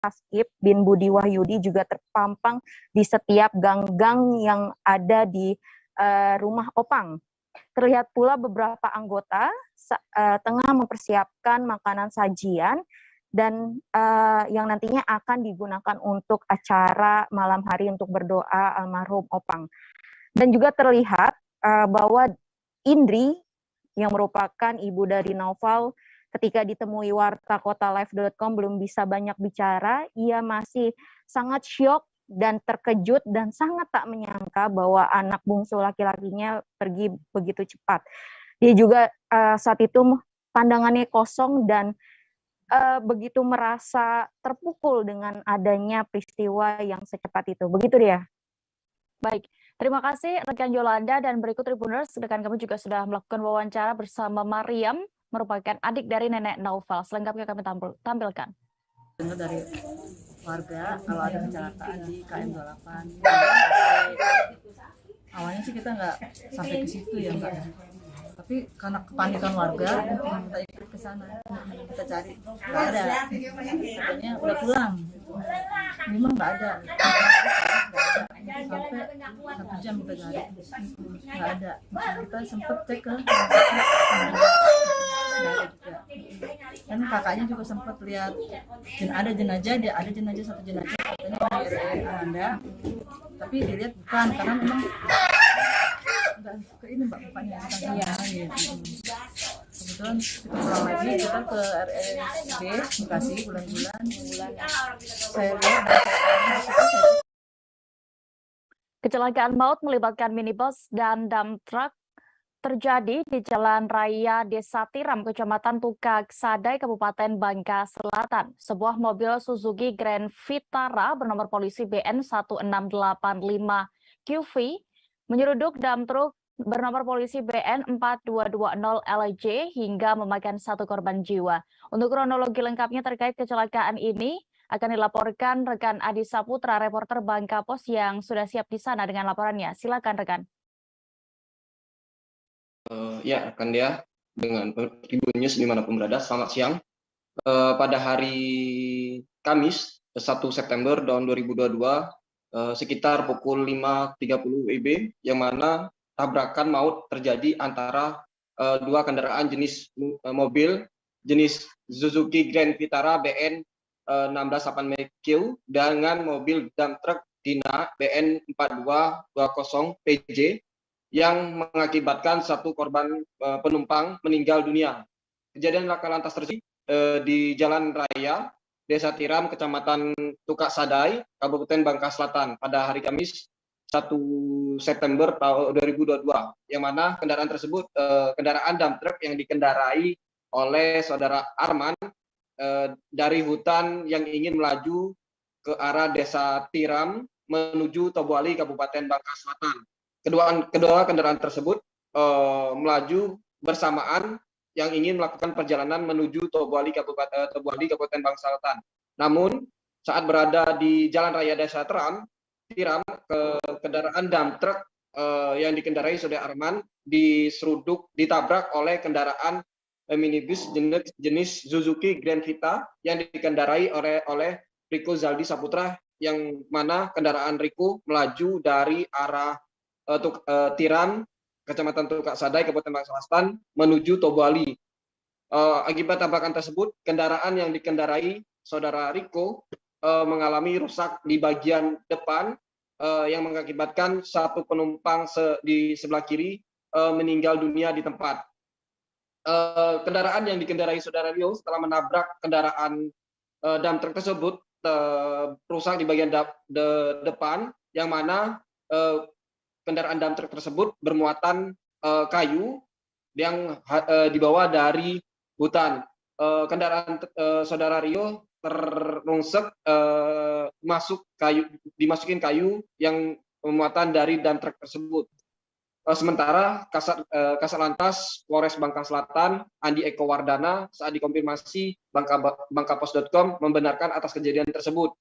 Haskip bin Budi Wahyudi juga terpampang di setiap gang-gang yang ada di rumah Opang. Terlihat pula beberapa anggota tengah mempersiapkan makanan sajian dan yang nantinya akan digunakan untuk acara malam hari untuk berdoa almarhum Opang. Dan juga terlihat bahwa Indri yang merupakan ibu dari Naufal ketika ditemui warta kotalive.com belum bisa banyak bicara. Ia masih sangat syok dan terkejut dan sangat tak menyangka bahwa anak bungsu laki-lakinya pergi begitu cepat. Dia juga saat itu pandangannya kosong dan begitu merasa terpukul dengan adanya peristiwa yang secepat itu. Begitu dia. Baik, terima kasih rekan Yolanda, dan berikut Tribuners, rekan kami juga sudah melakukan wawancara bersama Mariam, merupakan adik dari nenek Naufal. Selengkapnya kami tampilkan. Dengar dari warga kalau ada kecelakaan di KM 28. Awalnya sih kita nggak sampai ke situ ya Mbak. Tapi karena kepanikan warga, kita ikut ke sana, kita cari, nggak ada. Katanya udah pulang, memang nggak ada. Sampai 1 jam kita cari, nggak ada. Kita sempet cek ke nggak ada juga. Kan kakaknya juga sempat lihat ada jenazah, ada jenazah, 1 jenazah katanya dari RRI Ananda, tapi dilihat bukan, karena memang nggak ke ini Mbak, bukannya kebetulan kita pulang lagi, kita ke RSB Bekasi bulan-bulan saya lihat kecelakaan maut melibatkan minibus dan dump truck terjadi di Jalan Raya Desa Tiram, Kecamatan Tukak Sadai, Kabupaten Bangka Selatan. Sebuah mobil Suzuki Grand Vitara bernomor polisi BN 1685 QV menyeruduk dump truck bernomor polisi BN 4220 LJ hingga memakan 1 korban jiwa. Untuk kronologi lengkapnya terkait kecelakaan ini akan dilaporkan rekan Adi Saputra, reporter Bangka Pos yang sudah siap di sana dengan laporannya. Silakan rekan. Ya, rekan dia dengan Tribun News dimanapun berada, selamat siang. Pada hari Kamis 1 September tahun 2022 sekitar pukul 5.30 WIB, yang mana tabrakan maut terjadi antara 2 kendaraan jenis mobil jenis Suzuki Grand Vitara BN 1685 Q dengan mobil dump truck Dina BN 4220 PJ yang mengakibatkan 1 korban penumpang meninggal dunia. Kejadian laka lantas terjadi di Jalan Raya Desa Tiram, Kecamatan Tukak Sadai, Kabupaten Bangka Selatan pada hari Kamis 1 September tahun 2022, yang mana kendaraan tersebut kendaraan dump truck yang dikendarai oleh saudara Arman dari hutan yang ingin melaju ke arah Desa Tiram menuju Tobuali, Kabupaten Bangka Selatan. Kedua kendaraan tersebut melaju bersamaan yang ingin melakukan perjalanan menuju Tobuali, Kabupaten Bangka Selatan. Namun saat berada di Jalan Raya Desa Tiram, kendaraan dump truck yang dikendarai saudara Arman ditabrak oleh kendaraan minibus jenis Suzuki Grand Vita yang dikendarai oleh Riko Zaldi Saputra, yang mana kendaraan Riko melaju dari arah Tiram, Kecamatan Tukak Sadai, Kabupaten Bangka Selatan menuju Tobuali. Akibat tabrakan tersebut, kendaraan yang dikendarai saudara Riko mengalami rusak di bagian depan yang mengakibatkan 1 penumpang di sebelah kiri meninggal dunia di tempat. Kendaraan yang dikendarai saudara Rio setelah menabrak kendaraan dump truck tersebut rusak di bagian depan, yang mana kendaraan dump truck tersebut bermuatan kayu yang dibawa dari hutan. Kendaraan saudara Rio terungsek dimasukin kayu yang muatan dari dump truck tersebut. Sementara Kasat Lantas Polres Bangka Selatan Andi Eko Wardana saat dikonfirmasi bangkapos.com membenarkan atas kejadian tersebut.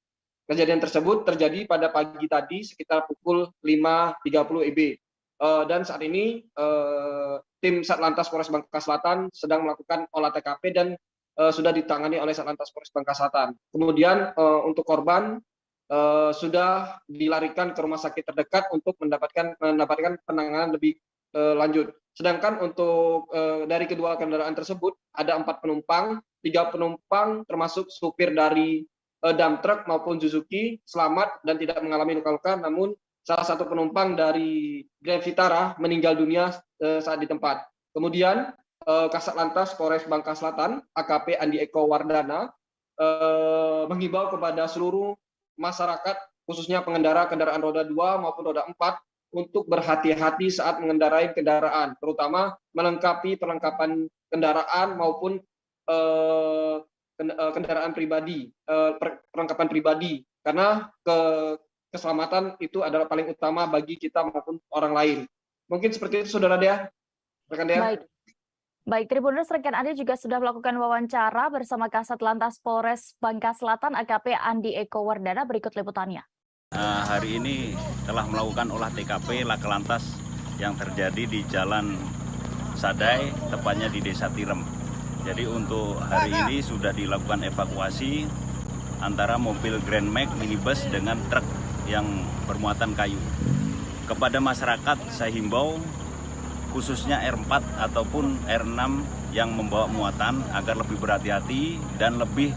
Kejadian tersebut terjadi pada pagi tadi sekitar pukul 5.30 WIB. Dan saat ini tim Satlantas Polres Bangka Selatan sedang melakukan olah TKP dan sudah ditangani oleh Satlantas Polres Bangka Selatan. Kemudian untuk korban sudah dilarikan ke rumah sakit terdekat untuk mendapatkan penanganan lebih lanjut. Sedangkan untuk dari kedua kendaraan tersebut ada 4 penumpang, 3 penumpang termasuk supir dari dump truck maupun Suzuki selamat dan tidak mengalami luka-luka, namun salah satu penumpang dari Grand Vitara meninggal dunia saat di tempat. Kemudian Kasat Lantas Polres Bangka Selatan, AKP Andi Eko Wardana, menghimbau kepada seluruh masyarakat, khususnya pengendara kendaraan roda 2 maupun roda 4, untuk berhati-hati saat mengendarai kendaraan, terutama melengkapi perlengkapan kendaraan maupun kendaraan pribadi, perlengkapan pribadi, karena keselamatan itu adalah paling utama bagi kita maupun orang lain. Mungkin seperti itu, Saudara Dea. Rekan Dea. Baik, Tribuners, rekan Anda juga sudah melakukan wawancara bersama Kasat Lantas Polres Bangka Selatan AKP Andi Eko Wardana. Berikut liputannya. Hari ini telah melakukan olah TKP laka lantas yang terjadi di Jalan Sadai, tepatnya di Desa Tirem. Jadi untuk hari ini sudah dilakukan evakuasi antara mobil Grand Max minibus dengan truk yang bermuatan kayu. Kepada masyarakat saya himbau, khususnya R4 ataupun R6 yang membawa muatan agar lebih berhati-hati dan lebih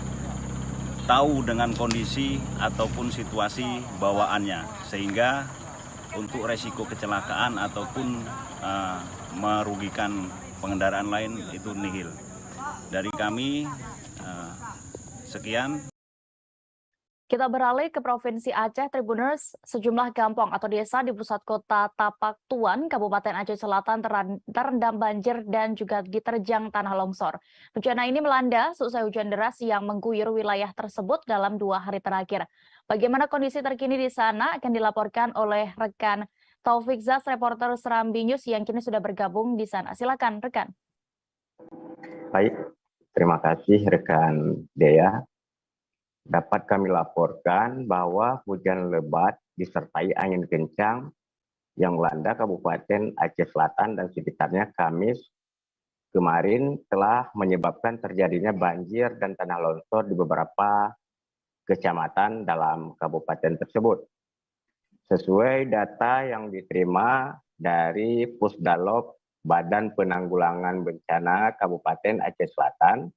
tahu dengan kondisi ataupun situasi bawaannya, sehingga untuk resiko kecelakaan ataupun merugikan pengendaraan lain itu nihil. Dari kami sekian. Kita beralih ke Provinsi Aceh, Tribuners. Sejumlah kampung atau desa di pusat kota Tapak Tuan, Kabupaten Aceh Selatan terendam banjir dan juga diterjang tanah longsor. Bencana ini melanda seusai hujan deras yang mengguyur wilayah tersebut dalam 2 hari terakhir. Bagaimana kondisi terkini di sana akan dilaporkan oleh rekan Taufik Zas, reporter Serambi News yang kini sudah bergabung di sana. Silakan, rekan. Baik, terima kasih rekan Dea. Dapat kami laporkan bahwa hujan lebat disertai angin kencang yang melanda Kabupaten Aceh Selatan dan sekitarnya Kamis kemarin telah menyebabkan terjadinya banjir dan tanah longsor di beberapa kecamatan dalam kabupaten tersebut. Sesuai data yang diterima dari Pusdalop Badan Penanggulangan Bencana Kabupaten Aceh Selatan,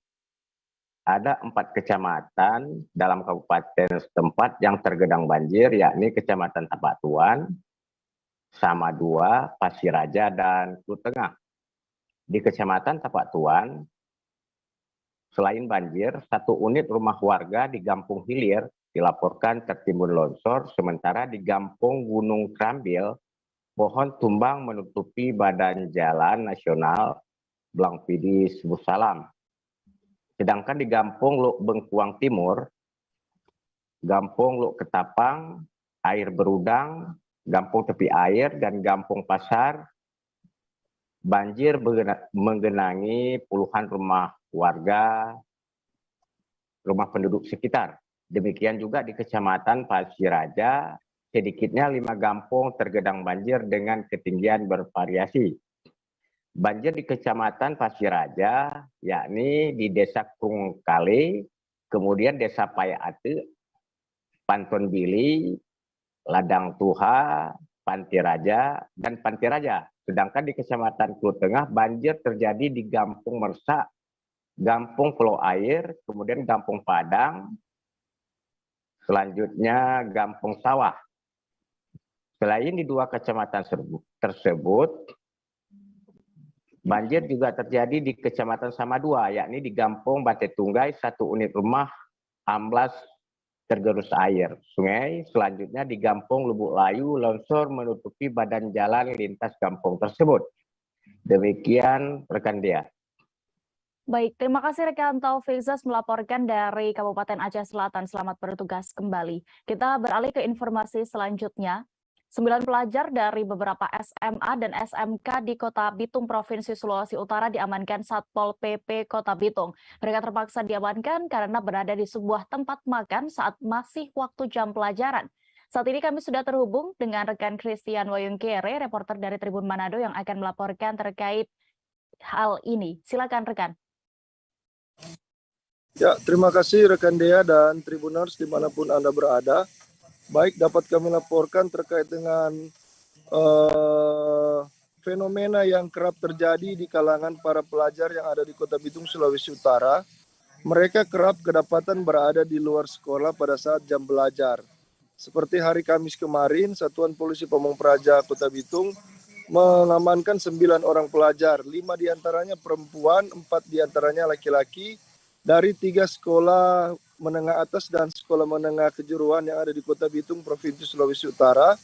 ada 4 kecamatan dalam kabupaten setempat yang tergenang banjir, yakni Kecamatan Tapak Tuan, Samadua, Pasir Raja, dan Klut Tengah. Di Kecamatan Tapak Tuan, selain banjir, 1 unit rumah warga di Gampung Hilir dilaporkan tertimbun longsor, sementara di Gampung Gunung Krambil, pohon tumbang menutupi badan jalan nasional Blangpidis Busalam. Sedangkan di Gampung Luk Bengkuang Timur, Gampung Luk Ketapang, Air Berudang, Gampung Tepi Air, dan Gampung Pasar, banjir menggenangi puluhan rumah warga, rumah penduduk sekitar. Demikian juga di Kecamatan Pasir Raja, sedikitnya 5 gampung tergenang banjir dengan ketinggian bervariasi. Banjir di Kecamatan Pasir Raja, yakni di Desa Kungkale, kemudian Desa Payate, Panton Bili, Ladang Tuha, Panti Raja, dan Panti Raja. Sedangkan di Kecamatan Klut Tengah, banjir terjadi di Gampung Mersak, Gampung Pulau Air, kemudian Gampung Padang, selanjutnya Gampung Sawah. Selain di 2 kecamatan tersebut, banjir juga terjadi di Kecamatan Samadua, yakni di Gampung Bate Tunggai, 1 unit rumah amblas tergerus air sungai. Selanjutnya di Gampung Lubuk Layu, longsor menutupi badan jalan lintas kampung tersebut. Demikian rekan Dea. Baik, terima kasih rekan Taufik Zas melaporkan dari Kabupaten Aceh Selatan. Selamat bertugas kembali. Kita beralih ke informasi selanjutnya. 9 pelajar dari beberapa SMA dan SMK di Kota Bitung, Provinsi Sulawesi Utara diamankan Satpol PP Kota Bitung. Mereka terpaksa diamankan karena berada di sebuah tempat makan saat masih waktu jam pelajaran. Saat ini kami sudah terhubung dengan rekan Christian Wayungkere, reporter dari Tribun Manado yang akan melaporkan terkait hal ini. Silakan rekan. Ya, terima kasih rekan Dea dan Tribuners dimanapun Anda berada. Baik, dapat kami laporkan terkait dengan fenomena yang kerap terjadi di kalangan para pelajar yang ada di Kota Bitung, Sulawesi Utara. Mereka kerap kedapatan berada di luar sekolah pada saat jam belajar. Seperti hari Kamis kemarin, Satuan Polisi Pamong Praja Kota Bitung mengamankan 9 orang pelajar, 5 diantaranya perempuan, 4 diantaranya laki-laki, dari 3 sekolah menengah atas dan sekolah menengah kejuruan yang ada di Kota Bitung, Provinsi Sulawesi Utara.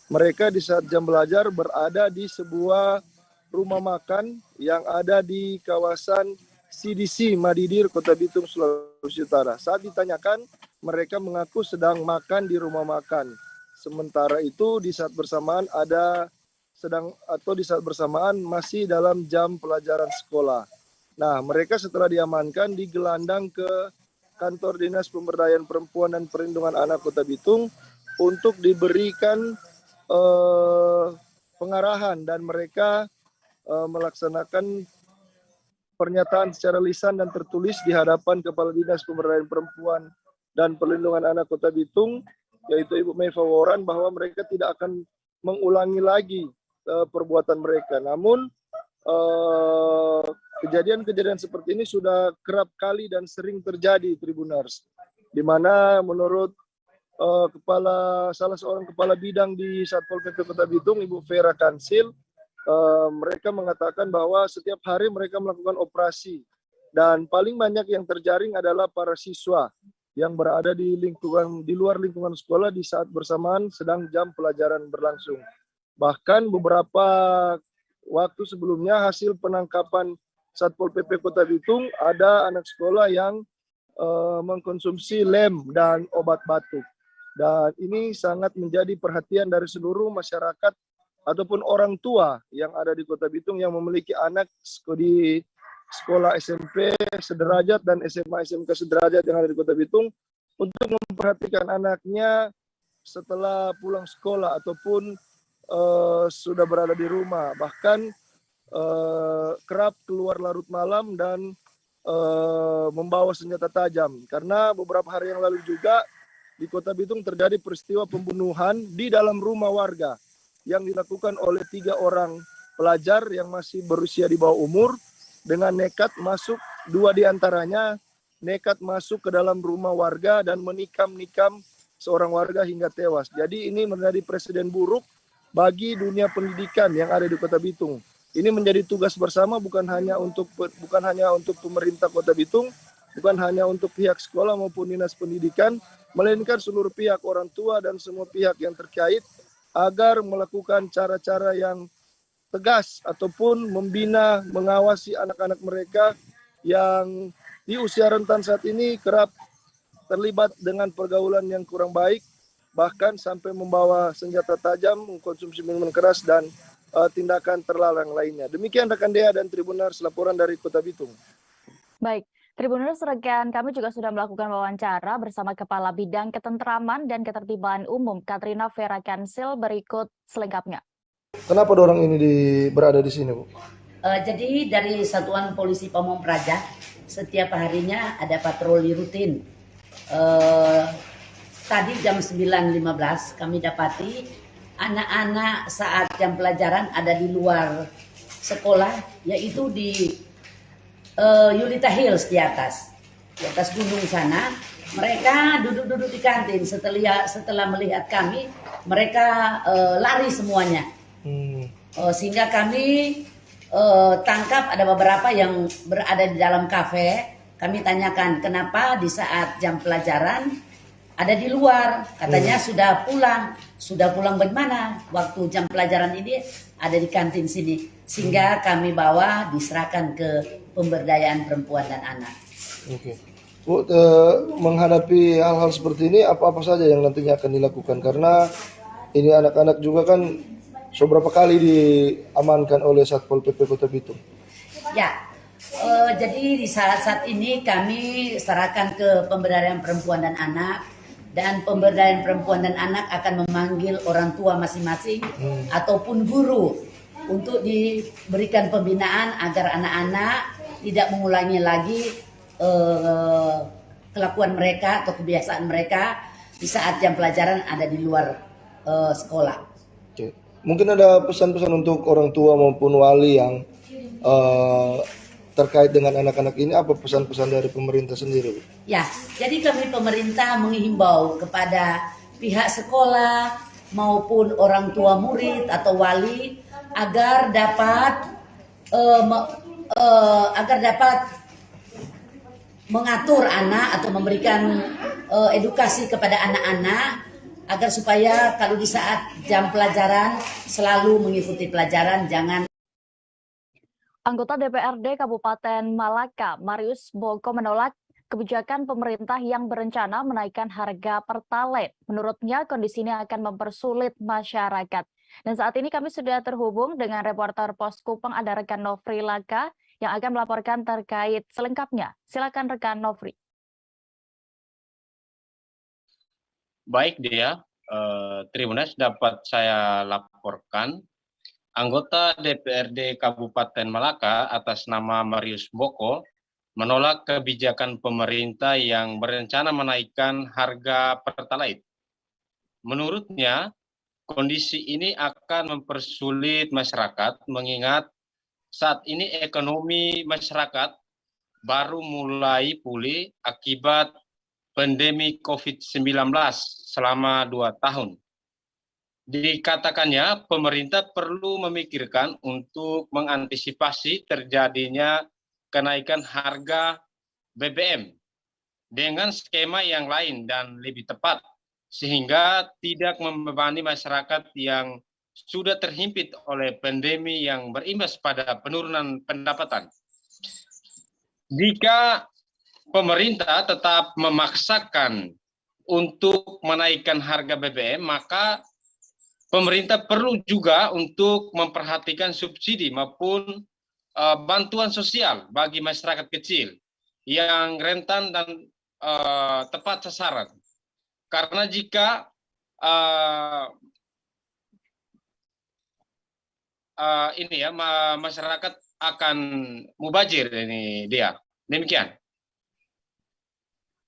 Mereka di saat jam belajar berada di sebuah rumah makan yang ada di kawasan CDC Madidir, Kota Bitung, Sulawesi Utara. Saat ditanyakan, mereka mengaku sedang makan di rumah makan. Sementara itu di saat bersamaan masih dalam jam pelajaran sekolah. Nah, mereka setelah diamankan digelandang ke Kantor Dinas Pemberdayaan Perempuan dan Perlindungan Anak Kota Bitung untuk diberikan pengarahan, dan mereka melaksanakan pernyataan secara lisan dan tertulis di hadapan Kepala Dinas Pemberdayaan Perempuan dan Perlindungan Anak Kota Bitung, yaitu Ibu Meifa Waran, bahwa mereka tidak akan mengulangi lagi perbuatan mereka. Namun kejadian-kejadian seperti ini sudah kerap kali dan sering terjadi, Tribuners, di mana menurut salah seorang kepala bidang di Satpol PP Kota Bitung, Ibu Vera Kansil, mereka mengatakan bahwa setiap hari mereka melakukan operasi dan paling banyak yang terjaring adalah para siswa yang berada di luar lingkungan sekolah di saat bersamaan sedang jam pelajaran berlangsung. Bahkan beberapa waktu sebelumnya hasil penangkapan Satpol PP Kota Bitung ada anak sekolah yang mengkonsumsi lem dan obat batuk. Dan ini sangat menjadi perhatian dari seluruh masyarakat ataupun orang tua yang ada di Kota Bitung yang memiliki anak di sekolah SMP sederajat dan SMA SMK sederajat yang ada di Kota Bitung untuk memperhatikan anaknya setelah pulang sekolah ataupun sudah berada di rumah. Bahkan kerap keluar larut malam dan membawa senjata tajam. Karena beberapa hari yang lalu juga di Kota Bitung terjadi peristiwa pembunuhan di dalam rumah warga yang dilakukan oleh 3 orang pelajar yang masih berusia di bawah umur dengan nekat masuk, 2 diantaranya nekat masuk ke dalam rumah warga dan menikam-nikam seorang warga hingga tewas. Jadi ini menjadi presiden buruk bagi dunia pendidikan yang ada di Kota Bitung. Ini menjadi tugas bersama bukan hanya untuk pemerintah Kota Bitung, bukan hanya untuk pihak sekolah maupun dinas pendidikan, melainkan seluruh pihak, orang tua dan semua pihak yang terkait agar melakukan cara-cara yang tegas ataupun membina, mengawasi anak-anak mereka yang di usia rentan saat ini kerap terlibat dengan pergaulan yang kurang baik, bahkan sampai membawa senjata tajam, mengkonsumsi minuman keras, dan tindakan terlarang lainnya. Demikian rekan Dea dan Tribuners, laporan dari Kota Bitung. Baik, Tribuners, rekan kami juga sudah melakukan wawancara bersama Kepala Bidang Ketentraman dan Ketertiban Umum, Katrina Vera Kansil, berikut selengkapnya. Kenapa orang ini berada di sini, Bu? Jadi dari Satuan Polisi Pamong Praja, setiap harinya ada patroli rutin. Tadi jam 9.15 kami dapati anak-anak saat jam pelajaran ada di luar sekolah, yaitu di Yulita Hills di atas gunung sana. Mereka duduk-duduk di kantin. Setelah melihat kami, mereka lari semuanya. Sehingga kami tangkap ada beberapa yang berada di dalam kafe. Kami tanyakan kenapa di saat jam pelajaran ada di luar, katanya sudah pulang bagaimana? Waktu jam pelajaran ini ada di kantin sini, sehingga kami bawa diserahkan ke pemberdayaan perempuan dan anak. Oke. Bu, menghadapi hal-hal seperti ini apa-apa saja yang nantinya akan dilakukan? Karena ini anak-anak juga kan beberapa kali diamankan oleh Satpol PP Kota Bitung. Ya, jadi di saat ini kami serahkan ke pemberdayaan perempuan dan anak. Dan pemberdayaan perempuan dan anak akan memanggil orang tua masing-masing ataupun guru untuk diberikan pembinaan agar anak-anak tidak mengulangi lagi kelakuan mereka atau kebiasaan mereka di saat jam pelajaran ada di luar sekolah. Oke. Mungkin ada pesan-pesan untuk orang tua maupun wali yang terkait dengan anak-anak ini, apa pesan-pesan dari pemerintah sendiri? Ya, jadi kami pemerintah menghimbau kepada pihak sekolah maupun orang tua murid atau wali agar dapat mengatur anak atau memberikan edukasi kepada anak-anak agar supaya kalau di saat jam pelajaran selalu mengikuti pelajaran, jangan. Anggota DPRD Kabupaten Malaka, Marius Boko, menolak kebijakan pemerintah yang berencana menaikkan harga Pertalite. Menurutnya, kondisi ini akan mempersulit masyarakat. Dan saat ini kami sudah terhubung dengan reporter Pos Kupang, ada rekan Nofri Laka yang akan melaporkan terkait selengkapnya. Silakan rekan Nofri. Baik dia, Tribunas, dapat saya laporkan anggota DPRD Kabupaten Malaka atas nama Marius Boko menolak kebijakan pemerintah yang berencana menaikkan harga Pertalite. Menurutnya, kondisi ini akan mempersulit masyarakat mengingat saat ini ekonomi masyarakat baru mulai pulih akibat pandemi COVID-19 selama 2 tahun. Dikatakannya, pemerintah perlu memikirkan untuk mengantisipasi terjadinya kenaikan harga BBM dengan skema yang lain dan lebih tepat, sehingga tidak membebani masyarakat yang sudah terhimpit oleh pandemi yang berimbas pada penurunan pendapatan. Jika pemerintah tetap memaksakan untuk menaikkan harga BBM, maka pemerintah perlu juga untuk memperhatikan subsidi maupun bantuan sosial bagi masyarakat kecil yang rentan dan tepat sasaran. Karena jika masyarakat akan mubazir, ini dia. Demikian.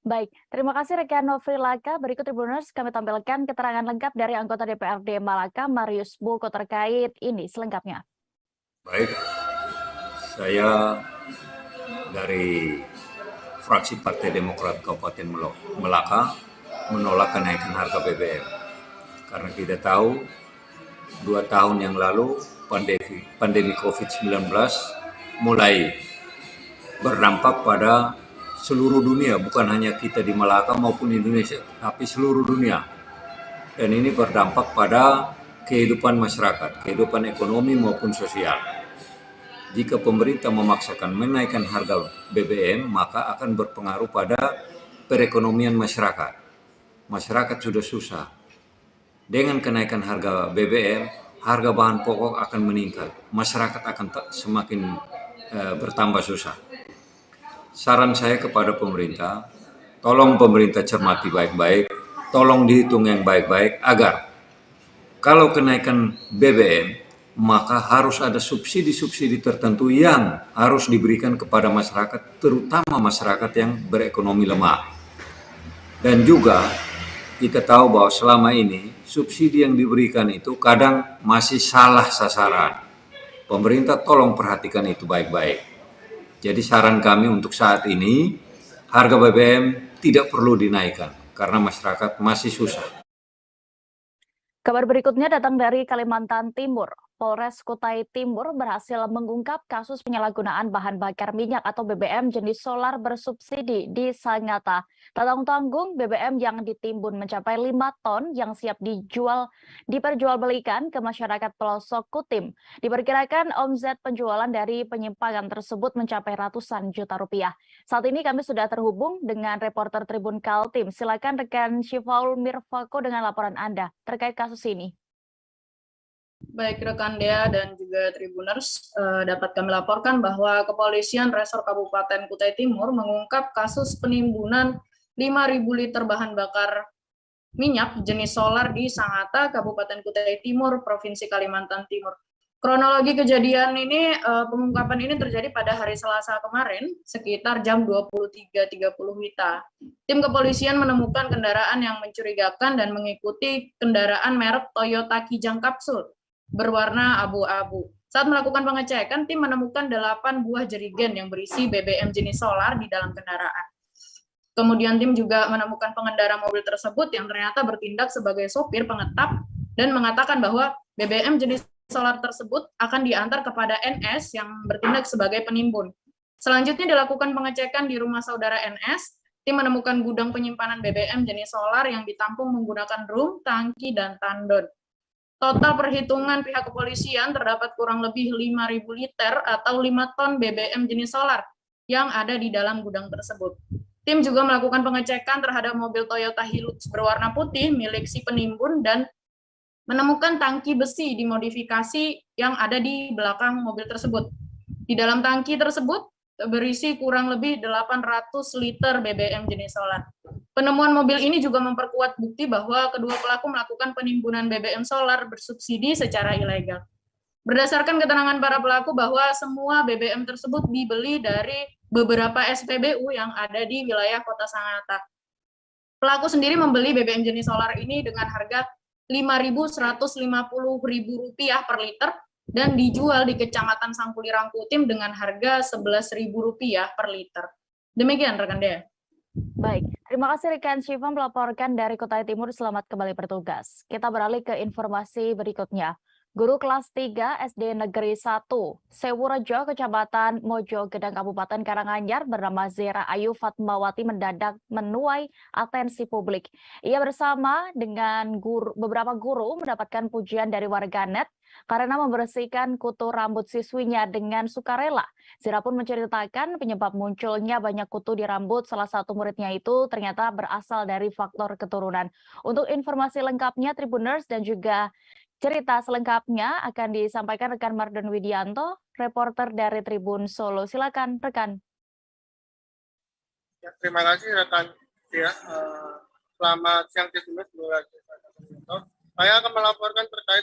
Baik, terima kasih rekan Nofri Laka. Berikut Tribuners kami tampilkan keterangan lengkap dari anggota DPRD Malaka, Marius Boko, terkait ini selengkapnya. Baik, saya dari fraksi Partai Demokrat Kabupaten Malaka menolak kenaikan harga BBM. Karena kita tahu 2 tahun yang lalu pandemi COVID-19 mulai berdampak pada seluruh dunia, bukan hanya kita di Malaka maupun Indonesia, tapi seluruh dunia. Dan ini berdampak pada kehidupan masyarakat, kehidupan ekonomi maupun sosial. Jika pemerintah memaksakan menaikkan harga BBM, maka akan berpengaruh pada perekonomian masyarakat. Masyarakat sudah susah. Dengan kenaikan harga BBM, harga bahan pokok akan meningkat. Masyarakat akan semakin bertambah susah. Saran saya kepada pemerintah, tolong pemerintah cermati baik-baik, tolong dihitung yang baik-baik agar kalau kenaikan BBM, maka harus ada subsidi-subsidi tertentu yang harus diberikan kepada masyarakat, terutama masyarakat yang berekonomi lemah. Dan juga kita tahu bahwa selama ini subsidi yang diberikan itu kadang masih salah sasaran. Pemerintah tolong perhatikan itu baik-baik. Jadi saran kami untuk saat ini, harga BBM tidak perlu dinaikkan karena masyarakat masih susah. Kabar berikutnya datang dari Kalimantan Timur. Polres Kutai Timur berhasil mengungkap kasus penyalahgunaan bahan bakar minyak atau BBM jenis solar bersubsidi di Sangatta. Tak tanggung-tanggung, BBM yang ditimbun mencapai 5 ton yang siap diperjualbelikan ke masyarakat pelosok Kutim. Diperkirakan omset penjualan dari penyimpangan tersebut mencapai ratusan juta rupiah. Saat ini kami sudah terhubung dengan reporter Tribun Kaltim. Silakan rekan Syifaul Mirfako dengan laporan Anda terkait kasus ini. Baik rekan Dea dan juga Tribuners, dapat kami laporkan bahwa Kepolisian Resor Kabupaten Kutai Timur mengungkap kasus penimbunan 5.000 liter bahan bakar minyak jenis solar di Sangatta, Kabupaten Kutai Timur, Provinsi Kalimantan Timur. Kronologi kejadian ini, pengungkapan ini terjadi pada hari Selasa kemarin, sekitar jam 23.30 WITA. Tim kepolisian menemukan kendaraan yang mencurigakan dan mengikuti kendaraan merek Toyota Kijang Kapsul, berwarna abu-abu. Saat melakukan pengecekan, tim menemukan 8 buah jerigen yang berisi BBM jenis solar di dalam kendaraan. Kemudian tim juga menemukan pengendara mobil tersebut yang ternyata bertindak sebagai sopir pengetap dan mengatakan bahwa BBM jenis solar tersebut akan diantar kepada NS yang bertindak sebagai penimbun. Selanjutnya dilakukan pengecekan di rumah saudara NS, tim menemukan gudang penyimpanan BBM jenis solar yang ditampung menggunakan drum, tangki, dan tandon. Total perhitungan pihak kepolisian terdapat kurang lebih 5.000 liter atau 5 ton BBM jenis solar yang ada di dalam gudang tersebut. Tim juga melakukan pengecekan terhadap mobil Toyota Hilux berwarna putih milik si penimbun dan menemukan tangki besi dimodifikasi yang ada di belakang mobil tersebut. Di dalam tangki tersebut berisi kurang lebih 800 liter BBM jenis solar. Penemuan mobil ini juga memperkuat bukti bahwa kedua pelaku melakukan penimbunan BBM solar bersubsidi secara ilegal. Berdasarkan keterangan para pelaku bahwa semua BBM tersebut dibeli dari beberapa SPBU yang ada di wilayah Kota Sangatta. Pelaku sendiri membeli BBM jenis solar ini dengan harga Rp5.150.000 per liter dan dijual di Kecamatan Sangkulirang Kutim dengan harga Rp11.000 per liter. Demikian rekan Dea. Baik, terima kasih rekan Syifa melaporkan dari Kutai Timur. Selamat kembali bertugas. Kita beralih ke informasi berikutnya. Guru kelas 3 SD Negeri 1 Sewurejo, Kecamatan Mojogedang, Kabupaten Karanganyar bernama Zera Ayu Fatmawati mendadak menuai atensi publik. Ia bersama dengan beberapa guru mendapatkan pujian dari warganet karena membersihkan kutu rambut siswinya dengan sukarela. Zera pun menceritakan penyebab munculnya banyak kutu di rambut salah satu muridnya itu ternyata berasal dari faktor keturunan. Untuk informasi lengkapnya Tribuners dan juga cerita selengkapnya akan disampaikan rekan Mardon Widianto, reporter dari Tribun Solo. Silakan rekan. Ya, terima kasih rekan. Ya, selamat siang Tribuners. Saya akan melaporkan terkait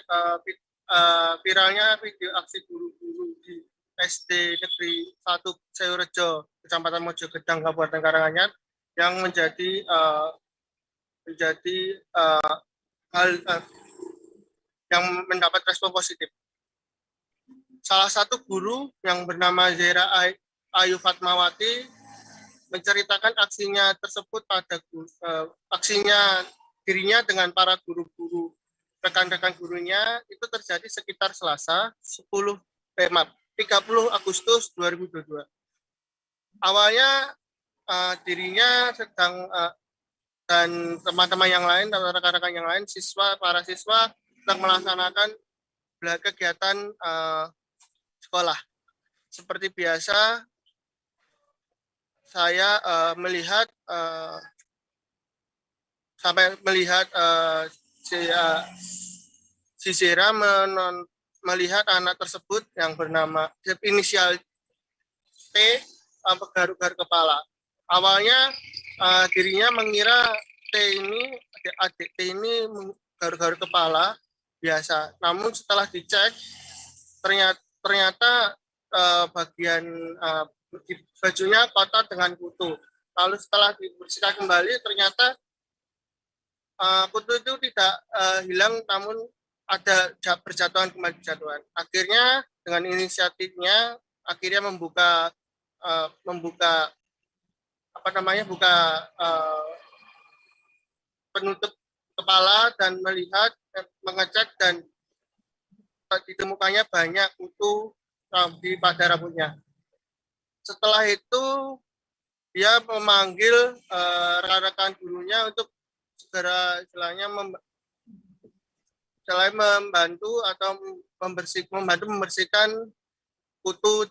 viralnya video aksi guru-guru di SD Negeri 1 Sewurejo, Kecamatan Mojogedang, Kabupaten Karanganyar, yang menjadi hal yang mendapat respon positif. Salah satu guru yang bernama Zera Ayu Fatmawati menceritakan aksinya tersebut pada aksinya dirinya dengan para guru-guru rekan-rekan gurunya itu terjadi sekitar Selasa 30 Agustus 2022. Awalnya dirinya sedang dan teman-teman yang lain atau rekan-rekan yang lain para siswa sedang melaksanakan kegiatan sekolah. Seperti biasa, saya melihat si Zera melihat anak tersebut yang bernama inisial T garuk-garuk kepala. Awalnya dirinya mengira adik T ini garuk-garuk kepala biasa. Namun setelah dicek ternyata bagian bajunya kotor dengan kutu. Lalu setelah dibersihkan kembali ternyata kutu itu tidak hilang, namun ada berjatuhan kembali berjatuhan. Akhirnya dengan inisiatifnya membuka penutup kepala dan mengecek dan ditemukannya banyak kutu pada rambutnya. Setelah itu dia memanggil rekan-rekan gurunya untuk segera membantu atau membantu membersihkan kutu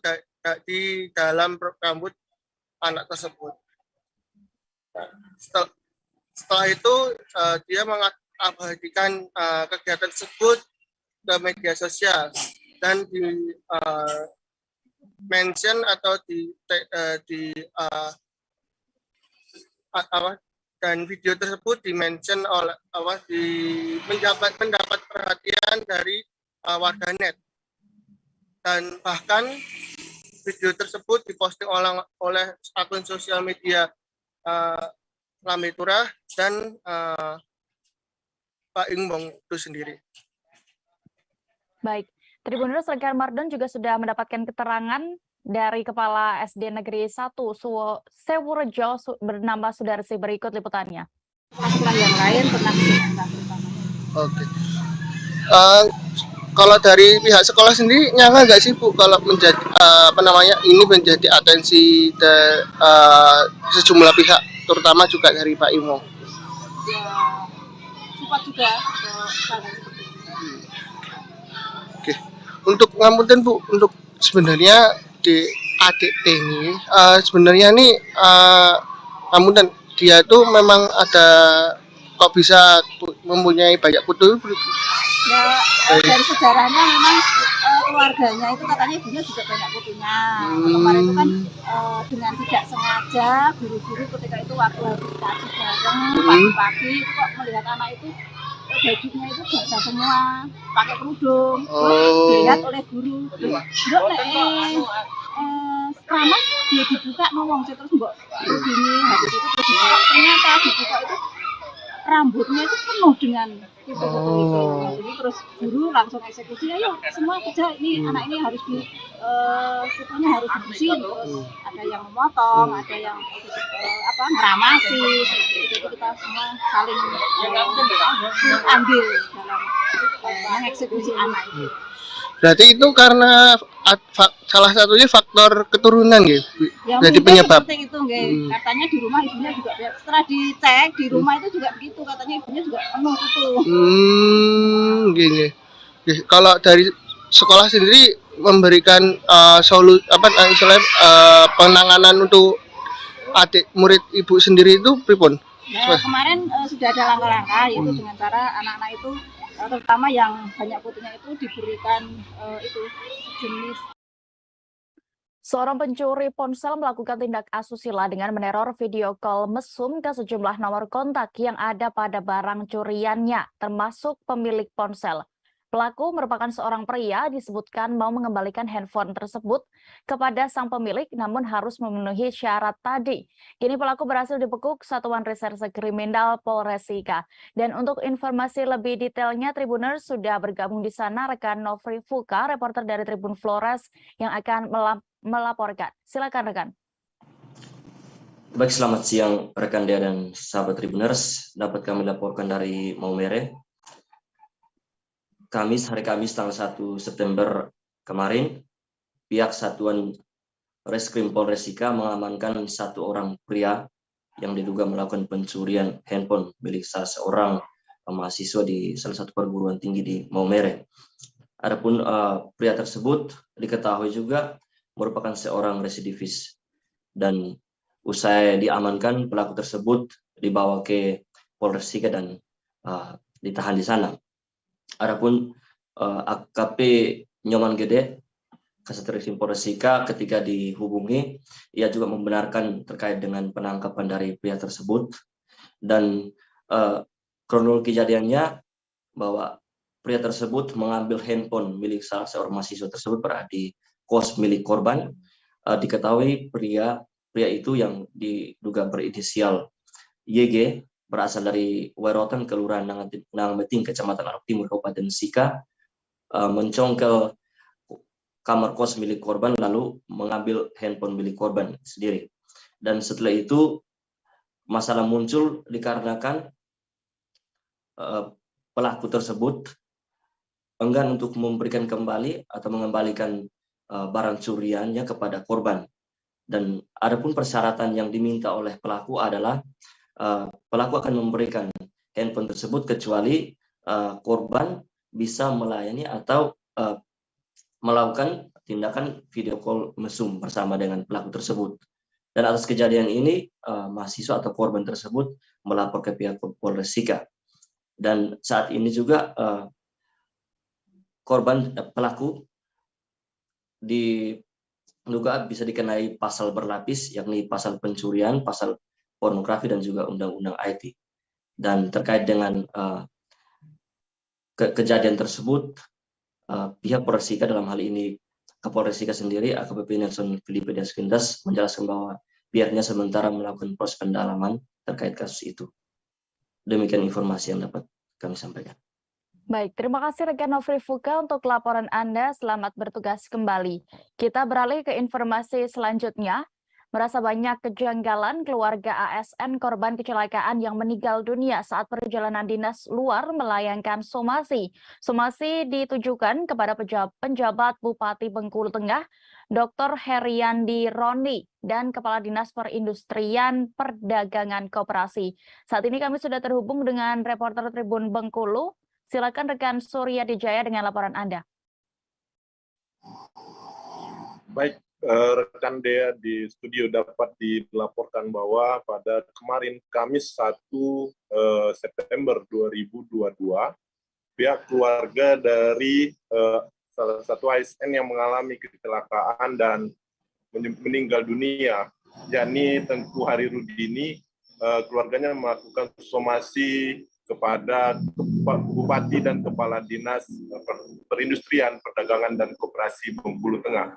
di dalam rambut anak tersebut. Setelah itu dia mengabadikan kegiatan tersebut ke media sosial dan di mention atau dan video tersebut di-mention oleh mendapat perhatian dari warganet. dan bahkan video tersebut diposting oleh akun sosial media Lambe Turah dan Pak Ingbong itu sendiri. Baik, Tribuners, rekan Mardon juga sudah mendapatkan keterangan dari Kepala SD Negeri 1 Sewurejo bernama Sudarsi, berikut liputannya. Sekolah yang lain pernah Oke. Kalau dari pihak sekolah sendiri nyangka nggak sih Bu kalau menjadi ini menjadi atensi sejumlah pihak, terutama juga dari Pak Imong? Ya, sempat juga seperti itu. Oke. Untuk ngapunten Bu, untuk sebenarnya di adik ini sebenarnya nih ngapunten, dia itu memang ada kok bisa mempunyai banyak putu? Ya, dari sejarahnya memang keluarganya itu katanya ibunya juga banyak putunya. Kemarin itu kan dengan tidak sengaja guru-guru ketika itu waktu habis kaji bareng pagi-pagi itu kok melihat anak itu bajunya itu basah semua, pakai kerudung, dilihat oleh guru. Keramas dia dibuka ngomong terus mbok begini, habis itu terus dibuka, ternyata dibuka itu rambutnya itu penuh dengan itu. Jadi terus guru langsung eksekusi, ayo semua kerja, ini anak ini harus kutunya harus dibersihin. Terus ada yang memotong, ada yang ngeramasi, jadi kita semua saling andil dalam mengeksekusi anak itu. Berarti itu karena salah satunya faktor keturunan gitu. Ya, jadi penyebab. Seperti itu, katanya di rumah ibunya juga, setelah dicek di rumah itu juga begitu, katanya ibunya juga penuh itu. Gini. Kalau dari sekolah sendiri memberikan penanganan untuk adik murid ibu sendiri itu pripun? Ya, kemarin sudah ada langkah-langkah yaitu dengan cara anak-anak itu terutama yang banyak putunya itu diberikan jenis. Seorang pencuri ponsel melakukan tindak asusila dengan meneror video call mesum ke sejumlah nomor kontak yang ada pada barang curiannya, termasuk pemilik ponsel. Pelaku merupakan seorang pria, disebutkan mau mengembalikan handphone tersebut kepada sang pemilik, namun harus memenuhi syarat tadi. Kini pelaku berhasil dibekuk Satuan Reserse Kriminal Polres Sika. Dan untuk informasi lebih detailnya, Tribuners sudah bergabung di sana rekan Nofri Fuka, reporter dari Tribun Flores yang akan melaporkan. Silakan rekan. Baik, selamat siang rekan Dea dan sahabat Tribuners. Dapat kami laporkan dari Maumere. Hari Kamis tanggal 1 September kemarin, pihak Satuan Reskrim Polres Sika mengamankan satu orang pria yang diduga melakukan pencurian handphone milik salah seorang mahasiswa di salah satu perguruan tinggi di Maumere. Adapun pria tersebut diketahui juga merupakan seorang residivis, dan usai diamankan pelaku tersebut dibawa ke Polres Sika dan ditahan di sana. Adapun AKP Nyoman Gede, Kasat Reskrim Polres Sika, ketika dihubungi, ia juga membenarkan terkait dengan penangkapan dari pria tersebut, dan kronologi kejadiannya bahwa pria tersebut mengambil handphone milik salah seorang mahasiswa tersebut berada di kos milik korban. Diketahui pria itu yang diduga berinisial YG, berasal dari Werotan, Kelurahan Nangameting, Kecamatan Arok Timur, Kabupaten Sika, mencongkel kamar kos milik korban lalu mengambil handphone milik korban sendiri. Dan setelah itu masalah muncul dikarenakan pelaku tersebut enggan untuk memberikan kembali atau mengembalikan barang curiannya kepada korban. Dan adapun persyaratan yang diminta oleh pelaku adalah pelaku akan memberikan handphone tersebut kecuali korban bisa melayani atau melakukan tindakan video call mesum bersama dengan pelaku tersebut. Dan atas kejadian ini mahasiswa atau korban tersebut melapor ke pihak Polres Sika. Dan saat ini juga pelaku diduga bisa dikenai pasal berlapis, yakni pasal pencurian, pasal pornografi, dan juga undang-undang IT. Dan terkait dengan kejadian tersebut, pihak Polres Sika dalam hal ini Kapolres Resika sendiri, AKBP Nelson Filipe Das Quintas, menjelaskan bahwa pihaknya sementara melakukan proses pendalaman terkait kasus itu. Demikian informasi yang dapat kami sampaikan. Baik, terima kasih rekan Nofri Fuka untuk laporan Anda. Selamat bertugas kembali. Kita beralih ke informasi selanjutnya. Merasa banyak kejanggalan keluarga ASN korban kecelakaan yang meninggal dunia saat perjalanan dinas luar melayangkan somasi. Somasi ditujukan kepada penjabat Bupati Bengkulu Tengah, Dr. Heriandi Roni, dan Kepala Dinas Perindustrian Perdagangan Koperasi. Saat ini kami sudah terhubung dengan reporter Tribun Bengkulu. Silakan rekan Surya Dijaya dengan laporan Anda. Baik, rekan Dea di studio dapat dilaporkan bahwa pada kemarin Kamis 1 September 2022, pihak keluarga dari salah satu ASN yang mengalami kecelakaan dan meninggal dunia, yakni Tengku Hari Rudini, keluarganya melakukan somasi kepada Bupati dan Kepala Dinas Perindustrian, Perdagangan, dan Koperasi Bengkulu Tengah.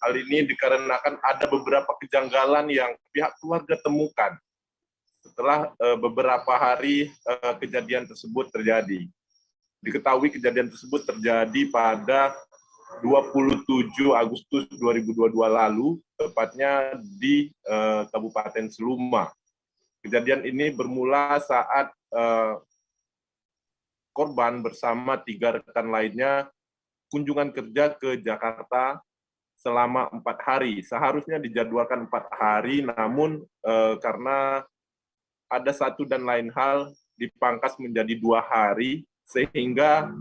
Hal ini dikarenakan ada beberapa kejanggalan yang pihak keluarga temukan setelah beberapa hari kejadian tersebut terjadi. Diketahui kejadian tersebut terjadi pada 27 Agustus 2022 lalu, tepatnya di Kabupaten Seluma. Kejadian ini bermula saat korban bersama 3 rekan lainnya kunjungan kerja ke Jakarta selama 4 hari. Seharusnya dijadwalkan 4 hari, namun karena ada satu dan lain hal dipangkas menjadi 2 hari, sehingga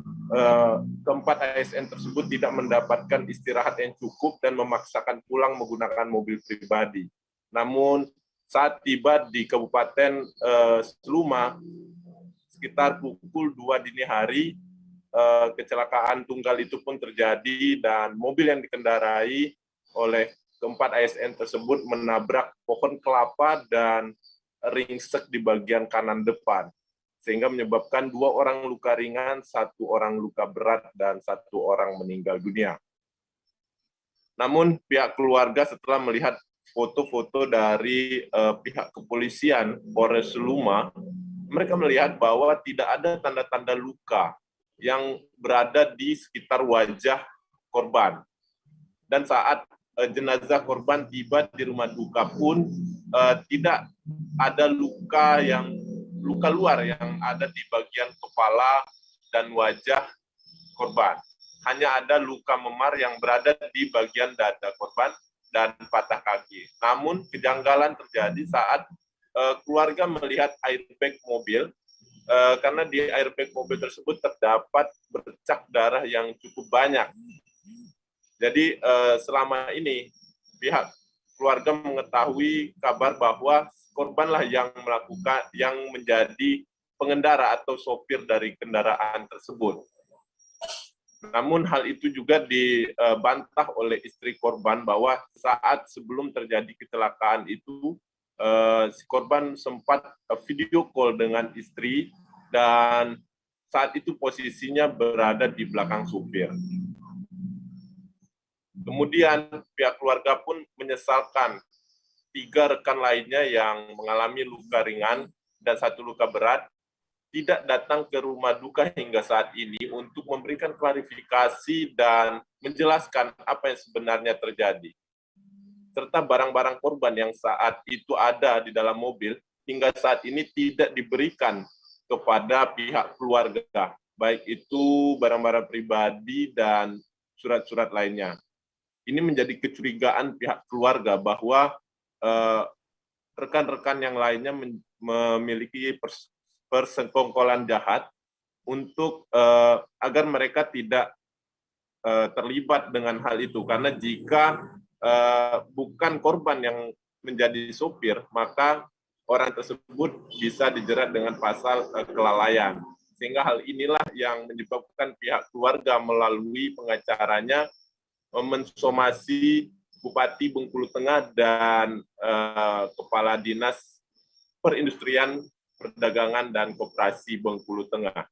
keempat ASN tersebut tidak mendapatkan istirahat yang cukup dan memaksakan pulang menggunakan mobil pribadi. Namun saat tiba di Kabupaten Seluma, sekitar pukul 2 dini hari, kecelakaan tunggal itu pun terjadi dan mobil yang dikendarai oleh keempat ASN tersebut menabrak pohon kelapa dan ringsek di bagian kanan depan, sehingga menyebabkan 2 orang luka ringan, 1 orang luka berat, dan 1 orang meninggal dunia. Namun pihak keluarga setelah melihat foto-foto dari pihak kepolisian Polres Seluma, mereka melihat bahwa tidak ada tanda-tanda luka yang berada di sekitar wajah korban. Dan saat jenazah korban tiba di rumah duka pun tidak ada luka luar yang ada di bagian kepala dan wajah korban. Hanya ada luka memar yang berada di bagian dada korban dan patah kaki. Namun kejanggalan terjadi saat keluarga melihat airbag mobil, karena di airbag mobil tersebut terdapat bercak darah yang cukup banyak. Jadi selama ini pihak keluarga mengetahui kabar bahwa korbanlah yang menjadi pengendara atau sopir dari kendaraan tersebut. Namun hal itu juga dibantah oleh istri korban bahwa saat sebelum terjadi kecelakaan itu si korban sempat video call dengan istri dan saat itu posisinya berada di belakang supir. Kemudian pihak keluarga pun menyesalkan 3 rekan lainnya yang mengalami luka ringan dan 1 luka berat tidak datang ke rumah duka hingga saat ini untuk memberikan klarifikasi dan menjelaskan apa yang sebenarnya terjadi. Serta barang-barang korban yang saat itu ada di dalam mobil hingga saat ini tidak diberikan kepada pihak keluarga, baik itu barang-barang pribadi dan surat-surat lainnya. Ini menjadi kecurigaan pihak keluarga bahwa rekan-rekan yang lainnya memiliki persekongkolan jahat untuk agar mereka tidak terlibat dengan hal itu, karena jika bukan korban yang menjadi sopir, maka orang tersebut bisa dijerat dengan pasal kelalaian. Sehingga hal inilah yang menyebabkan pihak keluarga melalui pengacaranya mensomasi Bupati Bengkulu Tengah dan Kepala Dinas Perindustrian, Perdagangan, dan Koperasi Bengkulu Tengah,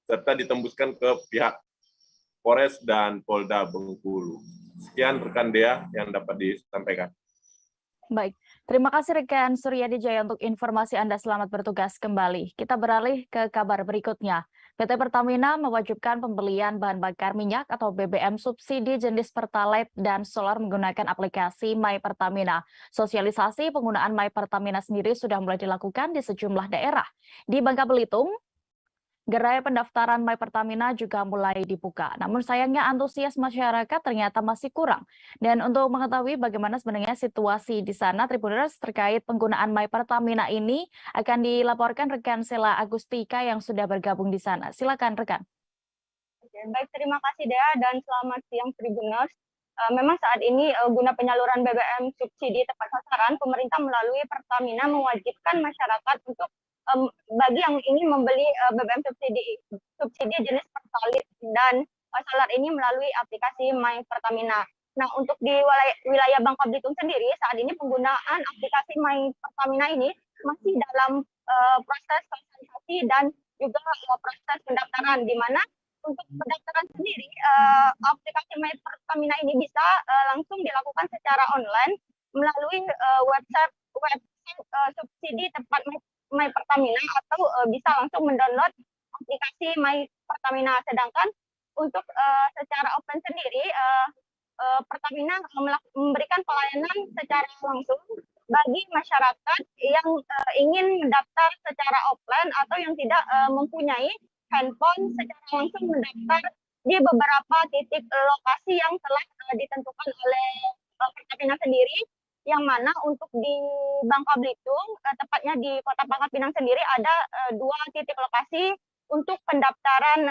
serta ditembuskan ke pihak Polres dan Polda Bengkulu. Sekian rekan Dea yang dapat disampaikan. Baik, terima kasih rekan Suryadi Jaya untuk informasi Anda. Selamat bertugas kembali. Kita beralih ke kabar berikutnya. PT Pertamina mewajibkan pembelian bahan bakar minyak atau BBM subsidi jenis Pertalite dan solar menggunakan aplikasi My Pertamina. Sosialisasi penggunaan My Pertamina sendiri sudah mulai dilakukan di sejumlah daerah. Di Bangka Belitung, gerai pendaftaran My Pertamina juga mulai dibuka. Namun sayangnya antusias masyarakat ternyata masih kurang. Dan untuk mengetahui bagaimana sebenarnya situasi di sana, Tribuners, terkait penggunaan My Pertamina ini akan dilaporkan rekan Sela Agustika yang sudah bergabung di sana. Silakan rekan. Baik, terima kasih Dea dan selamat siang Tribuners. Memang saat ini guna penyaluran BBM subsidi tepat sasaran, pemerintah melalui Pertamina mewajibkan masyarakat untuk bagi yang ingin membeli BBM subsidi jenis Pertalite dan solar ini melalui aplikasi My Pertamina. Nah, untuk di wilayah Bangka Belitung sendiri, saat ini penggunaan aplikasi My Pertamina ini masih dalam proses sosialisasi dan juga proses pendaftaran, di mana untuk pendaftaran sendiri, aplikasi My Pertamina ini bisa langsung dilakukan secara online melalui website subsidi tempat My Pertamina atau bisa langsung mendownload aplikasi My Pertamina. Sedangkan untuk secara offline sendiri, Pertamina memberikan pelayanan secara langsung bagi masyarakat yang ingin mendaftar secara offline atau yang tidak mempunyai handphone secara langsung mendaftar di beberapa titik lokasi yang telah ditentukan oleh Pertamina sendiri, yang mana untuk di Bangka Belitung, tepatnya di Kota Pangkal Pinang sendiri ada 2 titik lokasi untuk pendaftaran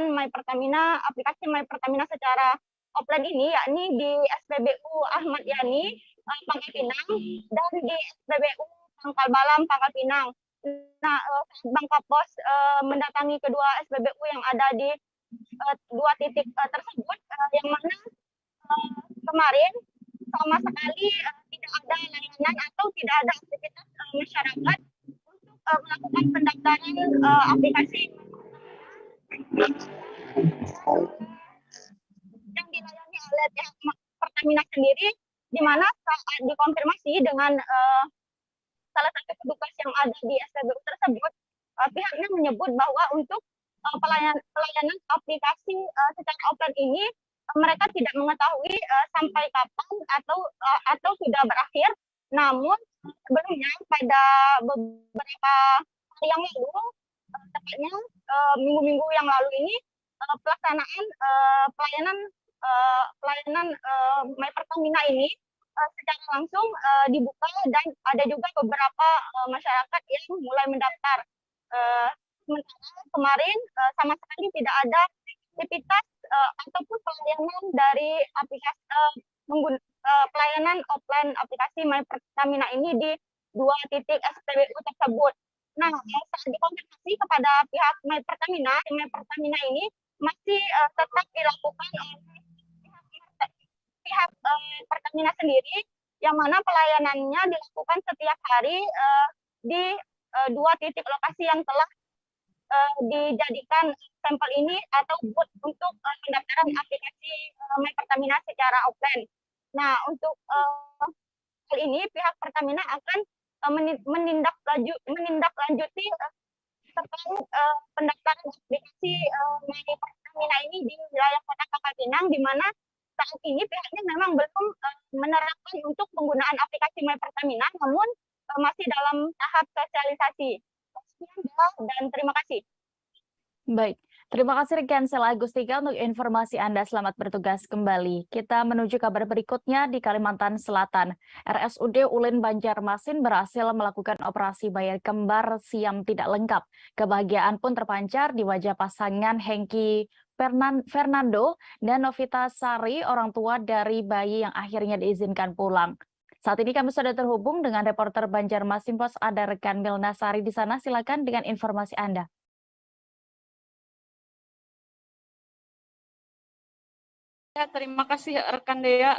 My Pertamina, aplikasi My Pertamina secara offline ini, yakni di SPBU Ahmad Yani Pangkal Pinang dan di SPBU Pangkal Balam Pangkal Pinang. Nah, Bangka Pos mendatangi kedua SPBU yang ada di 2 titik tersebut, yang mana kemarin sama sekali tidak ada layanan atau tidak ada aktivitas masyarakat untuk melakukan pendaftaran aplikasi yang dilayani oleh pihak Pertamina sendiri, di mana saat dikonfirmasi dengan salah satu petugas yang ada di SPBU tersebut, pihaknya menyebut bahwa untuk pelayanan aplikasi secara offline ini mereka tidak mengetahui sampai kapan atau sudah berakhir. Namun sebelumnya pada beberapa hari yang lalu, tepatnya minggu-minggu yang lalu ini, pelaksanaan pelayanan My Pertamina ini secara langsung dibuka dan ada juga beberapa masyarakat yang mulai mendaftar. Sementara kemarin sama sekali tidak ada aktivitas ataupun pelayanan dari aplikasi pelayanan offline aplikasi My Pertamina ini di 2 titik SPBU tersebut. Nah, saat dikonfirmasi kepada pihak My Pertamina ini masih tetap dilakukan oleh pihak Pertamina sendiri, yang mana pelayanannya dilakukan setiap hari di 2 titik lokasi yang telah dijadikan sampel ini atau booth untuk pendaftaran aplikasi My Pertamina secara offline. Nah, untuk hal ini pihak Pertamina akan menindaklanjuti terkait pendaftaran aplikasi My Pertamina ini di wilayah Kota Pangkal Pinang, di mana saat ini pihaknya memang belum menerapkan untuk penggunaan aplikasi My Pertamina, namun masih dalam tahap sosialisasi. Dan terima kasih. Baik, terima kasih rekan Sela Agustika untuk informasi Anda. Selamat bertugas kembali. Kita menuju kabar berikutnya di Kalimantan Selatan. RSUD Ulin Banjarmasin berhasil melakukan operasi bayar kembar siam tidak lengkap. Kebahagiaan pun terpancar di wajah pasangan Hengki Fernando dan Novita Sari, orang tua dari bayi yang akhirnya diizinkan pulang. Saat ini kami sudah terhubung dengan reporter Banjarmasin Pos, ada rekan Milna Sari di sana. Silakan dengan informasi Anda. Ya, terima kasih rekan Dea.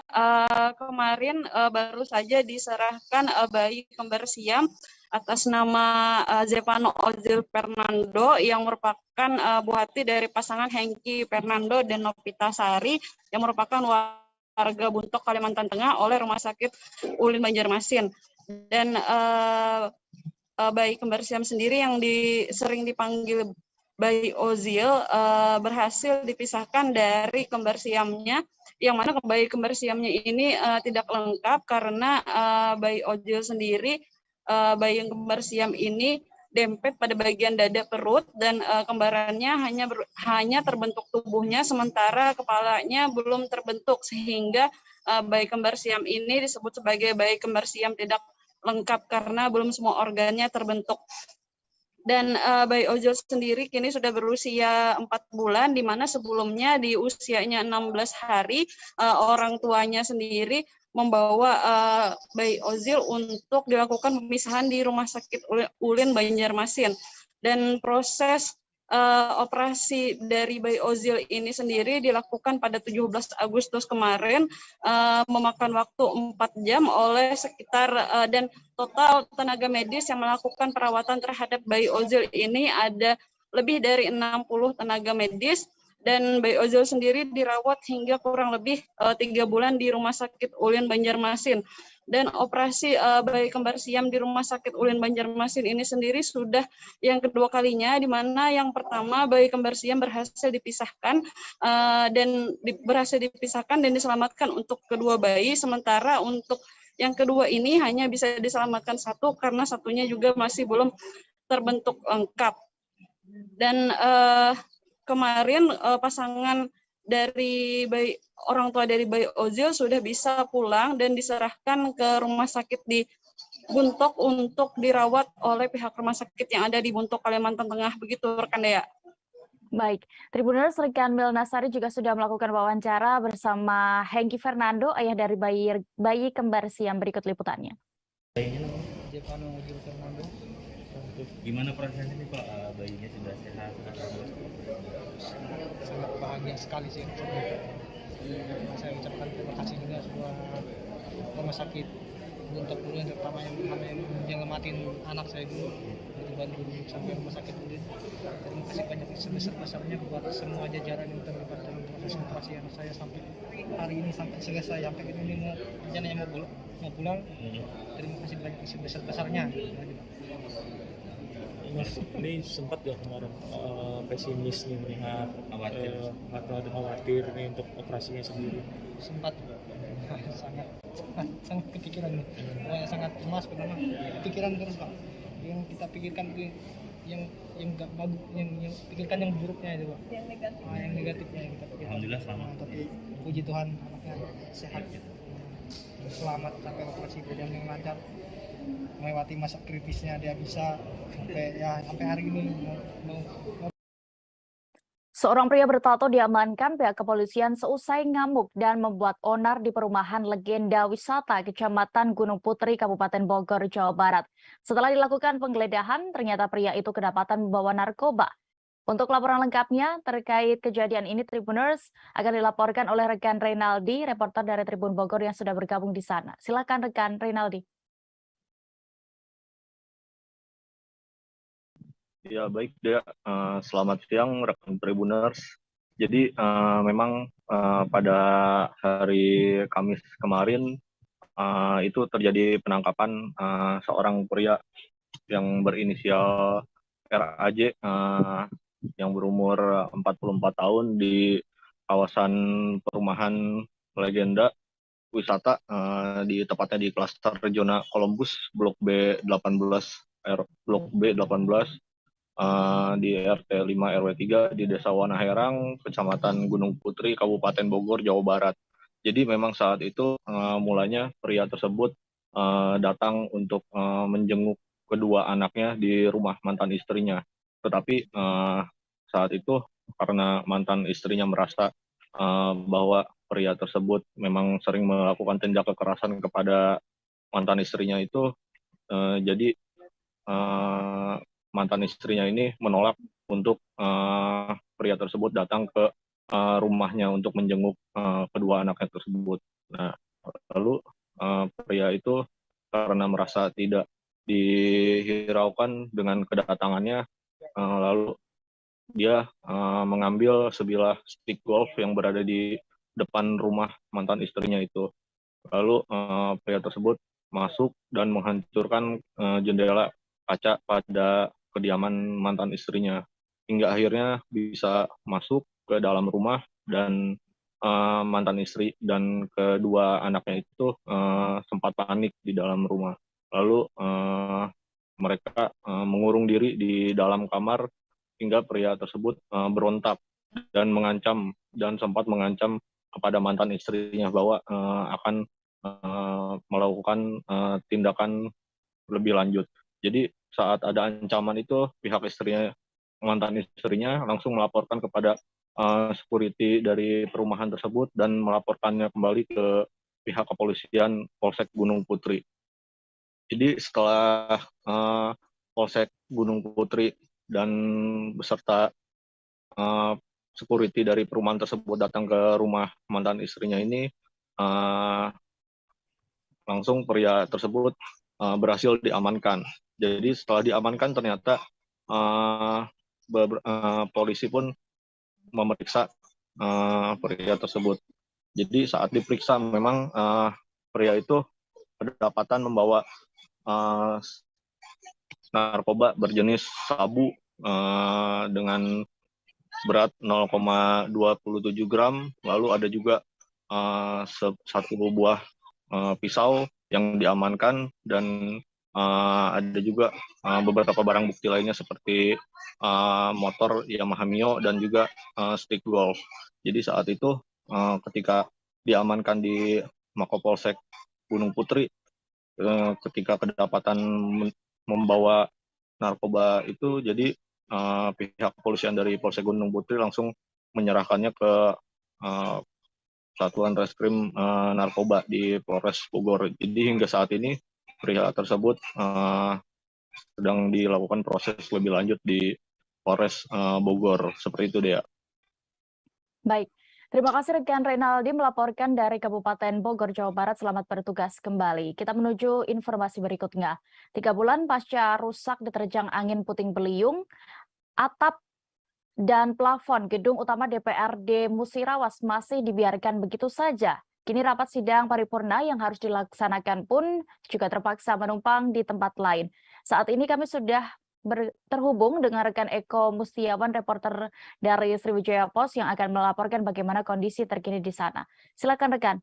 Kemarin baru saja diserahkan bayi kembar siam atas nama Zevano Ozil Fernando yang merupakan buah hati dari pasangan Hengki Fernando dan Novita Sari yang merupakan warga Buntok, Kalimantan Tengah oleh Rumah Sakit Ulin Banjarmasin. Dan bayi kembar siam sendiri yang sering dipanggil bayi Ozil berhasil dipisahkan dari kembar siamnya, yang mana bayi kembar siamnya ini tidak lengkap karena bayi Ozil sendiri, bayi yang kembar siam ini dempet pada bagian dada perut dan kembarannya hanya terbentuk tubuhnya sementara kepalanya belum terbentuk, sehingga bayi kembar siam ini disebut sebagai bayi kembar siam tidak lengkap karena belum semua organnya terbentuk. Dan bayi Ozil sendiri kini sudah berusia 4 bulan, di mana sebelumnya di usianya 16 hari orang tuanya sendiri membawa bayi Ozil untuk dilakukan pemisahan di Rumah Sakit Ulin Banjarmasin. Dan proses operasi dari bayi Ozil ini sendiri dilakukan pada 17 Agustus kemarin, memakan waktu 4 jam oleh sekitar dan total tenaga medis yang melakukan perawatan terhadap bayi Ozil ini ada lebih dari 60 tenaga medis, dan bayi Ozil sendiri dirawat hingga kurang lebih 3 bulan di Rumah Sakit Ulin Banjarmasin. Dan operasi bayi kembar siam di Rumah Sakit Ulin Banjarmasin ini sendiri sudah yang kedua kalinya, di mana yang pertama bayi kembar siam berhasil dipisahkan dan diselamatkan untuk kedua bayi, sementara untuk yang kedua ini hanya bisa diselamatkan satu karena satunya juga masih belum terbentuk lengkap. Dan kemarin pasangan dari orang tua dari bayi Ozil sudah bisa pulang dan diserahkan ke rumah sakit di Buntok untuk dirawat oleh pihak rumah sakit yang ada di Buntok, Kalimantan Tengah. Begitu rekan Dea. Baik, Tribuners, rekan Mel Nasari juga sudah melakukan wawancara bersama Hengki Fernando, ayah dari bayi kembar siam. Berikut liputannya. Gimana perasaan ini Pak, bayinya sudah sehat? Sangat bahagia sekali sih. Saya ucapkan terima kasih juga semua rumah sakit Buntok dulu, yang terutama yang nyelamatin anak saya dulu, dibantu sampai rumah sakit dulu. Terima kasih banyak sebesar-besarnya buat semua jajaran yang terlibat dalam proses operasi anak saya sampai hari ini, sampai selesai, sampai ini rencananya mau pulang. Terima kasih banyak sebesar-besarnya. Mas, ini sempat ya kemarin pesimis nih melihat khawatir nih untuk operasinya sendiri. Sempat sangat kepikiran nih, pokoknya sangat cemas, pertama kepikiran terus Pak. Yang kita pikirkan itu yang nggak bagus, yang pikirkan yang buruknya itu Pak. Yang negatifnya yang kita pikirkan. Alhamdulillah selamat. Tapi puji Tuhan anaknya sehat, selamat sampai operasi berjalan dengan lancar, melewati masa kritisnya, dia bisa sampai hari ini mau. Seorang pria bertato diamankan pihak kepolisian seusai ngamuk dan membuat onar di perumahan Legenda Wisata Kecamatan Gunung Putri, Kabupaten Bogor, Jawa Barat. Setelah dilakukan penggeledahan, ternyata pria itu kedapatan membawa narkoba. Untuk laporan lengkapnya terkait kejadian ini, Tribuners, akan dilaporkan oleh rekan Reynaldi, reporter dari Tribun Bogor yang sudah bergabung di sana. Silakan rekan Reynaldi. Ya baik Dea, selamat siang rekan Tribuners. Jadi memang pada hari Kamis kemarin itu terjadi penangkapan seorang pria yang berinisial RAJ yang berumur 44 tahun di kawasan perumahan Legenda Wisata tepatnya di klaster zona Columbus Blok B18 di RT 5 RW 3 di Desa Wanaherang, Kecamatan Gunung Putri, Kabupaten Bogor, Jawa Barat. Jadi memang saat itu mulanya pria tersebut datang untuk menjenguk kedua anaknya di rumah mantan istrinya. Tetapi saat itu karena mantan istrinya merasa bahwa pria tersebut memang sering melakukan tindak kekerasan kepada mantan istrinya itu, jadi mantan istrinya ini menolak untuk pria tersebut datang ke rumahnya untuk menjenguk kedua anaknya tersebut. Nah, lalu pria itu karena merasa tidak dihiraukan dengan kedatangannya, lalu dia mengambil sebilah stick golf yang berada di depan rumah mantan istrinya itu. Lalu pria tersebut masuk dan menghancurkan jendela kaca pada kediaman mantan istrinya, hingga akhirnya bisa masuk ke dalam rumah dan mantan istri dan kedua anaknya itu sempat panik di dalam rumah. Lalu mereka mengurung diri di dalam kamar hingga pria tersebut berontak dan mengancam dan sempat mengancam kepada mantan istrinya bahwa akan melakukan tindakan lebih lanjut. Jadi saat ada ancaman itu, pihak mantan istrinya langsung melaporkan kepada security dari perumahan tersebut dan melaporkannya kembali ke pihak kepolisian Polsek Gunung Putri. Jadi setelah Polsek Gunung Putri dan beserta security dari perumahan tersebut datang ke rumah mantan istrinya ini, langsung pria tersebut berhasil diamankan. Jadi setelah diamankan ternyata polisi pun memeriksa pria tersebut. Jadi saat diperiksa memang pria itu kedapatan membawa narkoba berjenis sabu dengan berat 0,27 gram, lalu ada juga satu buah pisau yang diamankan, dan ada juga beberapa barang bukti lainnya seperti motor Yamaha Mio dan juga stick golf. Jadi saat itu ketika diamankan di Mapolsek Gunung Putri, ketika kedapatan membawa narkoba itu, jadi pihak kepolisian dari Polsek Gunung Putri langsung menyerahkannya ke Satuan Reskrim Narkoba di Polres Bogor. Jadi hingga saat ini pria tersebut sedang dilakukan proses lebih lanjut di Polres Bogor. Seperti itu, Dea. Baik, terima kasih rekan Renaldi melaporkan dari Kabupaten Bogor, Jawa Barat. Selamat bertugas kembali. Kita menuju informasi berikutnya. 3 bulan pasca rusak diterjang angin puting beliung, atap dan plafon gedung utama DPRD Musirawas masih dibiarkan begitu saja. Kini rapat sidang paripurna yang harus dilaksanakan pun juga terpaksa menumpang di tempat lain. Saat ini kami sudah terhubung dengan rekan Eko Mustiawan, reporter dari Sriwijaya Post yang akan melaporkan bagaimana kondisi terkini di sana. Silakan rekan.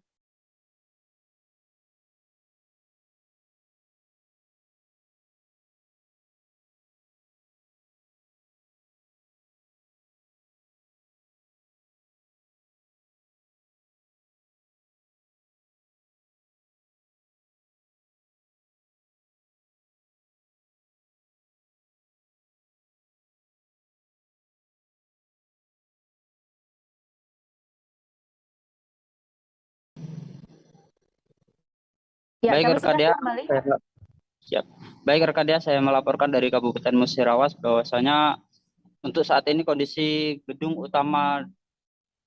Ya, baik rekan Dea, baik rekan Dea, saya melaporkan dari Kabupaten Musirawas bahwasanya untuk saat ini kondisi gedung utama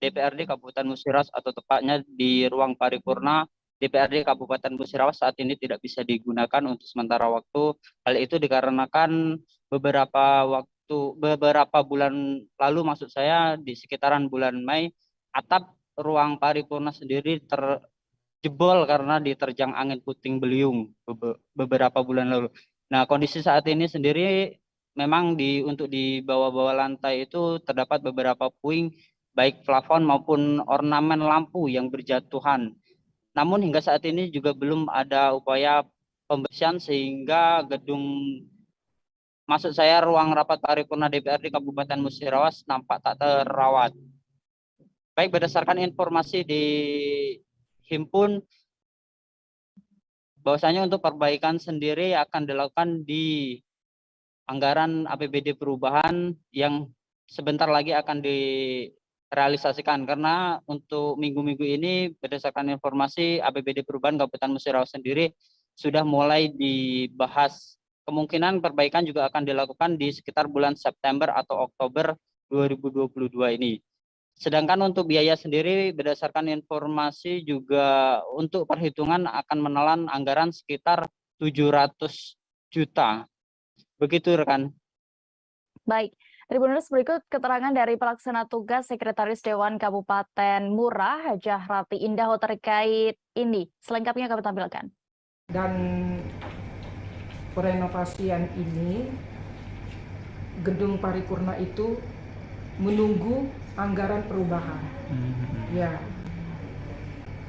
DPRD Kabupaten Musirawas atau tepatnya di ruang paripurna DPRD Kabupaten Musirawas saat ini tidak bisa digunakan untuk sementara waktu. Hal itu dikarenakan beberapa bulan lalu, maksud saya di sekitaran bulan Mei, atap ruang paripurna sendiri terjebol karena diterjang angin puting beliung beberapa bulan lalu. Nah, kondisi saat ini sendiri memang untuk di bawah-bawah lantai itu terdapat beberapa puing baik plafon maupun ornamen lampu yang berjatuhan. Namun hingga saat ini juga belum ada upaya pembersihan sehingga maksud saya ruang rapat paripurna DPRD Kabupaten Musirawas nampak tak terawat. Baik, berdasarkan informasi di Himpun, bahwasanya untuk perbaikan sendiri akan dilakukan di anggaran APBD perubahan yang sebentar lagi akan direalisasikan, karena untuk minggu-minggu ini berdasarkan informasi APBD perubahan Kabupaten Musirawas sendiri sudah mulai dibahas. Kemungkinan perbaikan juga akan dilakukan di sekitar bulan September atau Oktober 2022 ini. Sedangkan untuk biaya sendiri berdasarkan informasi juga untuk perhitungan akan menelan anggaran sekitar 700 juta. Begitu rekan. Baik, Tribuners, berikut keterangan dari pelaksana tugas Sekretaris Dewan Kabupaten Mura, Hajah Rati Indah terkait ini. Selengkapnya kami tampilkan. Dan perenovasian ini, gedung paripurna itu menunggu anggaran perubahan. Ya,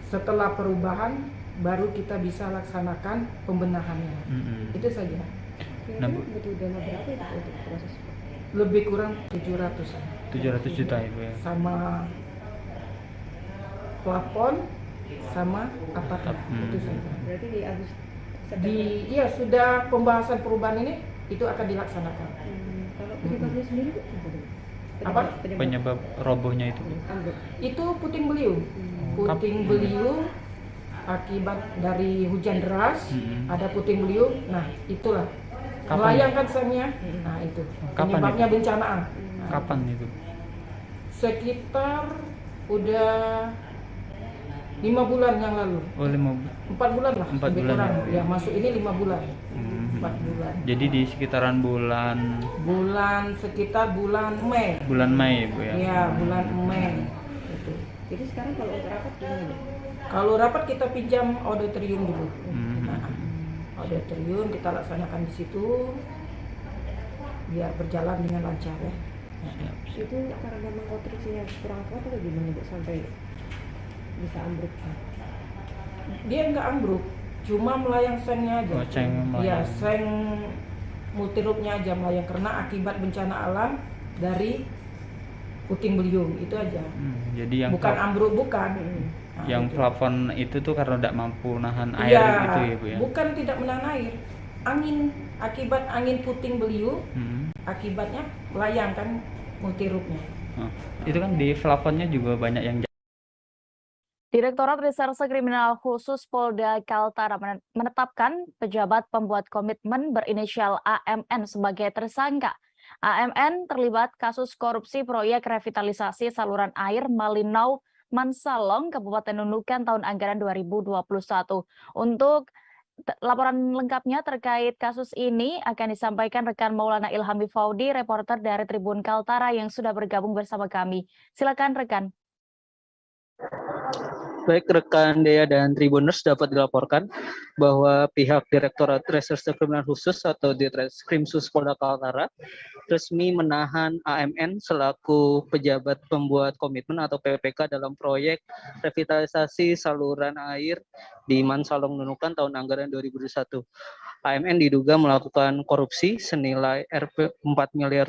setelah perubahan baru kita bisa laksanakan pembenahannya. Itu saja. Butuh dana berapa itu untuk proses? Lebih kurang 700. 700 juta itu ya. Sama plafon sama atapnya. Itu saja. Berarti di Agustus. Iya, sudah pembahasan perubahan ini itu akan dilaksanakan. Kalau penyebabnya sendiri apa? Penyebab robohnya itu? Itu puting beliung. Puting beliung akibat dari hujan deras, ada puting beliung. Nah, itulah. Melayang kan sengnya. Nah, itu. Penyebabnya bencana. Kapan itu? Sekitar udah 5 bulan yang lalu. Oh, 4 bulan lah. 4 bulan. Ya, masuk ini 5 bulan. 4 bulan. Jadi di sekitaran sekitar bulan Mei. Bulan Mei, Bu ya. Iya, bulan Mei. Itu. Jadi sekarang kalau untuk rapat gimana? Kalau rapat kita pinjam auditorium dulu. Nah, auditorium kita laksanakan di situ biar berjalan dengan lancar ya. Itu karena memang konstruksinya kurang kuat atau gimana Bu sampai bisa ambruk? Dia nggak ambruk, cuma melayang sengnya aja. Iya, seng multirupnya aja melayang karena akibat bencana alam dari puting beliung itu aja. Jadi yang bukan ambruk, bukan. Nah, yang itu. plafon itu tuh karena tidak mampu nahan air gitu ya Bu ya? Bukan tidak menahan air, akibat angin puting beliung, akibatnya melayang kan multirupnya. Itu kan di plafonnya juga banyak yang. Direktorat Reserse Kriminal Khusus Polda Kaltara menetapkan pejabat pembuat komitmen berinisial AMN sebagai tersangka. AMN terlibat kasus korupsi proyek revitalisasi saluran air Malinau Mansalong, Kabupaten Nunukan tahun anggaran 2021. Untuk laporan lengkapnya terkait kasus ini akan disampaikan rekan Maulana Ilhami Faudi, reporter dari Tribun Kaltara yang sudah bergabung bersama kami. Silakan rekan. Baik rekan Dea dan Tribuners, dapat dilaporkan bahwa pihak Direktorat Reserse Kriminal Khusus atau Ditreskrimsus Polda Kaltara resmi menahan AMN selaku pejabat pembuat komitmen atau PPK dalam proyek revitalisasi saluran air di Mansalong Nunukan tahun anggaran 2021. AMN diduga melakukan korupsi senilai Rp 4 miliar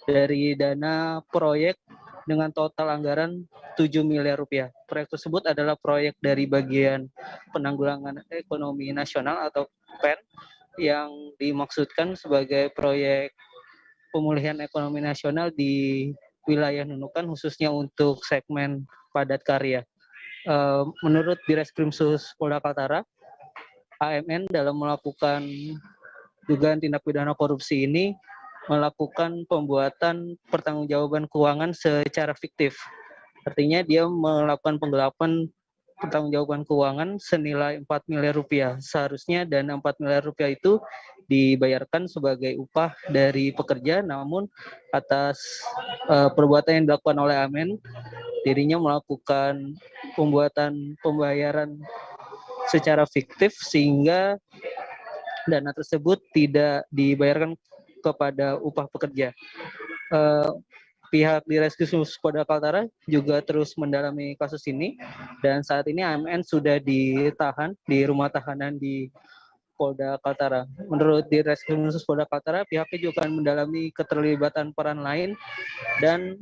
dari dana proyek dengan total anggaran 7 miliar rupiah. Proyek tersebut adalah proyek dari bagian penanggulangan ekonomi nasional atau PEN yang dimaksudkan sebagai proyek pemulihan ekonomi nasional di wilayah Nunukan khususnya untuk segmen padat karya. Menurut Direskrimsus Polda Kaltara, AMN dalam melakukan dugaan tindak pidana korupsi ini melakukan pembuatan pertanggungjawaban keuangan secara fiktif. Artinya dia melakukan penggelapan pertanggungjawaban keuangan senilai 4 miliar rupiah. Seharusnya dana 4 miliar rupiah itu dibayarkan sebagai upah dari pekerja, namun atas perbuatan yang dilakukan oleh AMN, dirinya melakukan pembayaran secara fiktif sehingga dana tersebut tidak dibayarkan kepada upah pekerja. Pihak Direskrimsus Polda Kaltara juga terus mendalami kasus ini dan saat ini AMN sudah ditahan di rumah tahanan di Polda Kaltara. Menurut Direskrimsus Polda Kaltara, pihaknya juga akan mendalami keterlibatan peran lain dan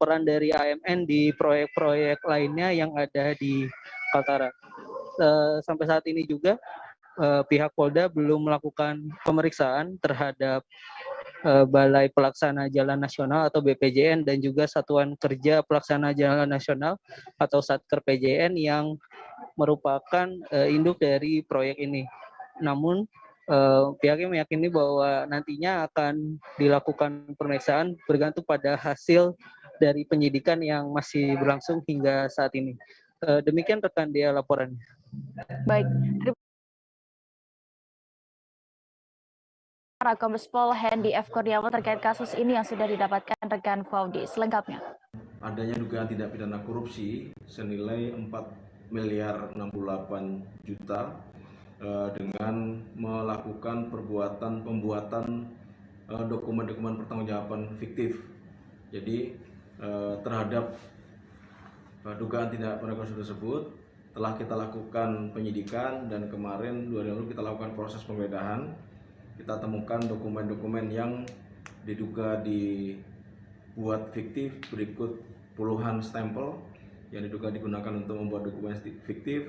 peran dari AMN di proyek-proyek lainnya yang ada di Kaltara. Sampai saat ini juga pihak Polda belum melakukan pemeriksaan terhadap Balai Pelaksana Jalan Nasional atau BPJN dan juga Satuan Kerja Pelaksana Jalan Nasional atau Satker PJN yang merupakan induk dari proyek ini. Namun pihaknya meyakini bahwa nantinya akan dilakukan pemeriksaan bergantung pada hasil dari penyidikan yang masih berlangsung hingga saat ini. Demikian rekan dia laporannya. Baik. Kombes Pol Hendy F. Kurniawan terkait kasus ini yang sudah didapatkan rekan Faudi. Selengkapnya. Adanya dugaan tindak pidana korupsi senilai 4 miliar 68 juta dengan melakukan pembuatan dokumen-dokumen pertanggungjawaban fiktif. Jadi terhadap dugaan tindak pidana korupsi tersebut telah kita lakukan penyidikan dan kemarin 2 hari lalu kita lakukan proses penggeledahan. Kita temukan dokumen-dokumen yang diduga dibuat fiktif berikut puluhan stempel yang diduga digunakan untuk membuat dokumen fiktif,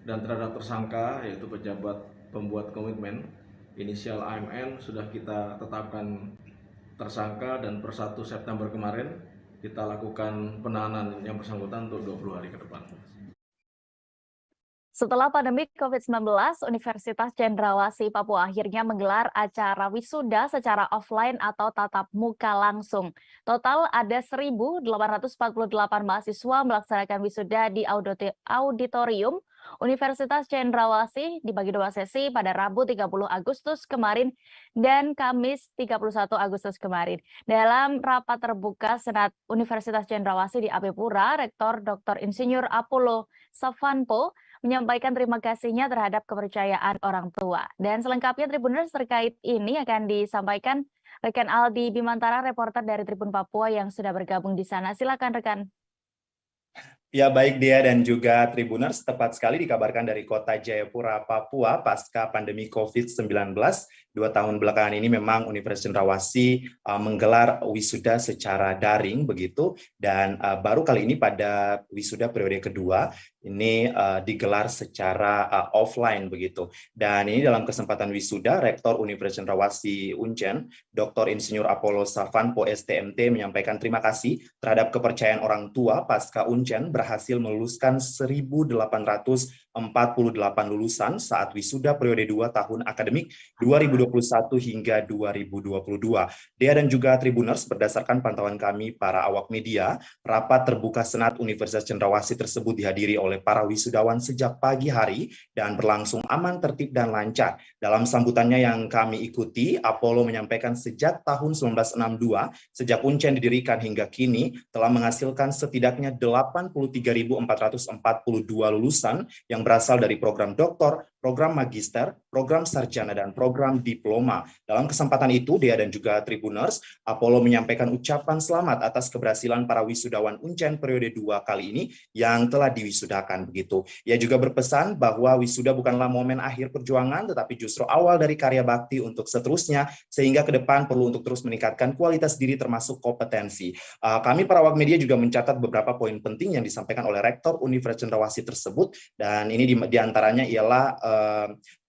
dan terhadap tersangka yaitu pejabat pembuat komitmen inisial AMN sudah kita tetapkan tersangka dan per 1 September kemarin kita lakukan penahanan yang bersangkutan untuk 20 hari ke depan. Setelah pandemi COVID-19, Universitas Cendrawasih Papua akhirnya menggelar acara wisuda secara offline atau tatap muka langsung. Total ada 1.848 mahasiswa melaksanakan wisuda di auditorium Universitas Cendrawasih dibagi 2 sesi pada Rabu 30 Agustus kemarin dan Kamis 31 Agustus kemarin. Dalam rapat terbuka Senat Universitas Cendrawasih di Apipura, Rektor Dr. Insinyur Apollo Savanpo menyampaikan terima kasihnya terhadap kepercayaan orang tua. Dan selengkapnya Tribuners terkait ini akan disampaikan rekan Aldi Bimantara, reporter dari Tribun Papua yang sudah bergabung di sana. Silakan rekan. Ya, baik Dea dan juga Tribuners, tepat sekali dikabarkan dari kota Jayapura, Papua, pasca pandemi COVID-19. 2 tahun belakangan ini memang Universitas Cendrawasih menggelar wisuda secara daring begitu, dan baru kali ini pada wisuda periode kedua ini digelar secara offline begitu. Dan ini dalam kesempatan wisuda, Rektor Universitas Cendrawasih Uncen, Dr. Insinyur Apollo Savanpo STMT menyampaikan terima kasih terhadap kepercayaan orang tua pasca Uncen berhasil meluluskan 1.848 lulusan saat wisuda periode 2 tahun akademik 2021 hingga 2022. Dea dan juga Tribuners, berdasarkan pantauan kami para awak media, rapat terbuka Senat Universitas Cendrawasih tersebut dihadiri oleh para wisudawan sejak pagi hari dan berlangsung aman, tertib, dan lancar. Dalam sambutannya yang kami ikuti, Apollo menyampaikan sejak tahun 1962, sejak Uncen didirikan hingga kini, telah menghasilkan setidaknya 83.442 lulusan yang berasal dari program doktor, program magister, program sarjana, dan program diploma. Dalam kesempatan itu, Dea dan juga Tribuners, Apollo menyampaikan ucapan selamat atas keberhasilan para wisudawan Uncen periode 2 kali ini yang telah diwisudakan begitu. Ia juga berpesan bahwa wisuda bukanlah momen akhir perjuangan, tetapi justru awal dari karya bakti untuk seterusnya, sehingga ke depan perlu untuk terus meningkatkan kualitas diri termasuk kompetensi. Kami para awak media juga mencatat beberapa poin penting yang disampaikan oleh Rektor Universitas Cendrawasih tersebut, dan ini diantaranya ialah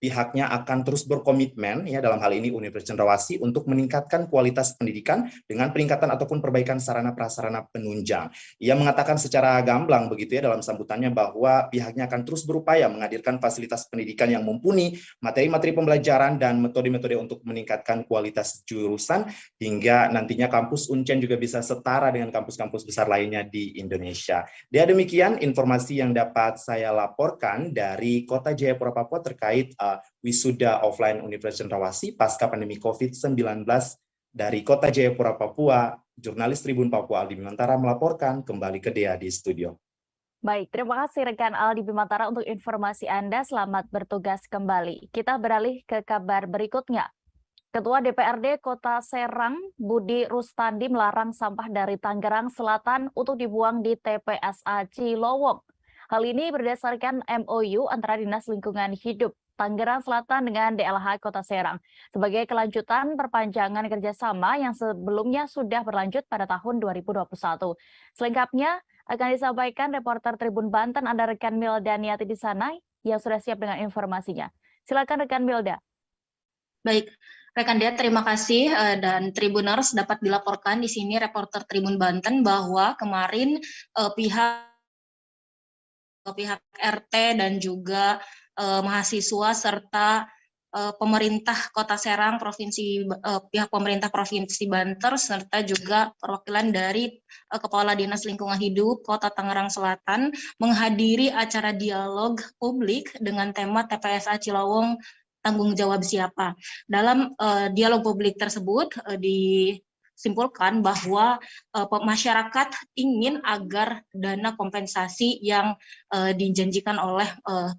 pihaknya akan terus berkomitmen ya dalam hal ini Universitas Cendrawasih untuk meningkatkan kualitas pendidikan dengan peningkatan ataupun perbaikan sarana prasarana penunjang. Ia mengatakan secara gamblang begitu ya dalam sambutannya bahwa pihaknya akan terus berupaya menghadirkan fasilitas pendidikan yang mumpuni, materi-materi pembelajaran dan metode-metode untuk meningkatkan kualitas jurusan hingga nantinya kampus Uncen juga bisa setara dengan kampus-kampus besar lainnya di Indonesia. Dia demikian informasi yang dapat saya laporkan dari Kota Jayapura, Papua terkait wisuda offline Universitas Cendrawasih pasca pandemi COVID-19. Dari Kota Jayapura, Papua, jurnalis Tribun Papua Aldi Bimantara melaporkan. Kembali ke Dea di studio. Baik, terima kasih rekan Aldi Bimantara untuk informasi Anda. Selamat bertugas kembali. Kita beralih ke kabar berikutnya. Ketua DPRD Kota Serang, Budi Rustandi, melarang sampah dari Tangerang Selatan untuk dibuang di TPSA Cilowong. Hal ini berdasarkan MOU antara Dinas Lingkungan Hidup Tangerang Selatan dengan DLH Kota Serang sebagai kelanjutan perpanjangan kerjasama yang sebelumnya sudah berlanjut pada tahun 2021. Selengkapnya akan disampaikan reporter Tribun Banten, Anda rekan Milda Niati di sana yang sudah siap dengan informasinya. Silakan rekan Milda. Baik, rekan Dea, terima kasih dan Tribuners, dapat dilaporkan di sini reporter Tribun Banten bahwa kemarin pihak RT dan juga mahasiswa serta pemerintah Kota Serang, pihak pemerintah Provinsi Banten serta juga perwakilan dari Kepala Dinas Lingkungan Hidup Kota Tangerang Selatan menghadiri acara dialog publik dengan tema TPSA Cilowong tanggung jawab siapa. Dalam dialog publik tersebut disimpulkan bahwa masyarakat ingin agar dana kompensasi yang dijanjikan oleh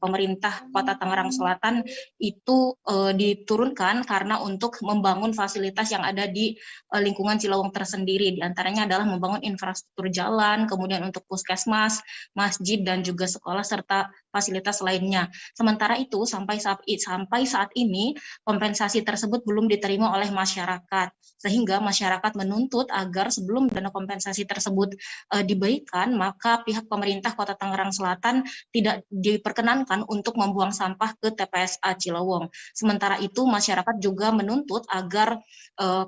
pemerintah Kota Tangerang Selatan itu diturunkan karena untuk membangun fasilitas yang ada di lingkungan Cilawong tersendiri. Di antaranya adalah membangun infrastruktur jalan, kemudian untuk puskesmas, masjid, dan juga sekolah serta fasilitas lainnya. Sementara itu sampai saat ini kompensasi tersebut belum diterima oleh masyarakat, sehingga masyarakat menuntut agar sebelum dana kompensasi tersebut diberikan, maka pihak pemerintah Kota Tangerang Selatan tidak diperkenankan untuk membuang sampah ke TPSA Cilawong. Sementara itu masyarakat juga menuntut agar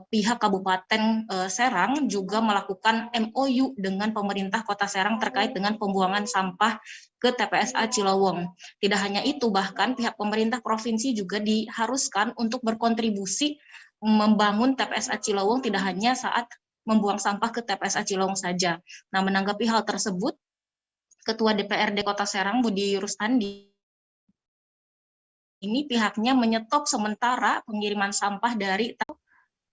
pihak Kabupaten Serang juga melakukan MOU dengan pemerintah Kota Serang terkait dengan pembuangan sampah ke TPSA Cilawong. Tidak hanya itu, bahkan pihak pemerintah provinsi juga diharuskan untuk berkontribusi membangun TPSA Cilawong tidak hanya saat membuang sampah ke TPSA Cilawong saja. Nah, menanggapi hal tersebut, Ketua DPRD Kota Serang Budi Rustandi ini pihaknya menyetop sementara pengiriman sampah dari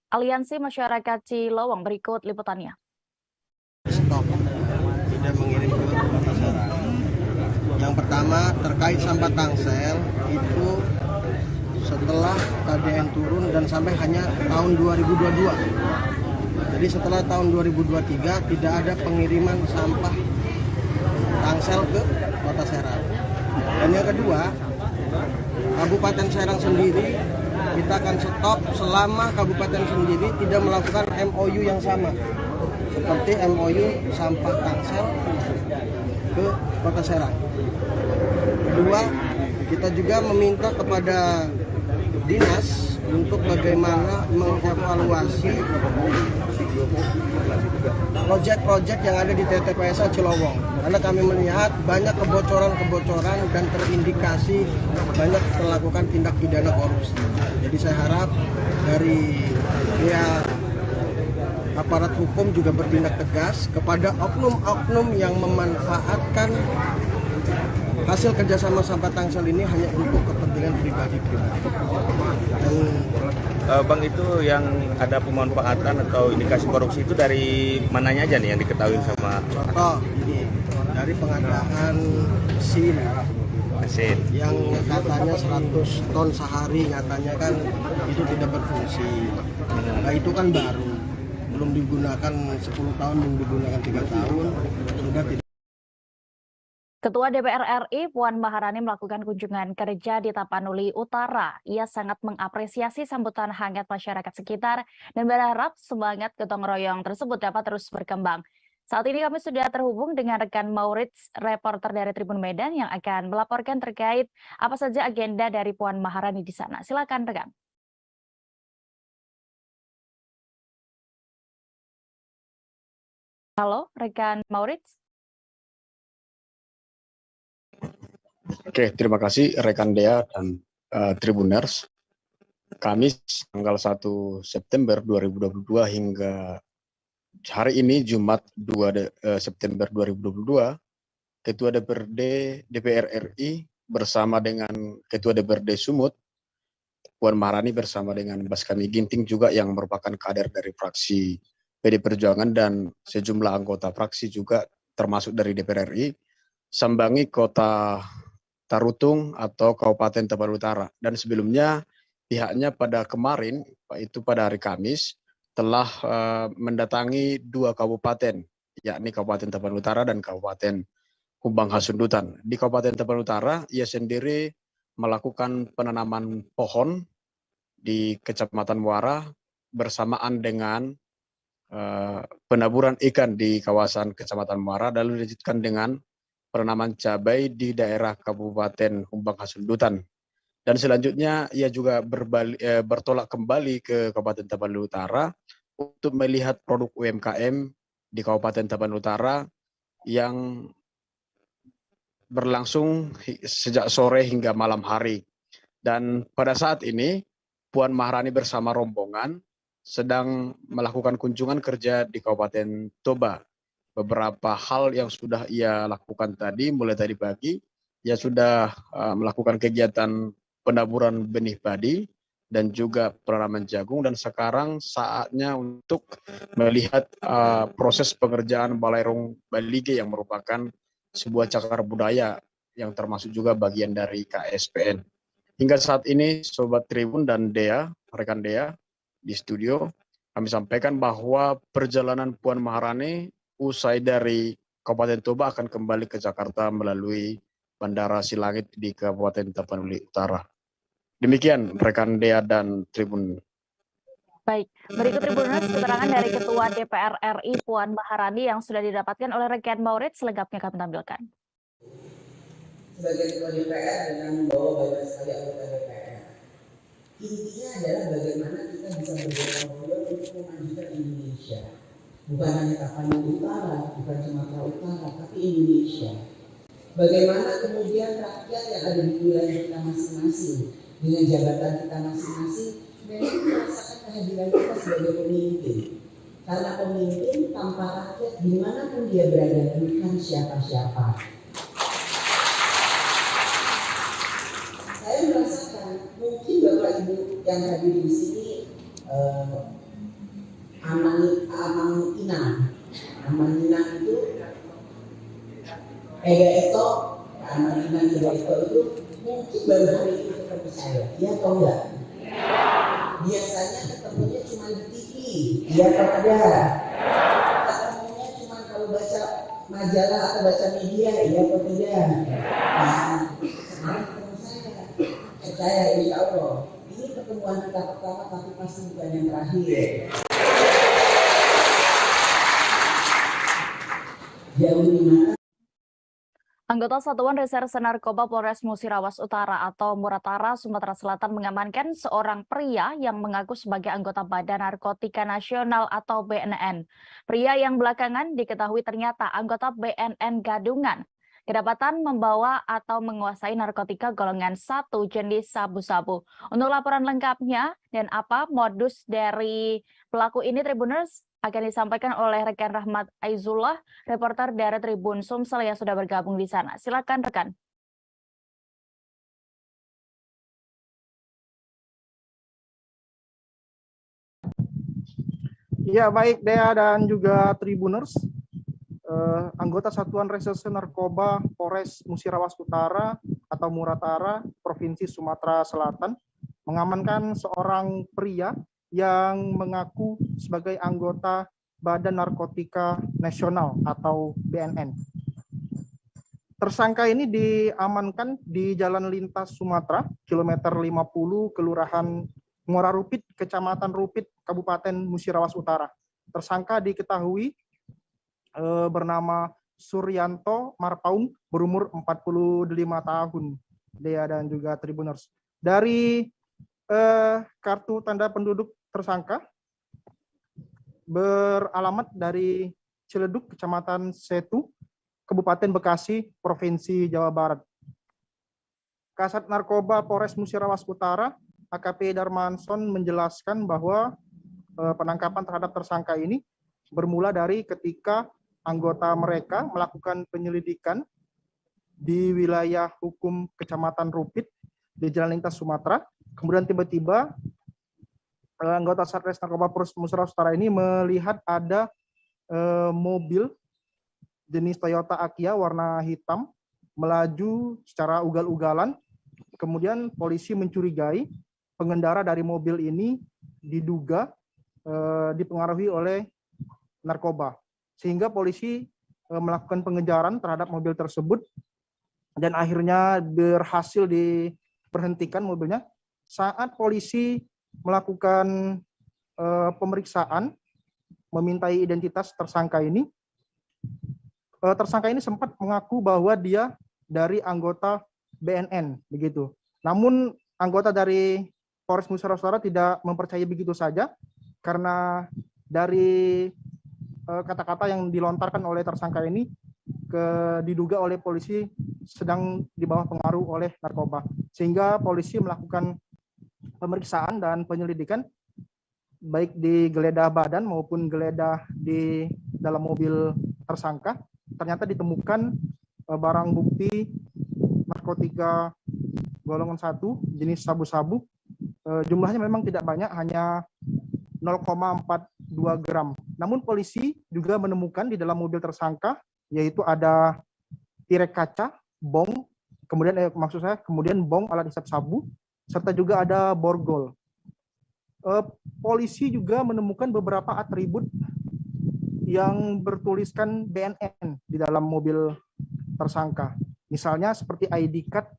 Aliansi Masyarakat Cilawong. Berikut liputannya. Stop, tidak mengirim ke Kota Serang. Yang pertama terkait sampah Tangsel itu setelah KDN turun dan sampai hanya tahun 2022. Jadi setelah tahun 2023 tidak ada pengiriman sampah Tangsel ke Kota Serang. Dan yang kedua, Kabupaten Serang sendiri kita akan stop selama kabupaten sendiri tidak melakukan MOU yang sama seperti MOU sampah Tangsel ke Kota Serang. Kedua, kita juga meminta kepada dinas untuk bagaimana mengevaluasi proyek-proyek yang ada di TPSA Cilawong, karena kami melihat banyak kebocoran-kebocoran dan terindikasi banyak melakukan tindak pidana korupsi. Jadi saya harap dari pihak aparat hukum juga bertindak tegas kepada oknum-oknum yang memanfaatkan hasil kerjasama sampah Tangsel ini hanya untuk kepentingan pribadi-pribadi. Bang, itu yang ada pemanfaatan atau indikasi korupsi itu dari mananya aja nih yang diketahui sama? Contoh, ini dari pengadaan mesin yang katanya 100 ton sehari, nyatanya kan itu tidak berfungsi. Nah, itu kan baru, belum digunakan 10 tahun, belum digunakan 3 tahun, sudah tidak. Ketua DPR RI Puan Maharani melakukan kunjungan kerja di Tapanuli Utara. Ia sangat mengapresiasi sambutan hangat masyarakat sekitar dan berharap semangat gotong royong tersebut dapat terus berkembang. Saat ini kami sudah terhubung dengan rekan Maurits, reporter dari Tribun Medan yang akan melaporkan terkait apa saja agenda dari Puan Maharani di sana. Silakan rekan. Halo, rekan Maurits. Oke, terima kasih rekan Dea dan Tribuners. Kamis tanggal 1 September 2022 hingga hari ini Jumat 2 September 2022, Ketua DPR RI bersama dengan Ketua DPRD Sumut, Puan Maharani bersama dengan Baskami Ginting juga yang merupakan kader dari fraksi PD Perjuangan dan sejumlah anggota fraksi juga termasuk dari DPR RI, sambangi Kota Tarutung atau Kabupaten Tapanuli Utara. Dan sebelumnya pihaknya pada kemarin, itu pada hari Kamis, telah mendatangi 2 kabupaten, yakni Kabupaten Tapanuli Utara dan Kabupaten Humbang Hasundutan. Di Kabupaten Tapanuli Utara, ia sendiri melakukan penanaman pohon di Kecamatan Muara bersamaan dengan penaburan ikan di kawasan Kecamatan Muara, lalu dilanjutkan dengan penanaman cabai di daerah Kabupaten Humbang Hasundutan. Dan selanjutnya ia juga bertolak kembali ke Kabupaten Tapanuli Utara untuk melihat produk UMKM di Kabupaten Tapanuli Utara yang berlangsung sejak sore hingga malam hari. Dan pada saat ini Puan Maharani bersama rombongan sedang melakukan kunjungan kerja di Kabupaten Toba. Beberapa hal yang sudah ia lakukan tadi, mulai tadi pagi, ia sudah melakukan kegiatan penaburan benih padi dan juga penanaman jagung, dan sekarang saatnya untuk melihat proses pengerjaan Balairung Balige yang merupakan sebuah cagar budaya yang termasuk juga bagian dari KSPN. Hingga saat ini Sobat Tribun dan Dea, rekan Dea di studio, kami sampaikan bahwa perjalanan Puan Maharani usai dari Kabupaten Toba akan kembali ke Jakarta melalui Bandara Silangit di Kabupaten Tapanuli Utara. Demikian rekan Dea dan Tribun. Baik, berikut Tribuners keterangan dari Ketua DPR RI Puan Maharani yang sudah didapatkan oleh rekan Maurits, selengkapnya kami tampilkan. Sebagai Ketua DPR dengan membawa banyak sekali anggota DPR, intinya adalah bagaimana kita bisa bergotong royong untuk memajukan Indonesia. Bukan hanya Tapanuli Utara, bukan Sumatera Utara, tapi Indonesia. Bagaimana kemudian rakyat yang ada di wilayah kita masing-masing dengan jabatan kita masing-masing memang merasakan kehadiran kita sebagai pemimpin. Karena pemimpin tanpa rakyat dimanapun dia berada bukan siapa-siapa. Saya merasakan mungkin Bapak Ibu yang hadir di sini Amang Inang itu Amang itu mungkin baru hari ini ketemu saya, iya atau enggak? Biasanya ketemunya cuma di TV, iya atau tidak? Ketemunya cuma kalau baca majalah atau baca media, iya atau tidak? Nah, sekarang ketemu saya, percaya insya Allah ini pertemuan kita pertama tapi pasti bukan yang terakhir. Jauh di mana? Anggota Satuan Reserse Narkoba Polres Musirawas Utara atau Muratara, Sumatera Selatan mengamankan seorang pria yang mengaku sebagai anggota Badan Narkotika Nasional atau BNN. Pria yang belakangan diketahui ternyata anggota BNN Gadungan. Kedapatan membawa atau menguasai narkotika golongan 1 jenis sabu-sabu. Untuk laporan lengkapnya dan apa modus dari pelaku ini, Tribuners, akan disampaikan oleh rekan Rahmat Aizullah, reporter dari Tribun Sumsel yang sudah bergabung di sana. Silakan rekan. Ya, baik Dea dan juga Tribuners. Anggota Satuan Reserse Narkoba Polres Musirawas Utara atau Muratara, Provinsi Sumatera Selatan, mengamankan seorang pria yang mengaku sebagai anggota Badan Narkotika Nasional atau BNN. Tersangka ini diamankan di Jalan Lintas Sumatera, kilometer 50, Kelurahan Muara Rupit, Kecamatan Rupit, Kabupaten Musirawas Utara. Tersangka diketahui bernama Suryanto Marpaung, berumur 45 tahun, Dea dan juga Tribuners. Dari kartu tanda penduduk tersangka beralamat dari Ciledug, Kecamatan Setu, Kabupaten Bekasi, Provinsi Jawa Barat. Kasat Narkoba Polres Musirawas Utara, AKP Darmanson, menjelaskan bahwa penangkapan terhadap tersangka ini bermula dari ketika anggota mereka melakukan penyelidikan di wilayah hukum Kecamatan Rupit di Jalan Lintas Sumatera. Kemudian tiba-tiba anggota Satres Narkoba Polres Musirawas Utara ini melihat ada mobil jenis Toyota Akia warna hitam melaju secara ugal-ugalan. Kemudian polisi mencurigai pengendara dari mobil ini diduga dipengaruhi oleh narkoba, sehingga polisi melakukan pengejaran terhadap mobil tersebut dan akhirnya berhasil diberhentikan mobilnya. Saat polisi melakukan pemeriksaan, memintai identitas tersangka ini sempat mengaku bahwa dia dari anggota BNN begitu. Namun anggota dari Polres Musirawas Utara tidak mempercayai begitu saja, karena dari kata-kata yang dilontarkan oleh tersangka ini diduga oleh polisi sedang di bawah pengaruh oleh narkoba, sehingga polisi melakukan pemeriksaan dan penyelidikan baik di geledah badan maupun geledah di dalam mobil tersangka. Ternyata ditemukan barang bukti narkotika golongan 1 jenis sabu-sabu. Jumlahnya memang tidak banyak, hanya 0,42 gram. Namun polisi juga menemukan di dalam mobil tersangka, yaitu ada tirek kaca, bong, kemudian bong alat hisap sabu, serta juga ada borgol. Polisi juga menemukan beberapa atribut yang bertuliskan BNN di dalam mobil tersangka. Misalnya seperti ID card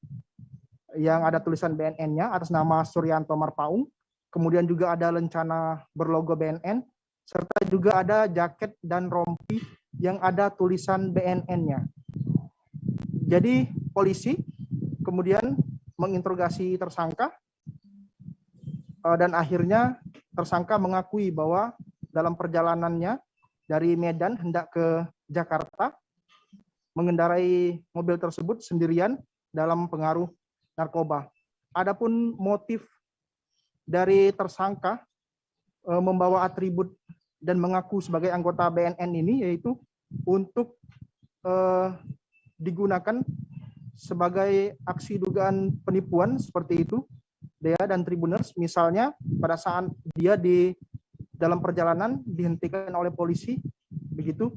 yang ada tulisan BNN-nya atas nama Suryanto Marpaung, kemudian juga ada lencana berlogo BNN, serta juga ada jaket dan rompi yang ada tulisan BNN-nya. Jadi polisi kemudian menginterogasi tersangka dan akhirnya tersangka mengakui bahwa dalam perjalanannya dari Medan hendak ke Jakarta mengendarai mobil tersebut sendirian dalam pengaruh narkoba. Adapun motif dari tersangka membawa atribut dan mengaku sebagai anggota BNN ini yaitu untuk digunakan sebagai aksi dugaan penipuan seperti itu, Dea dan Tribuners. Misalnya pada saat dia di dalam perjalanan dihentikan oleh polisi, begitu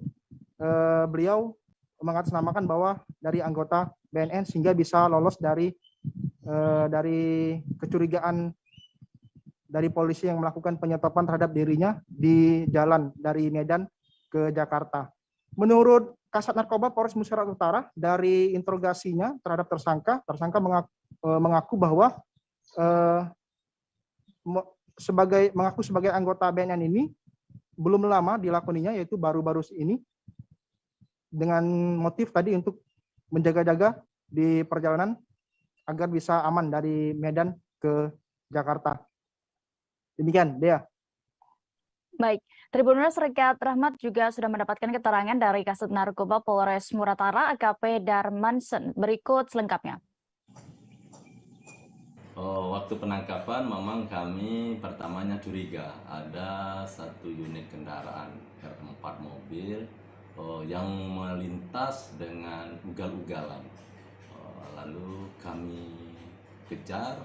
beliau mengatasnamakan bahwa dari anggota BNN sehingga bisa lolos dari kecurigaan dari polisi yang melakukan penyetopan terhadap dirinya di jalan dari Medan ke Jakarta. Menurut Kasat Narkoba Polres Musyarat Utara, dari interogasinya terhadap tersangka mengaku bahwa mengaku sebagai anggota BNN ini belum lama dilakoninya, yaitu baru-baru ini, dengan motif tadi untuk menjaga-jaga di perjalanan agar bisa aman dari Medan ke Jakarta. Demikian, Dea. Baik, Tribuners, Rekat Rahmat juga sudah mendapatkan keterangan dari Kasat Narkoba Polres Muratara AKP Darmansen. Berikut selengkapnya. Waktu penangkapan memang kami pertamanya curiga ada satu unit kendaraan R4 mobil yang melintas dengan ugal-ugalan. Lalu kami kejar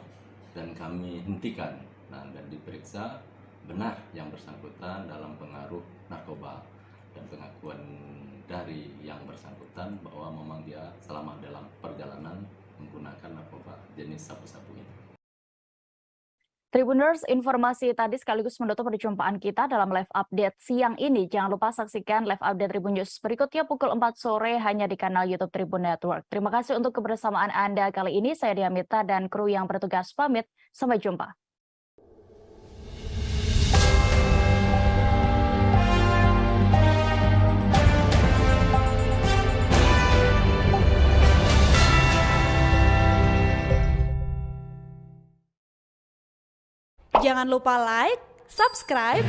dan kami hentikan, dan diperiksa benar yang bersangkutan dalam pengaruh narkoba, dan pengakuan dari yang bersangkutan bahwa memang dia selama dalam perjalanan menggunakan narkoba jenis sabu-sabu ini. Tribuners, informasi tadi sekaligus menutup perjumpaan kita dalam live update siang ini. Jangan lupa saksikan live update Tribun News berikutnya pukul 4 sore hanya di kanal YouTube Tribun Network. Terima kasih untuk kebersamaan Anda kali ini. Saya Diamita dan kru yang bertugas pamit. Sampai jumpa. Jangan lupa like, subscribe,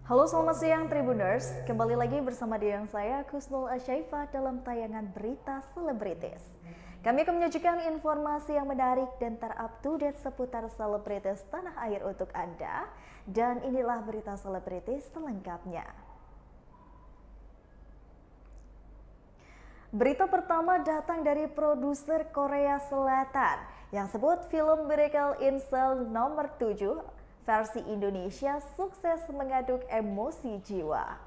Halo, selamat siang Tribuners. Kembali lagi bersama dengan saya Kusnul Asyaifah dalam tayangan Berita Selebritis. Kami akan menyajikan informasi yang menarik dan terupdate seputar selebritis tanah air untuk Anda. Dan inilah Berita Selebritis selengkapnya. Berita pertama datang dari produser Korea Selatan yang sebut film Miracle in Cell nomor 7 versi Indonesia sukses mengaduk emosi jiwa.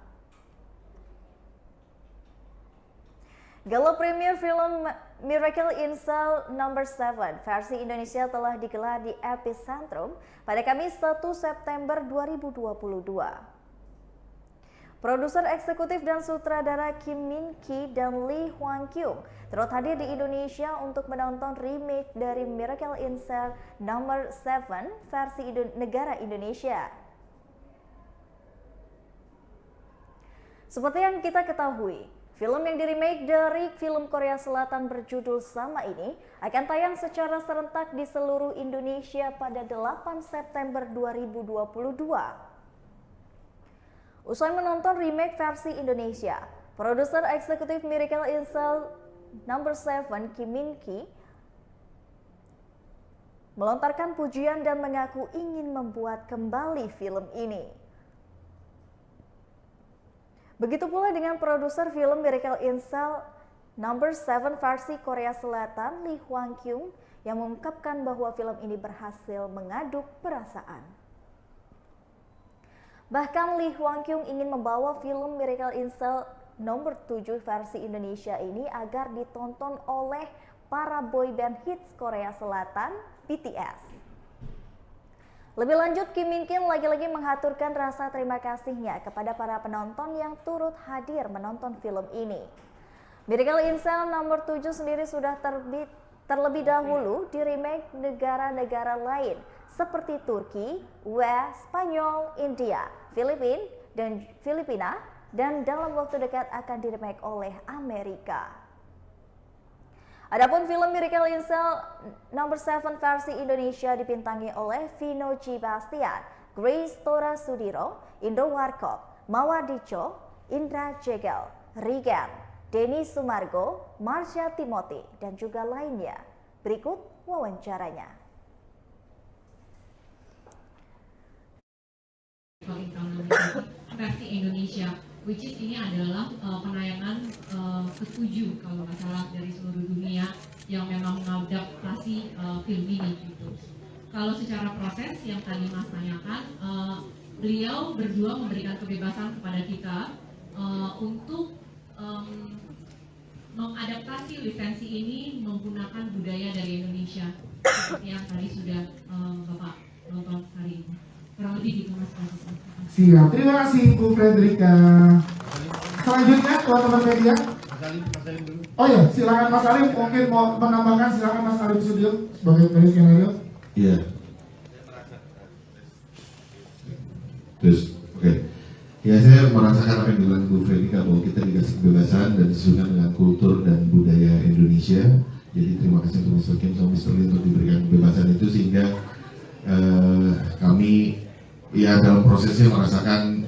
Gala premier film Miracle in Cell nomor 7 versi Indonesia telah digelar di Epicentrum pada Kamis 1 September 2022. Produser eksekutif dan sutradara Kim Min Ki dan Lee Hwang Kyung turut hadir di Indonesia untuk menonton remake dari Miracle in Cell nomor 7 versi negara Indonesia. Seperti yang kita ketahui, film yang diremake dari film Korea Selatan berjudul sama ini akan tayang secara serentak di seluruh Indonesia pada 8 September 2022. Usai menonton remake versi Indonesia, produser eksekutif Miracle in Cell nomor 7 Kim Min Ki melontarkan pujian dan mengaku ingin membuat kembali film ini. Begitu pula dengan produser film Miracle in Cell nomor 7 versi Korea Selatan Lee Hwang Kyung yang mengungkapkan bahwa film ini berhasil mengaduk perasaan. Bahkan Lee Hwang Kyung ingin membawa film Miracle in Cell nomor 7 versi Indonesia ini agar ditonton oleh para boyband hits Korea Selatan, BTS. Lebih lanjut, Kim Min Ki lagi-lagi menghaturkan rasa terima kasihnya kepada para penonton yang turut hadir menonton film ini. Miracle in Cell nomor 7 sendiri sudah terlebih dahulu di remake negara-negara lain seperti Turki, Spanyol, India, Filipina, dan dalam waktu dekat akan diremake oleh Amerika. Adapun film Miracle in Cell nomor 7 versi Indonesia dibintangi oleh Vino G. Bastian, Grace Tora Sudiro, Indo Warkop, Mawadico, Indra Jegel, Rigan, Denny Sumargo, Marsha Timothy, dan juga lainnya. Berikut wawancaranya. Versi Indonesia, which is ini adalah penayangan ke-7 kalau nggak salah dari seluruh dunia yang memang mengadaptasi film ini gitu. Kalau secara proses yang tadi Mas tanyakan, beliau berdua memberikan kebebasan kepada kita untuk mengadaptasi lisensi ini menggunakan budaya dari Indonesia seperti yang tadi sudah Bapak nonton hari ini. Kurang lebih gitu Mas. Siap, terima kasih Bu Fredrika. Selanjutnya teman-teman media. Oh ya, silakan Mas Arif, mungkin mau menambahkan, silakan Mas Arif Studio sebagai penulis skenario. Iya. Terus, oke. Ya, saya merasakan apa yang dibilang Bu Fredrika bahwa kita dikasih kebebasan dan disesuaikan dengan kultur dan budaya Indonesia. Jadi terima kasih untuk Mr. Kim sama Mr. Lee untuk diberikan kebebasan itu sehingga kami ya dalam prosesnya merasakan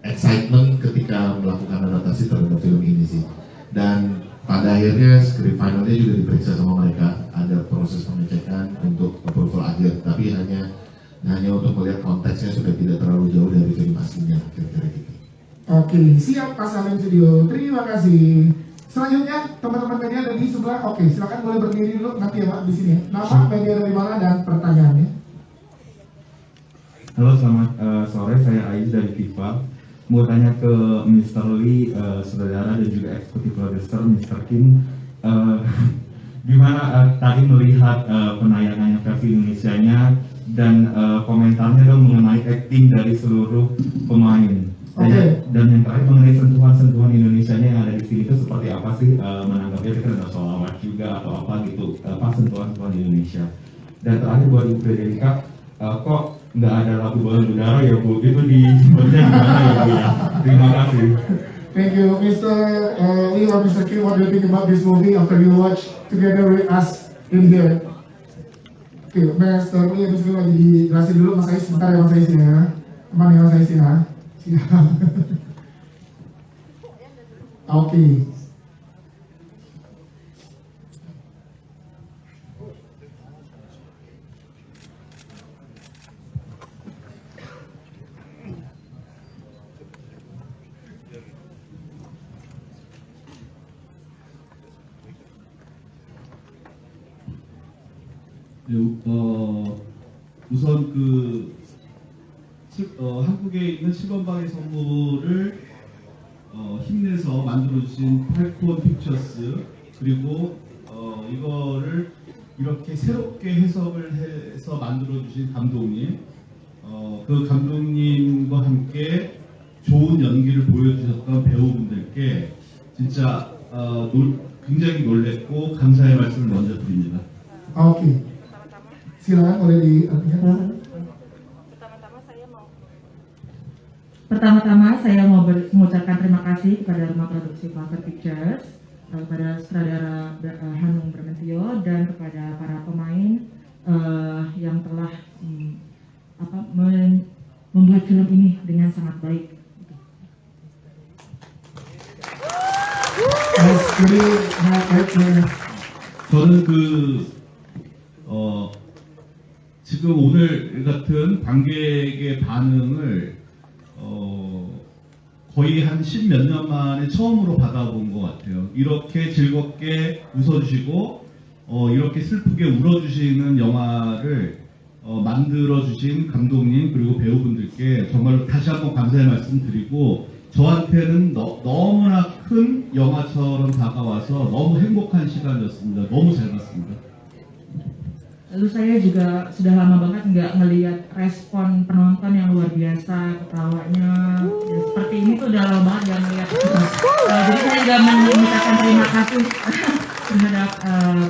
excitement ketika melakukan adaptasi terhadap film ini sih. Dan pada akhirnya script finalnya juga diperiksa sama mereka, ada proses pengecekan untuk approval akhir, tapi hanya untuk melihat konteksnya sudah tidak terlalu jauh dari film aslinya, kira-kira gitu. Oke, siap Pak Salim Studio, terima kasih. Selanjutnya teman-teman media ada di sebelah. Oke, silakan boleh berdiri dulu nanti ya Pak di sini. Nama, media dari mana, dan pertanyaannya. Halo, selamat sore, saya Ais dari FIFA. Mau tanya ke Mr. Lee, saudara dan juga eksekutif produser Mr. Kim, gimana tadi melihat penayangannya versi Indonesianya dan komentarnya dong mengenai acting dari seluruh pemain. Dan yang terakhir mengenai sentuhan-sentuhan Indonesianya yang ada di sini itu seperti apa sih menanggapnya, kita ada sholawat juga atau apa gitu, apa sentuhan-sentuhan Indonesia. Dan terakhir buat Ibu Fredrika, kok nggak ada lagu balon udara ya Bu, itu di sebenarnya gimana ya Bu ya? Terima kasih. Thank you, Mr. Lee or Mr. Kim. What do you think about this movie after you watch together with us in here? Oke, Mr. Lee habis itu lagi dijelasin dulu Mas Ais, sebentar ya Mas Ais ya. Aman ya saya siap. Siap. Oke. 우선 한국에 있는 7번방의 선물을 힘내서 만들어주신 팔콘 픽처스, 그리고 이거를 이렇게 새롭게 해석을 해서 만들어주신 감독님, 그 감독님과 함께 좋은 연기를 보여주셨던 배우분들께 진짜 굉장히 놀랬고 감사의 말씀을 먼저 드립니다. Oke. Silakan boleh diartikan. Pertama-tama saya mau mengucapkan terima kasih kepada Rumah Produksi Falcon Pictures, kepada sutradara Hanung Bramantio, dan kepada para pemain yang telah membuat film ini dengan sangat baik. 저는 지금 오늘 같은 관객의 반응을 거의 한 10몇 년 만에 처음으로 받아본 것 같아요. 이렇게 즐겁게 웃어주시고 이렇게 슬프게 울어주시는 영화를 만들어주신 감독님 그리고 배우분들께 정말로 다시 한번 감사의 말씀 드리고, 저한테는 너무나 큰 영화처럼 다가와서 너무 행복한 시간이었습니다. 너무 잘 봤습니다. Lalu saya juga sudah lama banget nggak ngelihat respon penonton yang luar biasa, ketawanya ya, seperti ini tuh udah lama banget nggak ngelihat. Jadi saya juga mengucapkan terima kasih terhadap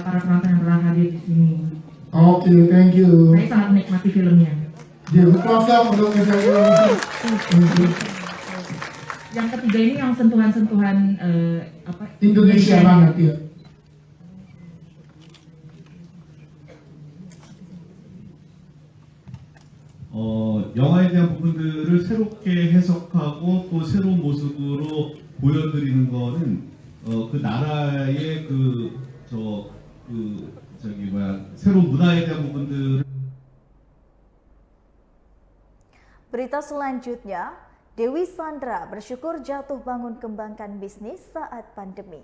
para penonton yang telah hadir di sini. Oke, thank you. Saya sangat menikmati filmnya. Yang ketiga ini yang sentuhan-sentuhan Indonesia banget ya. 영화에 대한 부분들을 새롭게 해석하고 또 새로운 모습으로 보여드리는 거는 그 나라의 새로운 문화에 대한 부분들을. Berita selanjutnya, Dewi Sandra bersyukur jatuh bangun kembangkan bisnis saat pandemi.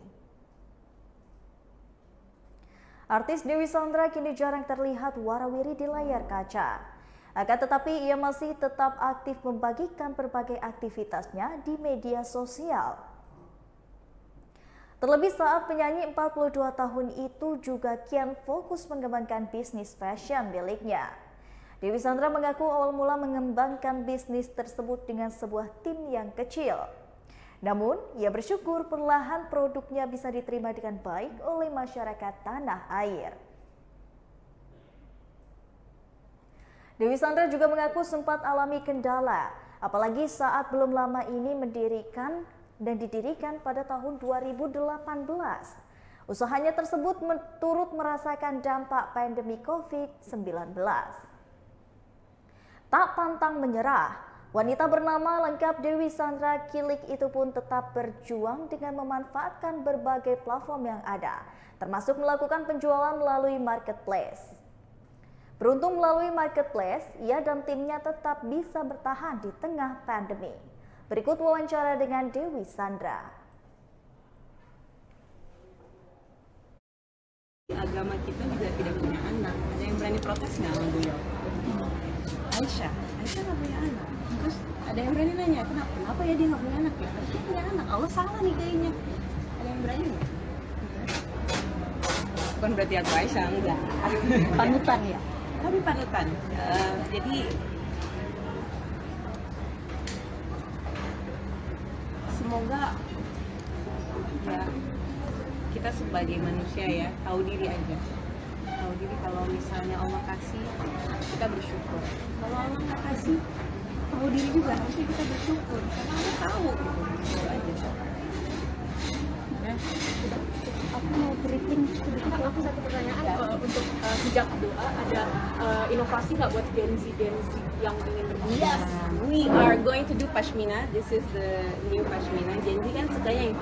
Artis Dewi Sandra kini jarang terlihat warawiri di layar kaca. Akan tetapi ia masih tetap aktif membagikan berbagai aktivitasnya di media sosial. Terlebih saat penyanyi 42 tahun itu juga kian fokus mengembangkan bisnis fashion miliknya. Dewi Sandra mengaku awal mula mengembangkan bisnis tersebut dengan sebuah tim yang kecil. Namun, ia bersyukur perlahan produknya bisa diterima dengan baik oleh masyarakat tanah air. Dewi Sandra juga mengaku sempat alami kendala, apalagi saat belum lama ini didirikan pada tahun 2018. Usahanya tersebut turut merasakan dampak pandemi COVID-19. Tak pantang menyerah, wanita bernama lengkap Dewi Sandra Kilik itu pun tetap berjuang dengan memanfaatkan berbagai platform yang ada, termasuk melakukan penjualan melalui marketplace. Beruntung melalui marketplace, ia dan timnya tetap bisa bertahan di tengah pandemi. Berikut wawancara dengan Dewi Sandra. Agama kita juga tidak punya anak. Ada yang berani protes nggak sama beliau? Aisyah nggak punya anak. Terus ada yang berani nanya, kenapa ya dia nggak punya anak ya? Dia punya anak, Allah salah nih kayaknya. Ada yang berani nggak? Bukan berarti aku Aisyah, enggak. Panutan ya? Tapi panutan. Jadi semoga ya kita sebagai manusia ya tahu diri aja. Tahu diri kalau misalnya Allah kasih, kita bersyukur. Kalau Allah nggak kasih, tahu diri juga harusnya kita bersyukur. Karena Allah tahu gitu aja. Aku mau briefing sedikit, aku satu pertanyaan. untuk sejak doa ada inovasi nggak buat Gen Z yang ingin berbicara? Yes, we are going to do pashmina. This is the new pashmina. Gen Z kan sukanya yang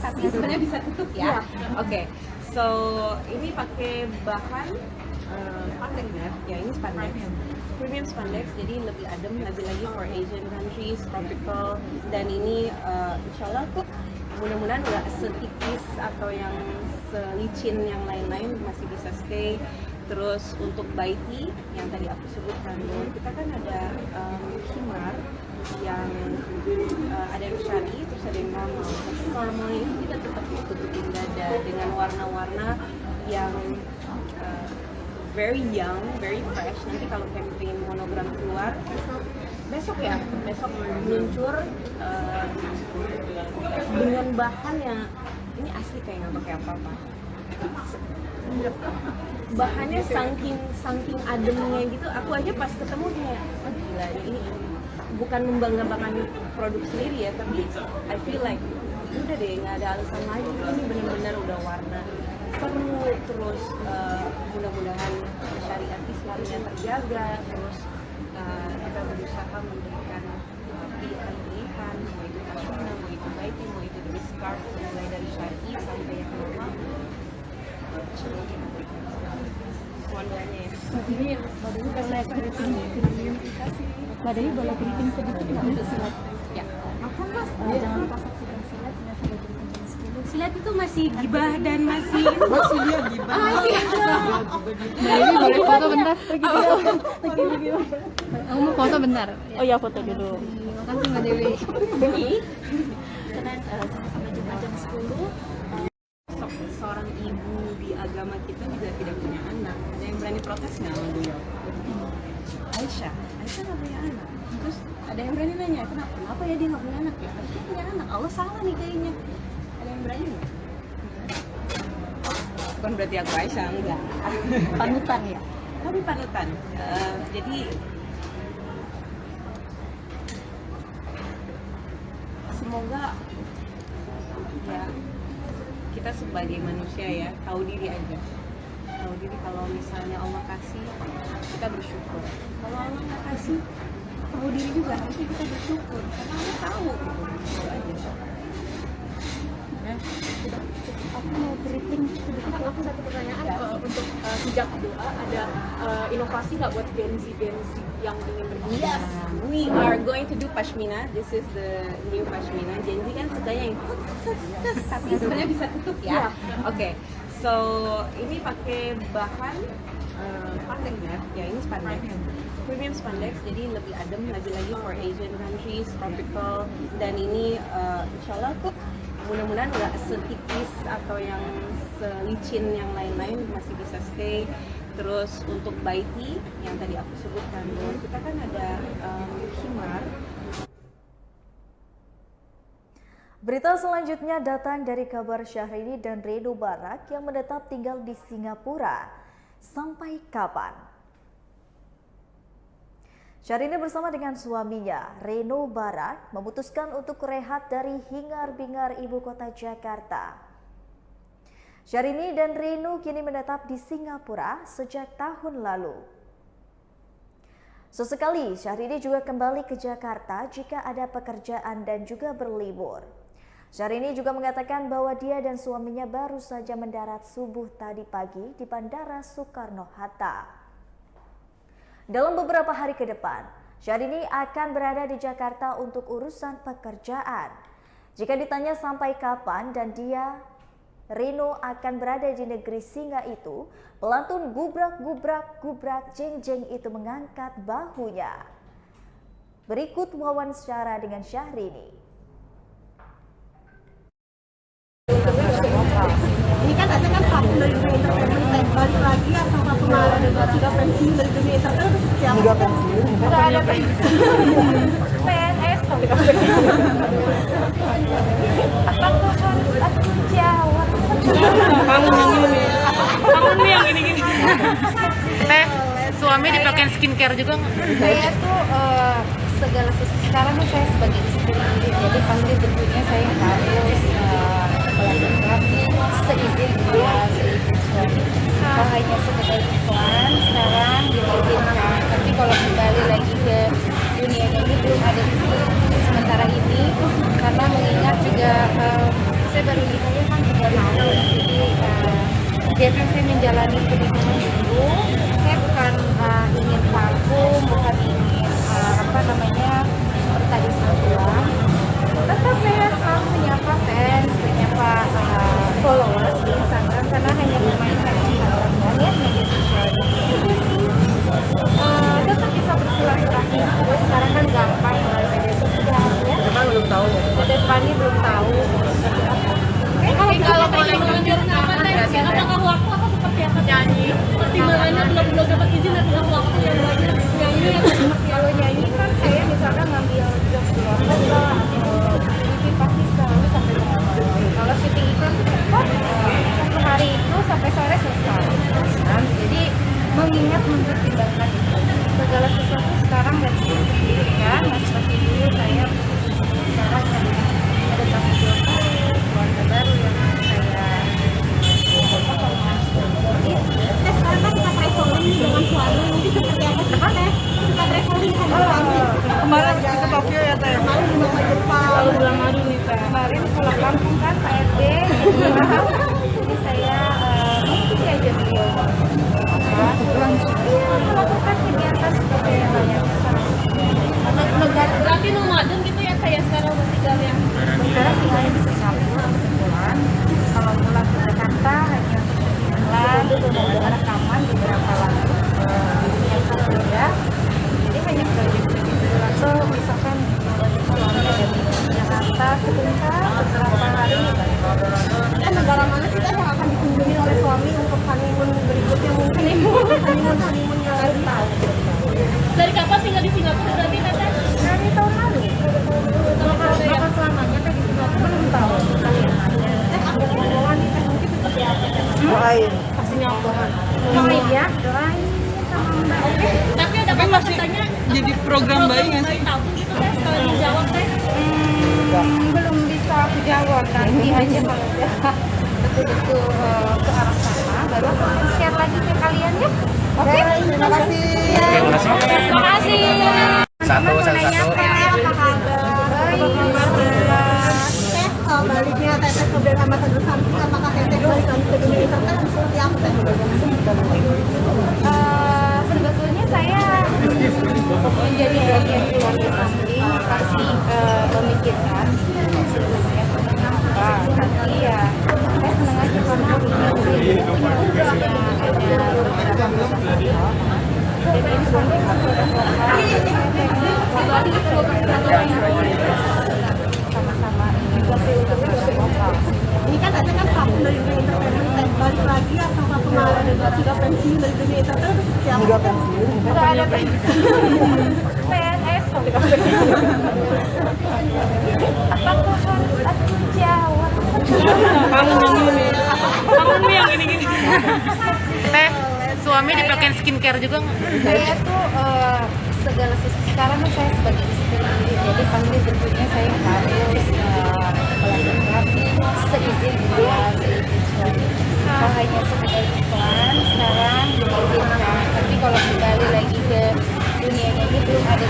tapi sebenarnya bisa tutup ya. Oke, so ini pakai bahan spandex ya, ini spandex. Premium spandex, jadi lebih adem, lagi-lagi for Asian countries, tropical, dan ini insyaallah tuh mudah-mudahan nggak setipis atau yang selicin yang lain-lain, masih bisa stay. Terus untuk baiti yang tadi aku sebutkan, kita kan ada khimar yang ada yang syari, terus ada yang normal. Tapi normal itu kita tetap tutupin dada dengan warna-warna yang very young, very fresh. Nanti kalau campaign monogram keluar besok meluncur dengan bahan yang ini asli kayak nggak pakai apa-apa. Bahannya saking ademnya gitu, aku aja pas ketemu kayak oh gila, ini bukan membanggakan produk sendiri ya, tapi I feel like udah deh, nggak ada alasan lagi, ini benar-benar udah warna seru. Terus mudah-mudahan syariat Islamnya terjaga. Terus kita berusaha memberikan pilihan-pilihan, mau itu pashmina, mau itu baiti, mau itu dari scarf, mulai dari syari sampai yang normal. Semuanya ya. Badannya boleh keriting sedikit untuk silat. Ya. Makan mas, jangan lupa saksikan silat sampai keriting 10. Silat itu masih gibah dan masih lihat gibah. Jadi boleh foto bentar. Aku mau foto bentar. Oh ya, foto dulu. Makasih Mbak Dewi. Senin sampai Jumat jam 10. Seorang ibu di agama kita juga tidak punya anak. Ada yang berani protes nggak sama beliau? Aisyah nggak punya anak. Terus ada yang berani nanya, kenapa ya dia nggak punya anak ya? Harusnya punya anak. Allah salah nih kayaknya. Ada yang berani nggak? Bukan berarti aku Aisyah, enggak. Panutan ya? Tapi panutan. Jadi semoga ya kita sebagai manusia ya tahu diri aja. Tahu diri kalau misalnya Allah kasih, kita bersyukur. Kalau Allah nggak kasih, tahu diri juga harusnya kita bersyukur. Karena Allah tahu gitu. Itu aja. Aku mau briefing sedikit. Aku satu pertanyaan untuk sejak doa ada inovasi nggak buat Gen Z yang ingin berbicara? Yes, we are going to do pashmina. This is the new pashmina. Gen Z kan sukanya yang tapi sebenarnya bisa tutup ya. Oke, so ini pakai bahan spandex ya, ini spandex. Premium spandex, jadi lebih adem, lagi-lagi for Asian countries, tropical, dan ini insyaallah tuh mudah-mudahan nggak setipis atau yang selicin yang lain-lain, masih bisa stay. Terus untuk baiti yang tadi aku sebutkan, kita kan ada khimar. Berita selanjutnya datang dari kabar Syahrini dan Reno Barak yang menetap tinggal di Singapura. Sampai kapan? Syahrini bersama dengan suaminya, Reno Barak, memutuskan untuk rehat dari hingar-bingar ibu kota Jakarta. Syahrini dan Reno kini menetap di Singapura sejak tahun lalu. Sesekali, Syahrini juga kembali ke Jakarta jika ada pekerjaan dan juga berlibur. Syahrini juga mengatakan bahwa dia dan suaminya baru saja mendarat subuh tadi pagi di Bandara Soekarno-Hatta. Dalam beberapa hari ke depan, Syahrini akan berada di Jakarta untuk urusan pekerjaan. Jika ditanya sampai kapan dan dia, Reno akan berada di negeri singa itu, pelantun gubrak jeng jeng itu mengangkat bahunya. Berikut wawancara dengan Syahrini. Ini kan ada kan vakum dari dunia entertainment, balik lagi atau kemarin sudah pensiun dari dunia entertainment itu seperti apa? Sudah pensiun, sudah ada PNS tapi aku jawab. Kangen nih yang ini-gini. Teh, suami dipakein skincare juga nggak? Saya tuh segala sekarang tuh saya sebagai istri, jadi pasti tentunya saya harus berarti seizin suami. Kalau hanya sekedar iklan sekarang diizinkan, tapi kalau kembali lagi ke dunia ini belum ada sementara ini, karena mengingat juga saya baru nikahnya kan 3 tahun, jadi biarkan saya menjalani pendidikan dulu. Saya bukan ingin vakum, bukan ingin seperti tadi saya bilang. Tetap saya selalu menyapa fans, menyapa followers di Instagram, karena hanya memainkan Instagram ya, media sosial itu sih. Tetap bisa bersilaturahmi. Sekarang kan gampang melalui media sosial ya. Depan belum tahu ya. Depannya belum tahu. Kalau boleh meluncurkan apakah waktu atau seperti apa nyanyi? Pertimbangannya belum dapat izin atau waktu yang banyak nyanyi yang kalau nyanyi kan saya misalkan ngambil job di luar kota atau pasti selalu sampai malam. Kalau syuting iklan itu cepat, satu hari itu sampai sore selesai. Jadi mengingat mempertimbangkan itu segala sesuatu sekarang dan sendiri kan, nggak seperti dulu saya sekarang ada tanggung jawab keluarga baru yang saya sekarang kan kita traveling dengan suami, mungkin seperti apa sih teh? Kita traveling sama suami. Kemarin ke Tokyo ya teh. Kemarin di Jepang. Kalau bulan madu nih teh. Kemarin pulang kampung kan Pak RT. Jadi saya mengikuti aja beliau. Melakukan kegiatan seperti yang banyak negara. Berarti nomaden gitu ya saya sekarang tinggalnya. Sekarang tinggalnya di Singapura kebetulan. Kalau pulang ke Jakarta hanya untuk rekaman beberapa lagu yang berbeda. Jadi hanya proyek-proyek atau misalkan suami ada di Jakarta sebentar beberapa hari. Dan negara mana sih yang akan dikunjungi oleh suami untuk honeymoon berikutnya mungkin honeymoon yang baru tahu. Dari kapan tinggal di Singapura berarti Teteh? Dari tahun lalu. Kalau selamanya teh di Singapura belum tahu. Ada hubungan nih mungkin seperti apa? Doain, pasti nyambungan. Doain ya, doain sama Mbak. Oke. Tapi ada katanya jadi program bayi nggak sih? Tabung gitu teh, kalau dijawab teh. Belum bisa aku jawab, nanti aja kalau udah betul-betul ke arah sana, baru aku akan share lagi ke kalian ya. Oke, terima kasih. Terima kasih. Satu. Apa kabar? Baliknya Teteh ke brand ambassador Samsung, apakah Teteh balik lagi ke dunia entertain seperti apa Teh? Sebetulnya saya menjadi bagian keluarga Samsung pasti memikirkan sebetulnya kenapa, tapi ya saya senang aja karena ini ada beberapa jadi ini sampai sama-sama ini kan Teteh kan vakum dari dunia entertainment, balik lagi atau kemarin sudah pensiun dari dunia entertainment atau seperti apa? Sudah pensiun, sudah ada pensiun PNS apakah harus aku jawab? Kangen nih yang gini-gini. Teh, suami dipakein skincare juga nggak? Saya tuh segala sesuatu sekarang kan saya sebagai istri, jadi pasti tentunya saya harus melakukan seizin suami. Kalau hanya sekedar iklan sekarang diizinkan, tapi kalau kembali lagi ke dunia ini belum ada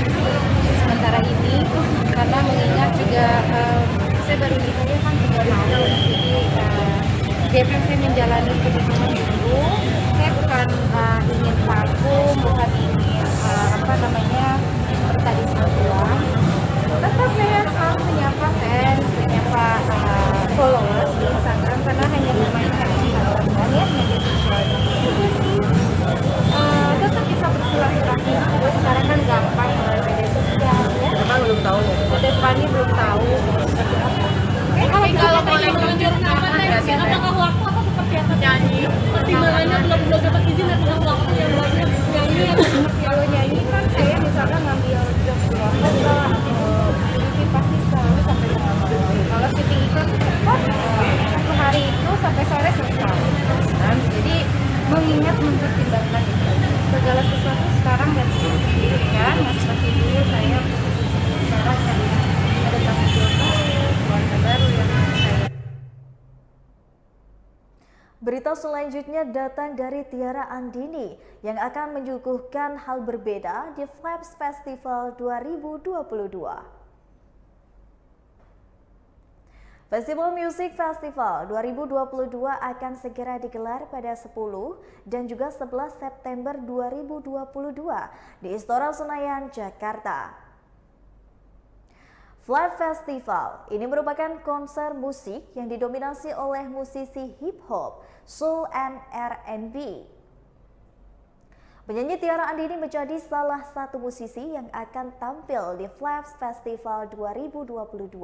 sementara ini, karena mengingat juga saya baru nikahnya kan 3 tahun, jadi biarkan saya menjalani pendidikan dulu. Saya bukan ingin vakum, bukan ingin seperti tadi saya bilang. Tetap saya selalu menyapa fans, menyapa followers di Instagram, karena hanya memainkan Instagram ya, media sosial itu sih. Tetap bisa bersilaturahmi. Sekarang kan gampang melalui media sosial ya. Depan belum tahu ya. Depannya belum tahu seperti apa. Kalau boleh meluncurkan apakah waktu atau seperti apa nyanyi? Pertimbangannya belum dapat izin atau waktu yang banyak nyanyi yang kalau nyanyi kan saya misalkan ngambil job di luar kota atau pasti selalu sampai malam. Kalau syuting iklan itu cepat, satu hari itu sampai sore selesai. Jadi mengingat mempertimbangkan itu segala sesuatu sekarang dan Berita selanjutnya datang dari Tiara Andini yang akan menyuguhkan hal berbeda di Vibes Festival 2022. Festival Music Festival 2022 akan segera digelar pada 10 dan juga 11 September 2022 di Istora Senayan, Jakarta. Vibes Festival ini merupakan konser musik yang didominasi oleh musisi hip hop, soul, and R&B. Penyanyi Tiara Andini menjadi salah satu musisi yang akan tampil di Vibes Festival 2022.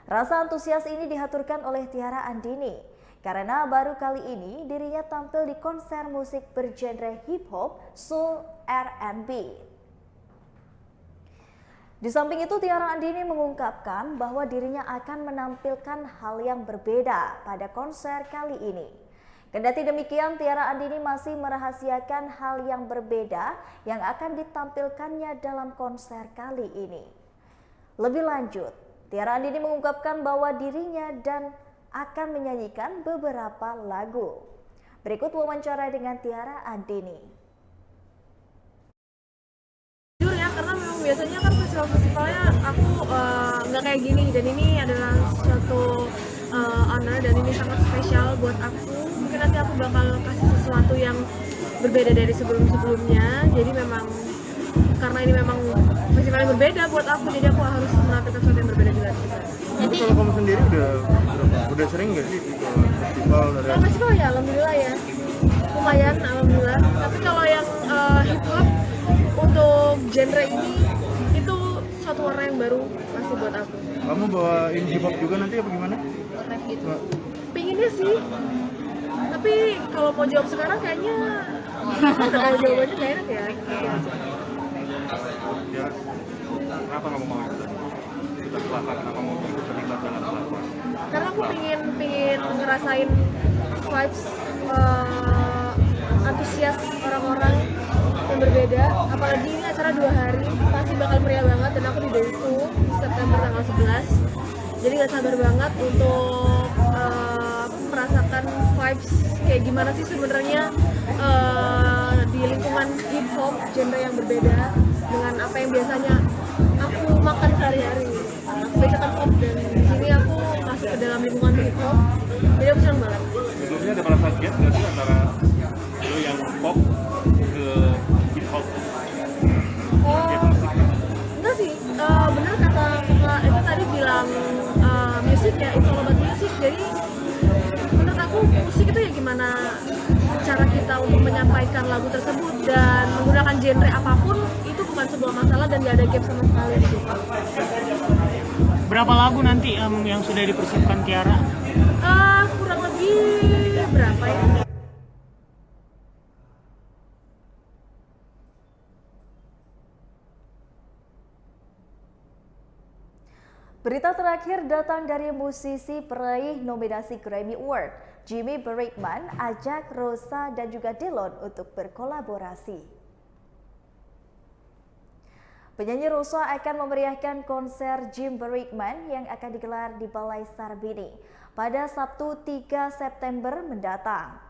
Rasa antusias ini dihaturkan oleh Tiara Andini karena baru kali ini dirinya tampil di konser musik bergenre hip hop, soul, R&B. Di samping itu, Tiara Andini mengungkapkan bahwa dirinya akan menampilkan hal yang berbeda pada konser kali ini. Kendati demikian, Tiara Andini masih merahasiakan hal yang berbeda yang akan ditampilkannya dalam konser kali ini. Lebih lanjut, Tiara Andini mengungkapkan bahwa dirinya dan akan menyanyikan beberapa lagu. Berikut wawancara dengan Tiara Andini. Jujur ya, karena memang biasanya kan festivalnya aku nggak kayak gini, dan ini adalah suatu honor dan ini sangat spesial buat aku. Mungkin nanti aku bakal kasih sesuatu yang berbeda dari sebelum-sebelumnya. Jadi memang karena ini memang festival yang berbeda buat aku, jadi aku harus menampilkan sesuatu yang berbeda juga. Jadi kalau kamu sendiri udah sering nggak sih ke festival? Kalau festival ya alhamdulillah ya, lumayan alhamdulillah. Tapi kalau yang hip hop untuk genre ini itu suatu warna yang baru masih buat aku. Kamu bawain hip hop juga nanti apa gimana? Rap gitu. Pinginnya sih, tapi kalau mau jawab sekarang kayaknya kalau jawabannya gak enak ya. Ya, kenapa kamu mau ikut pelakon? Kenapa mau terlibat dengan pelakon? Karena aku pengen ngerasain vibes antusias orang-orang yang berbeda. Apalagi ini acara 2 hari, pasti bakal meriah banget, dan aku di Daiku September tanggal 11. Jadi gak sabar banget untuk merasakan vibes kayak gimana sih sebenarnya di lingkungan hip hop, genre yang berbeda dengan apa yang biasanya aku makan sehari-hari. Aku biasakan pop, dan di sini aku masuk ke dalam lingkungan hip hop, jadi aku senang banget. Sebelumnya ada merasa gap nggak sih antara lo yang pop ke hip hop? Enggak sih, bener kata itu tadi bilang musik ya, it's all about music. Jadi menurut aku musik itu ya gimana cara kita untuk menyampaikan lagu tersebut, dan menggunakan genre apapun itu bukan sebuah masalah dan gak ada gap sama sekali gitu. Berapa lagu nanti yang sudah dipersiapkan Tiara? Kurang lebih berapa ya? Berita terakhir datang dari musisi peraih nominasi Grammy Award, Jimmy Berikman, ajak Rosa dan juga Delon untuk berkolaborasi. Penyanyi Rosa akan memeriahkan konser Jim Berikman yang akan digelar di Balai Sarbini pada Sabtu 3 September mendatang.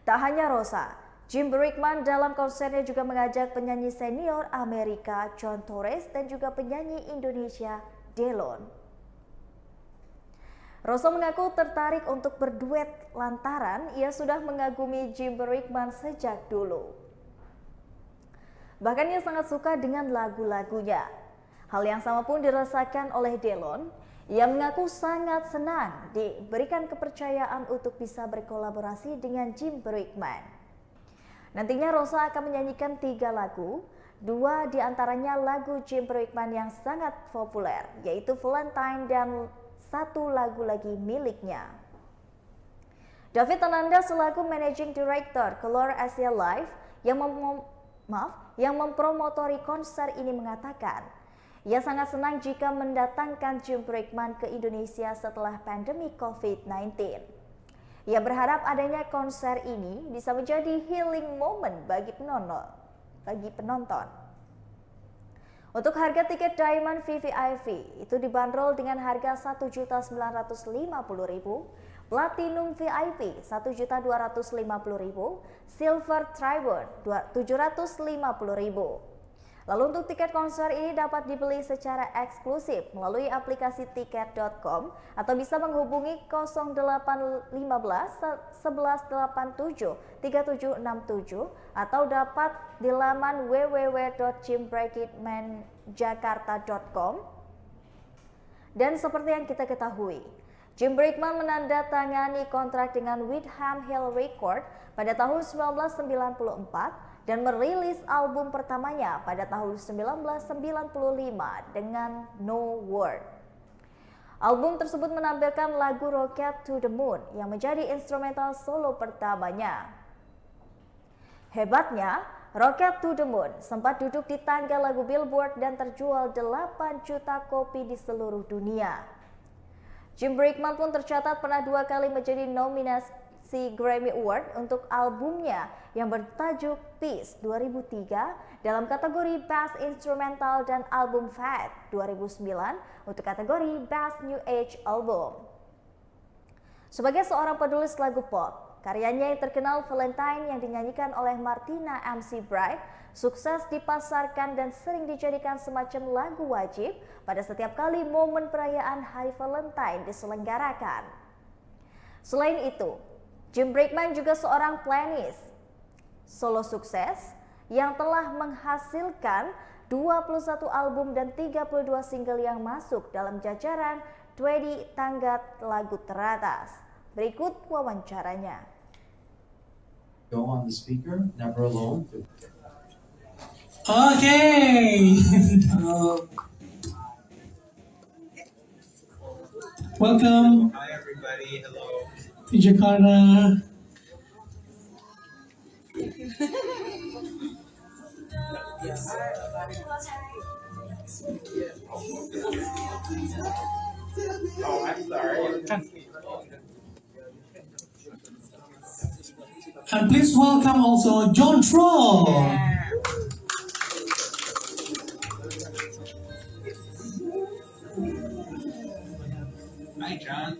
Tak hanya Rosa, Jim Berikman dalam konsernya juga mengajak penyanyi senior Amerika John Torres dan juga penyanyi Indonesia Delon. Rosa mengaku tertarik untuk berduet lantaran ia sudah mengagumi Jim Berikman sejak dulu. Bahkan ia sangat suka dengan lagu-lagunya. Hal yang sama pun dirasakan oleh Delon. Ia mengaku sangat senang diberikan kepercayaan untuk bisa berkolaborasi dengan Jim Berikman. Nantinya Rosa akan menyanyikan 3 lagu, 2 diantaranya lagu Jim Berikman yang sangat populer, yaitu Valentine dan 1 lagu lagi miliknya. David Ananda selaku Managing Director Color Asia Live yang mempromotori konser ini mengatakan, ia sangat senang jika mendatangkan Jim Berikman ke Indonesia setelah pandemi COVID-19. Ia berharap adanya konser ini bisa menjadi healing moment bagi penonton. Untuk harga tiket Diamond VVIP itu dibanderol dengan harga Rp1.950.000, Platinum VIP 1.250.000, Silver Tribune 750.000. Lalu untuk tiket konser ini dapat dibeli secara eksklusif melalui aplikasi tiket.com atau bisa menghubungi 0815 1187 3767 atau dapat di laman www.jimbreakitmanjakarta.com. Dan seperti yang kita ketahui, Jim Brickman menandatangani kontrak dengan Windham Hill Record pada tahun 1994 dan merilis album pertamanya pada tahun 1995 dengan No Word. Album tersebut menampilkan lagu Rocket to the Moon yang menjadi instrumental solo pertamanya. Hebatnya, Rocket to the Moon sempat duduk di tangga lagu Billboard dan terjual 8 juta kopi di seluruh dunia. Jim Brickman pun tercatat pernah 2 kali menjadi nominasi Grammy Award untuk albumnya yang bertajuk Peace 2003 dalam kategori Best Instrumental dan album Fat 2009 untuk kategori Best New Age Album. Sebagai seorang penulis lagu pop, karyanya yang terkenal Valentine yang dinyanyikan oleh Martina MC Bright sukses dipasarkan dan sering dijadikan semacam lagu wajib pada setiap kali momen perayaan Hari Valentine diselenggarakan. Selain itu, Jim Brickman juga seorang playlist solo sukses yang telah menghasilkan 21 album dan 32 single yang masuk dalam jajaran 20 tangga lagu teratas. Berikut wawancaranya. Go on the speaker, Never Alone. Okay. Welcome. Hi everybody, hello. To Jakarta. Oh, I'm sorry. And please welcome also John Troll. Hi, John.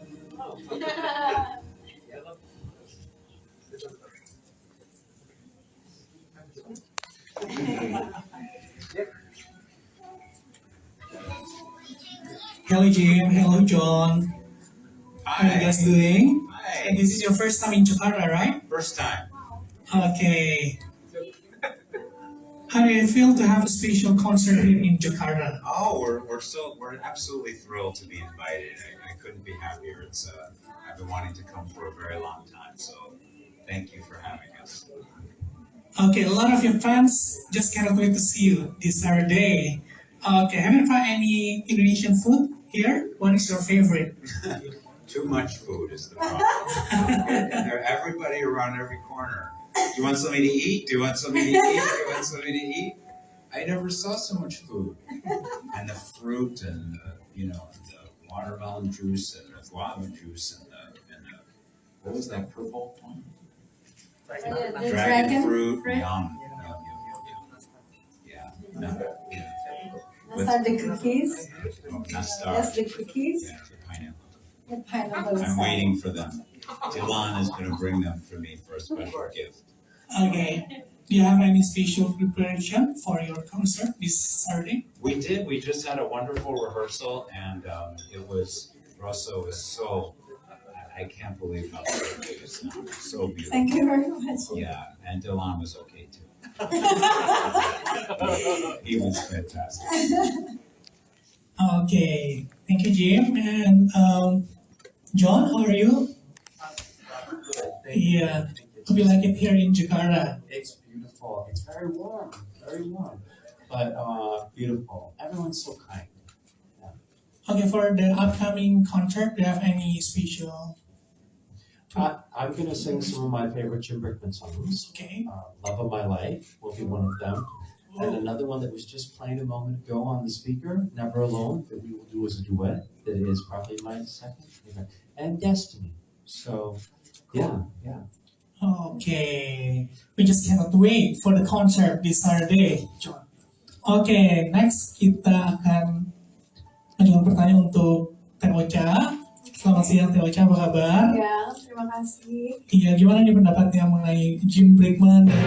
Hello Jim, hello John. How are you guys doing? Hi. And this is your first time in Jakarta, right? First time. Okay. How do you feel to have a special concert here in Jakarta? Oh, we're absolutely thrilled to be invited. I couldn't be happier. It's I've been wanting to come for a very long time, so thank you for having us. Okay, a lot of your fans just cannot wait to see you this Saturday. Okay, have you tried any Indonesian food here? What is your favorite? Too much food is the problem. And everybody around every corner. Do you want something to eat? Do you want something to eat? Do you want something to eat? I never saw so much food. And the fruit and the watermelon juice and the guava juice and the what was that purple one? Dragon fruit. Yum. Yeah. No, yeah. Those are the cookies. Oh, nastar. That's the cookies. Yeah, the pineapple. The pineapple. I'm waiting for them. Dylan is going to bring them for me for a special gift. Okay. Do you have any special preparation for your concert this Saturday? We did. We just had a wonderful rehearsal, and Rosso was so. I can't believe how good it is now. So beautiful. Thank you very much. Yeah, and Dylan was okay too. He was fantastic. Okay. Thank you, Jim. And John, how are you? Yeah. Hope you like it here in Jakarta. It's beautiful. It's very warm, but beautiful. Everyone's so kind. Okay, for the upcoming concert, do you have any special? I'm going to sing some of my favorite Jim Brickman songs. Okay. Love of My Life will be one of them. And another one that was just playing a moment ago on the speaker, Never Alone, that we will do as a duet. That is probably my second favorite. And Destiny. So, yeah. Okay. We just cannot wait for the concert this Saturday, John. Okay, next kita akan menjawab pertanyaan untuk Teh Ocha. Selamat siang Teh Ocha, apa kabar? Ya, Terima kasih. Iya, gimana nih pendapatnya mengenai Jim Brickman dan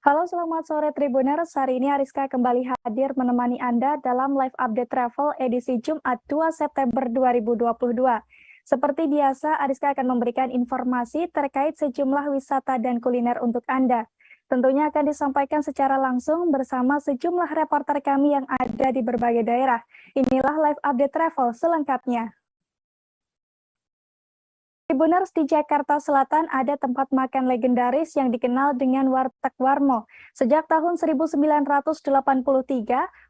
Halo, selamat sore Tribuners. Hari ini Ariska kembali hadir menemani Anda dalam live update travel edisi Jumat 2 September 2022. Seperti biasa, Ariska akan memberikan informasi terkait sejumlah wisata dan kuliner untuk Anda. Tentunya akan disampaikan secara langsung bersama sejumlah reporter kami yang ada di berbagai daerah. Inilah live update travel selengkapnya. Tribuners, di Jakarta Selatan ada tempat makan legendaris yang dikenal dengan Warteg Warmo. Sejak tahun 1983,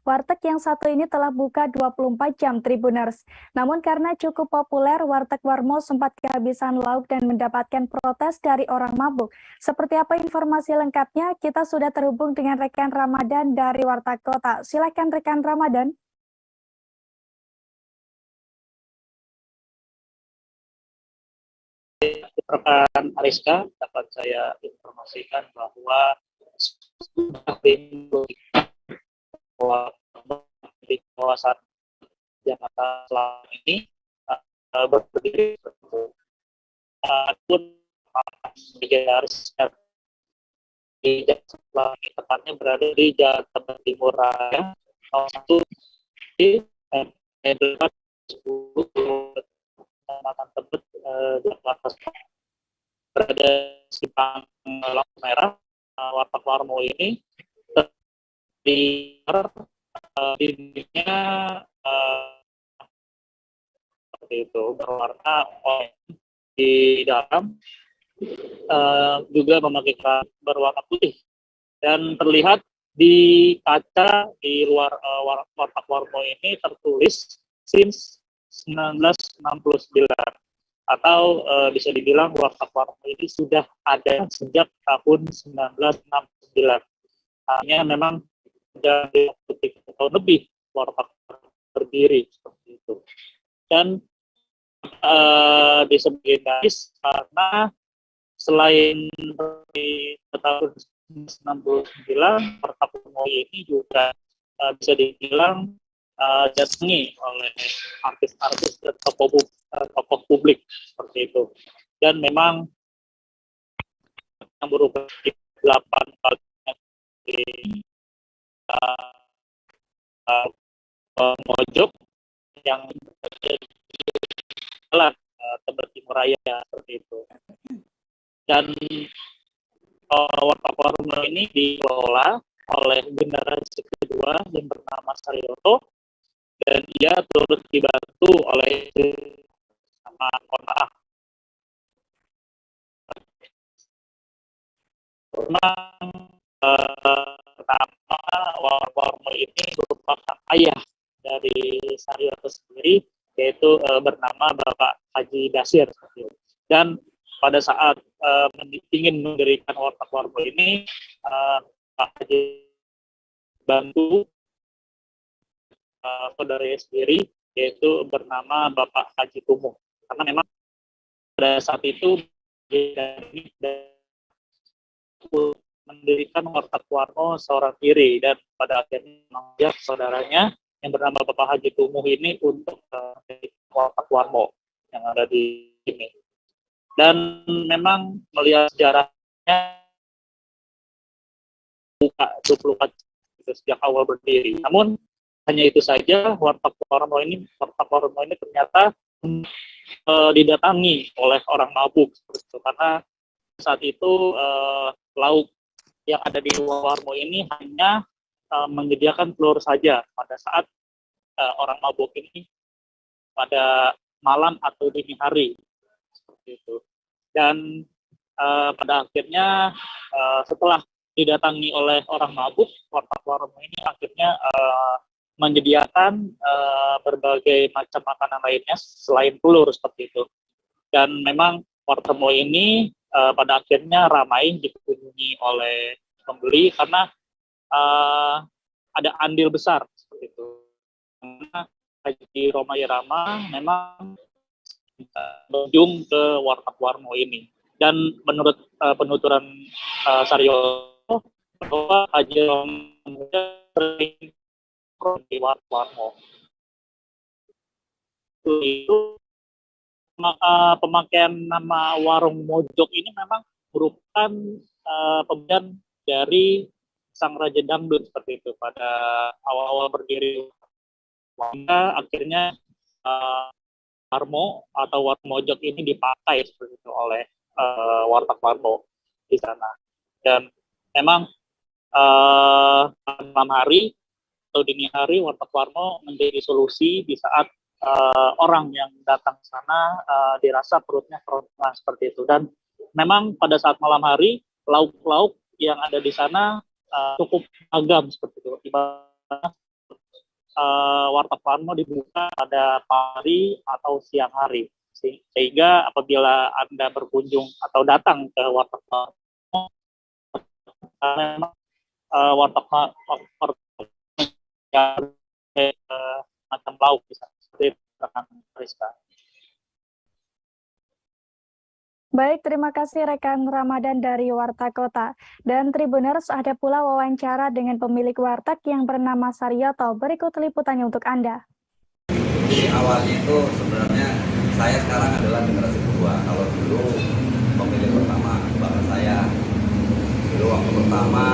warteg yang satu ini telah buka 24 jam Tribuners. Namun karena cukup populer, Warteg Warmo sempat kehabisan lauk dan mendapatkan protes dari orang mabuk. Seperti apa informasi lengkapnya? Kita sudah terhubung dengan rekan Ramadan dari Warteg Kota. Silakan rekan Ramadan. Rekan Ariska, dapat saya informasikan bahwa di kawasan Jakarta Selatan ini berdiri pun legendaris di Jakarta Selatan ini, tepatnya berada di Jakarta Timur Raya, nomor 1 di dekat 10 Kecamatan Tebet, Jakarta Selatan. Berada di simpang lampu merah, Warteg Warmo ini dindingnya seperti itu, berwarna oranye di dalam, juga memakai berwarna putih, dan terlihat di kaca di luar Warteg Warmo ini tertulis since 1969. Atau bisa dibilang Warteg Warmo ini sudah ada sejak tahun 1969. Hanya memang sudah 23 tahun lebih Warteg berdiri seperti itu. Dan disebut legendaris karena selain di tahun 1969, Warteg Warmo ini juga bisa dibilang didatangi oleh artis-artis dan tokoh publik seperti itu. Dan memang yang berubah di 8 kali di Mojok yang jalan Tebet Timur Raya seperti itu. Dan Warteg Warmo ini dikelola oleh generasi kedua yang bernama Saryoto, dan dia turut dibantu oleh sama Konrad. Pertama, Warteg Warmo ini merupakan ayah dari Saryoto sendiri, yaitu bernama Bapak Haji Dasir. Dan pada saat ingin mendirikan Warteg Warmo ini, Pak Haji bantu saudaranya sendiri, yaitu bernama Bapak Haji Tumuh. Karena memang pada saat itu mendirikan Warteg Warmo seorang diri, dan pada akhirnya mengajak saudaranya yang bernama Bapak Haji Tumuh ini untuk Warteg Warmo yang ada di sini. Dan memang melihat sejarahnya buka 24 sejak awal berdiri. Namun hanya itu saja, Warteg Warmo ini ternyata didatangi oleh orang mabuk seperti itu, karena saat itu lauk yang ada di warmo ini hanya menyediakan telur saja pada saat orang mabuk ini pada malam atau dini hari seperti itu. Dan pada akhirnya setelah didatangi oleh orang mabuk, Warteg Warmo ini akhirnya menyediakan berbagai macam makanan lainnya selain telur seperti itu. Dan memang Warteg Warmo ini pada akhirnya ramai dikunjungi oleh pembeli karena ada andil besar seperti itu. Karena Haji Roma Irama memang berkunjung ke Warteg Warmo ini. Dan menurut penuturan Saryono bahwa Haji Roma sering di Warteg Warmo. Itu pemakaian nama warung Mojok ini memang merupakan pemberian dari sang Raja Dangdut seperti itu pada awal-awal berdiri. Akhirnya Warmo atau warung Mojok ini dipakai seperti itu oleh Warteg Warmo di sana. Dan memang malam hari atau dini hari Warteg Warmo menjadi solusi di saat orang yang datang ke sana dirasa perutnya keroncongan seperti itu. Dan memang pada saat malam hari lauk-lauk yang ada di sana cukup agam seperti itu. Ibaratnya Warteg Warmo dibuka pada pagi atau siang hari, sehingga apabila Anda berkunjung atau datang ke Warteg Warmo, memang Warteg macam lauk bisa seperti itu, Rizka. Baik, terima kasih rekan Ramadan dari Warta Kota. Dan Tribuners, ada pula wawancara dengan pemilik warteg yang bernama Saryoto. Berikut liputannya untuk Anda. Jadi awalnya itu sebenarnya saya sekarang adalah generasi kedua. Kalau dulu pemilik pertama bapak saya. Dulu waktu pertama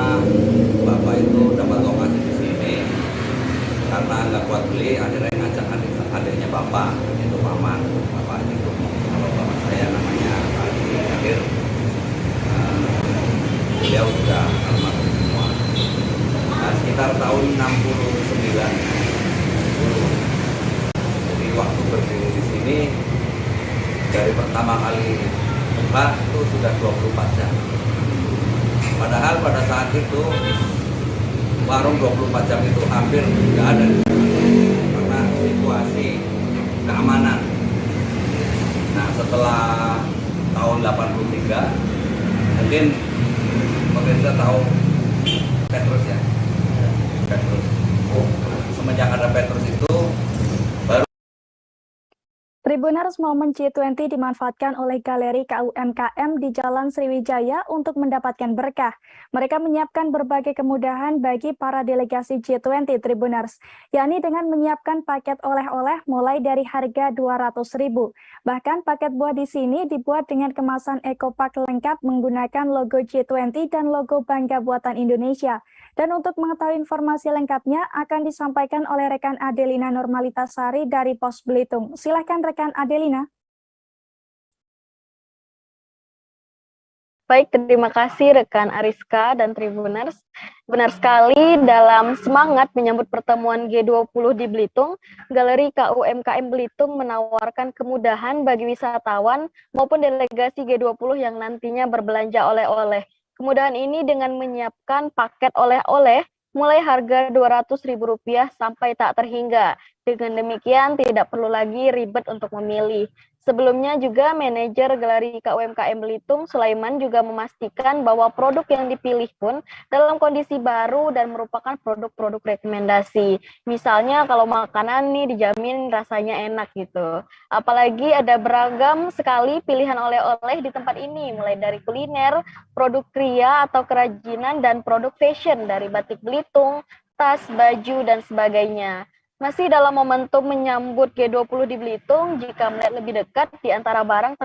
bapak itu dapat lokasi di sini. Karena nggak kuat beli, akhirnya ngajak adiknya bapak, itu paman, bapak itu. Kalau bapak saya namanya Akhir, beliau sudah almarhum semua. Nah, sekitar tahun 69, jadi waktu berdiri di sini dari pertama kali buka itu sudah 24 jam. Padahal pada saat itu warung 24 jam itu hampir nggak ada karena situasi keamanan. Nah, setelah tahun 83 mungkin pemirsa tahu Petrus ya, Petrus. Semenjak ada Petrus itu baru. Tribuners, momen G20 dimanfaatkan oleh Galeri KUMKM di Jalan Sriwijaya untuk mendapatkan berkah. Mereka menyiapkan berbagai kemudahan bagi para delegasi G20 Tribuners, yakni dengan menyiapkan paket oleh-oleh mulai dari harga Rp200.000. Bahkan paket buah di sini dibuat dengan kemasan ekopak lengkap menggunakan logo G20 dan logo Bangga Buatan Indonesia. Dan untuk mengetahui informasi lengkapnya akan disampaikan oleh rekan Adelina Normalitasari dari Pos Belitung. Silahkan rekan Adelina. Baik, terima kasih rekan Ariska dan Tribuners. Benar sekali, dalam semangat menyambut pertemuan G20 di Belitung, Galeri KUMKM Belitung menawarkan kemudahan bagi wisatawan maupun delegasi G20 yang nantinya berbelanja oleh-oleh. Kemudahan ini dengan menyiapkan paket oleh-oleh mulai harga Rp200.000 sampai tak terhingga. Dengan demikian tidak perlu lagi ribet untuk memilih. Sebelumnya juga manajer Galeri KUMKM Belitung, Sulaiman, juga memastikan bahwa produk yang dipilih pun dalam kondisi baru dan merupakan produk-produk rekomendasi. Misalnya kalau makanan nih dijamin rasanya enak gitu. Apalagi ada beragam sekali pilihan oleh-oleh di tempat ini, mulai dari kuliner, produk kria atau kerajinan, dan produk fashion dari batik Belitung, tas, baju, dan sebagainya. Masih dalam momentum menyambut G20 di Belitung, jika melihat lebih dekat, di antara barang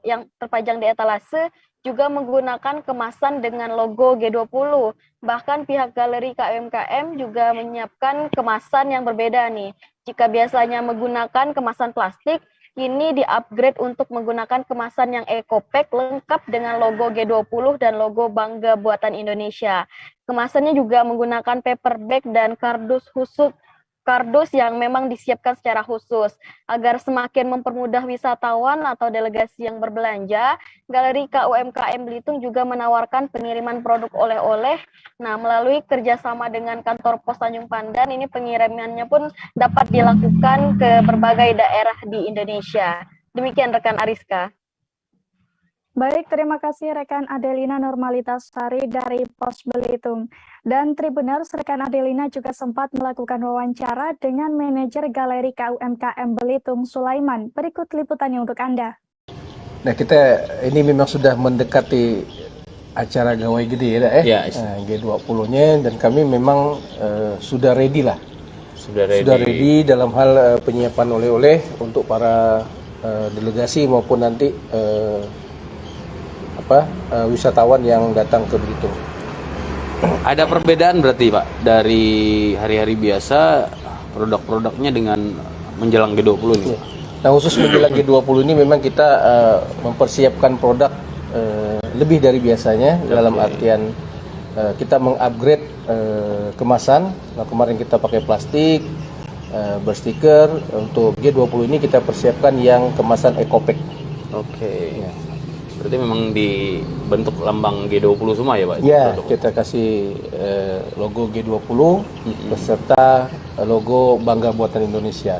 yang terpajang di etalase juga menggunakan kemasan dengan logo G20. Bahkan pihak Galeri KUMKM juga menyiapkan kemasan yang berbeda nih. Jika biasanya menggunakan kemasan plastik, kini di-upgrade untuk menggunakan kemasan yang eco-pack lengkap dengan logo G20 dan logo Bangga Buatan Indonesia. Kemasannya juga menggunakan paper bag dan kardus kardus yang memang disiapkan secara khusus. Agar semakin mempermudah wisatawan atau delegasi yang berbelanja, Galeri KUMKM Belitung juga menawarkan pengiriman produk oleh-oleh. Nah, melalui kerjasama dengan kantor pos Tanjung Pandan, ini pengirimannya pun dapat dilakukan ke berbagai daerah di Indonesia. Demikian rekan Ariska. Baik, terima kasih rekan Adelina Normalitasari dari Pos Belitung. Dan Tribuners, rekan Adelina juga sempat melakukan wawancara dengan manajer Galeri KUMKM Belitung, Sulaiman. Berikut liputannya untuk Anda. Nah, kita ini memang sudah mendekati acara gawai gede ya, G20-nya, dan kami memang sudah ready lah. Sudah ready dalam hal penyiapan oleh-oleh untuk para delegasi maupun nanti wisatawan yang datang ke Belitung. Ada perbedaan berarti Pak dari hari-hari biasa produk-produknya dengan menjelang G20 ini? Nah, khusus menjelang G20 ini memang kita mempersiapkan produk lebih dari biasanya, dalam artian kita mengupgrade kemasan. Nah, kemarin kita pakai plastik berstiker. Untuk G20 ini kita persiapkan yang kemasan eco-pack. Oke. Ya. Berarti memang dibentuk lambang G20 semua ya Pak? Ya, kita kasih logo G20 beserta logo Bangga Buatan Indonesia.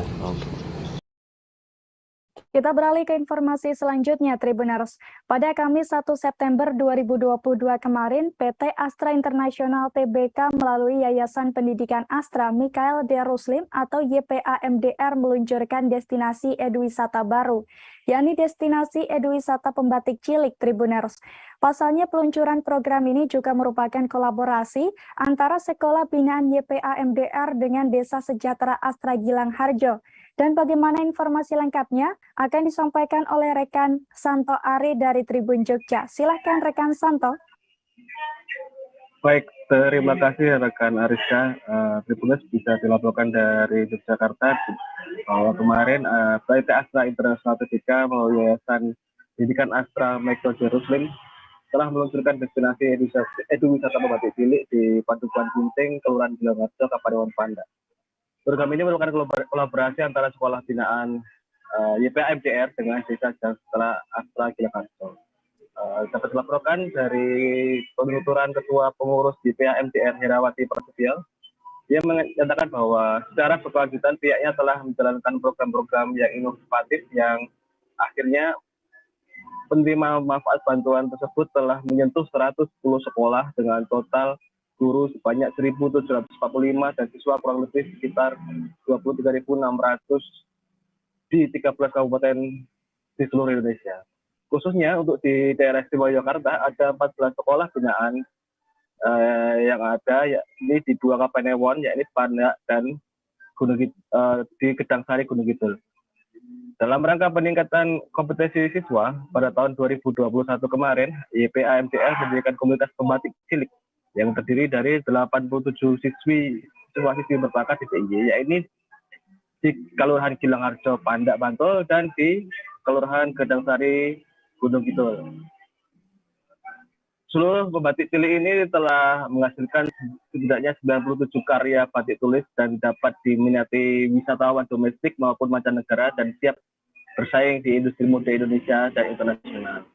Kita beralih ke informasi selanjutnya, Tribuners. Pada Kamis 1 September 2022 kemarin, PT Astra International Tbk melalui Yayasan Pendidikan Astra Mikhail D. Ruslim atau YPA-MDR meluncurkan destinasi eduwisata baru, yakni destinasi eduwisata Pembatik Cilik, Tribuners. Pasalnya, peluncuran program ini juga merupakan kolaborasi antara Sekolah Binaan YPA-MDR dengan Desa Sejahtera Astra Gilang Harjo. Dan bagaimana informasi lengkapnya akan disampaikan oleh rekan Santo Ari dari Tribun Jogja. Silahkan rekan Santo. Baik, terima kasih rekan Ariska. Tribuners bisa dilaporkan dari Yogyakarta bahwa kemarin PT Astra International Tbk melalui Yayasan Pendidikan Astra Mikhail D. Ruslim telah meluncurkan destinasi eduwisata Pembatik Cilik di Padukuhan Gunting, Kelurahan Gilang Harjo, Kabupaten Panda. Program ini merupakan kolaborasi antara sekolah binaan YPA-MDR dengan Desa Sejahtera Astra Gilang Harjo. Dapat dilaporkan dari penuturan Ketua Pengurus YPA-MDR Herawati Prasetyo, dia menyatakan bahwa secara berkelanjutan pihaknya telah menjalankan program-program yang inovatif yang akhirnya penerima manfaat bantuan tersebut telah menyentuh 110 sekolah dengan total guru sebanyak 1.745 dan siswa kurang lebih sekitar 23.600 di 13 kabupaten di seluruh Indonesia. Khususnya untuk di daerah istimewa Yogyakarta ada 14 sekolah binaan yang ada yakni di 2 kabupaten Ewon, yakni Pandak dan di Gedang Sari Gunung Kidul. Dalam rangka peningkatan kompetensi siswa pada tahun 2021 kemarin, YPA-MDR mendirikan komunitas Pembatik Cilik yang terdiri dari 87 siswi berbakat di DIY, yaitu di Kelurahan Gilang Harjo, Pandak, Bantul, dan di Kelurahan Gedang Sari, Gunung Kidul. Seluruh pembatik cilik ini telah menghasilkan setidaknya 97 karya batik tulis dan dapat diminati wisatawan domestik maupun mancanegara dan siap bersaing di industri mode Indonesia dan internasional.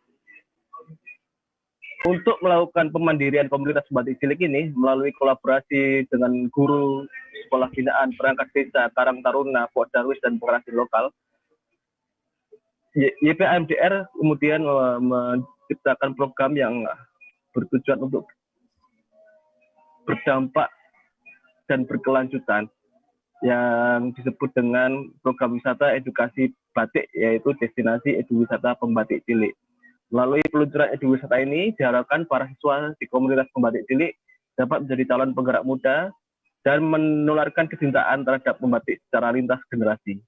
Untuk melakukan pemandirian komunitas batik cilik ini melalui kolaborasi dengan guru sekolah binaan perangkat desa, Karang Taruna, Pok Darwis, dan pengrajin lokal, YPA-MDR kemudian menciptakan program yang bertujuan untuk berdampak dan berkelanjutan yang disebut dengan program wisata edukasi batik, yaitu destinasi eduwisata Pembatik Cilik. Melalui peluncuran eduwisata ini diharapkan para siswa di komunitas Pembatik Cilik dapat menjadi calon penggerak muda dan menularkan kecintaan terhadap membatik secara lintas generasi.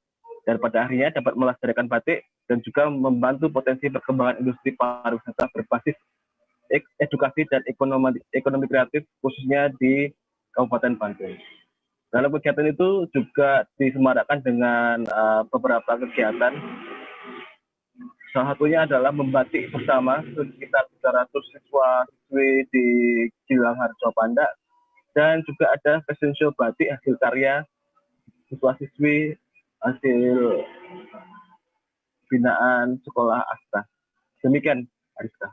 Dan pada akhirnya dapat melestarikan batik dan juga membantu potensi perkembangan industri pariwisata berbasis edukasi dan ekonomi kreatif khususnya di Kabupaten Bantul. Dalam kegiatan itu juga disemarakkan dengan beberapa kegiatan. Salah satunya adalah membatik bersama sekitar 300 siswa-siswi di Gilang Harjo, Pandak, dan juga ada fashion show batik hasil karya siswa-siswi hasil binaan sekolah Astra. Demikian, Ariska.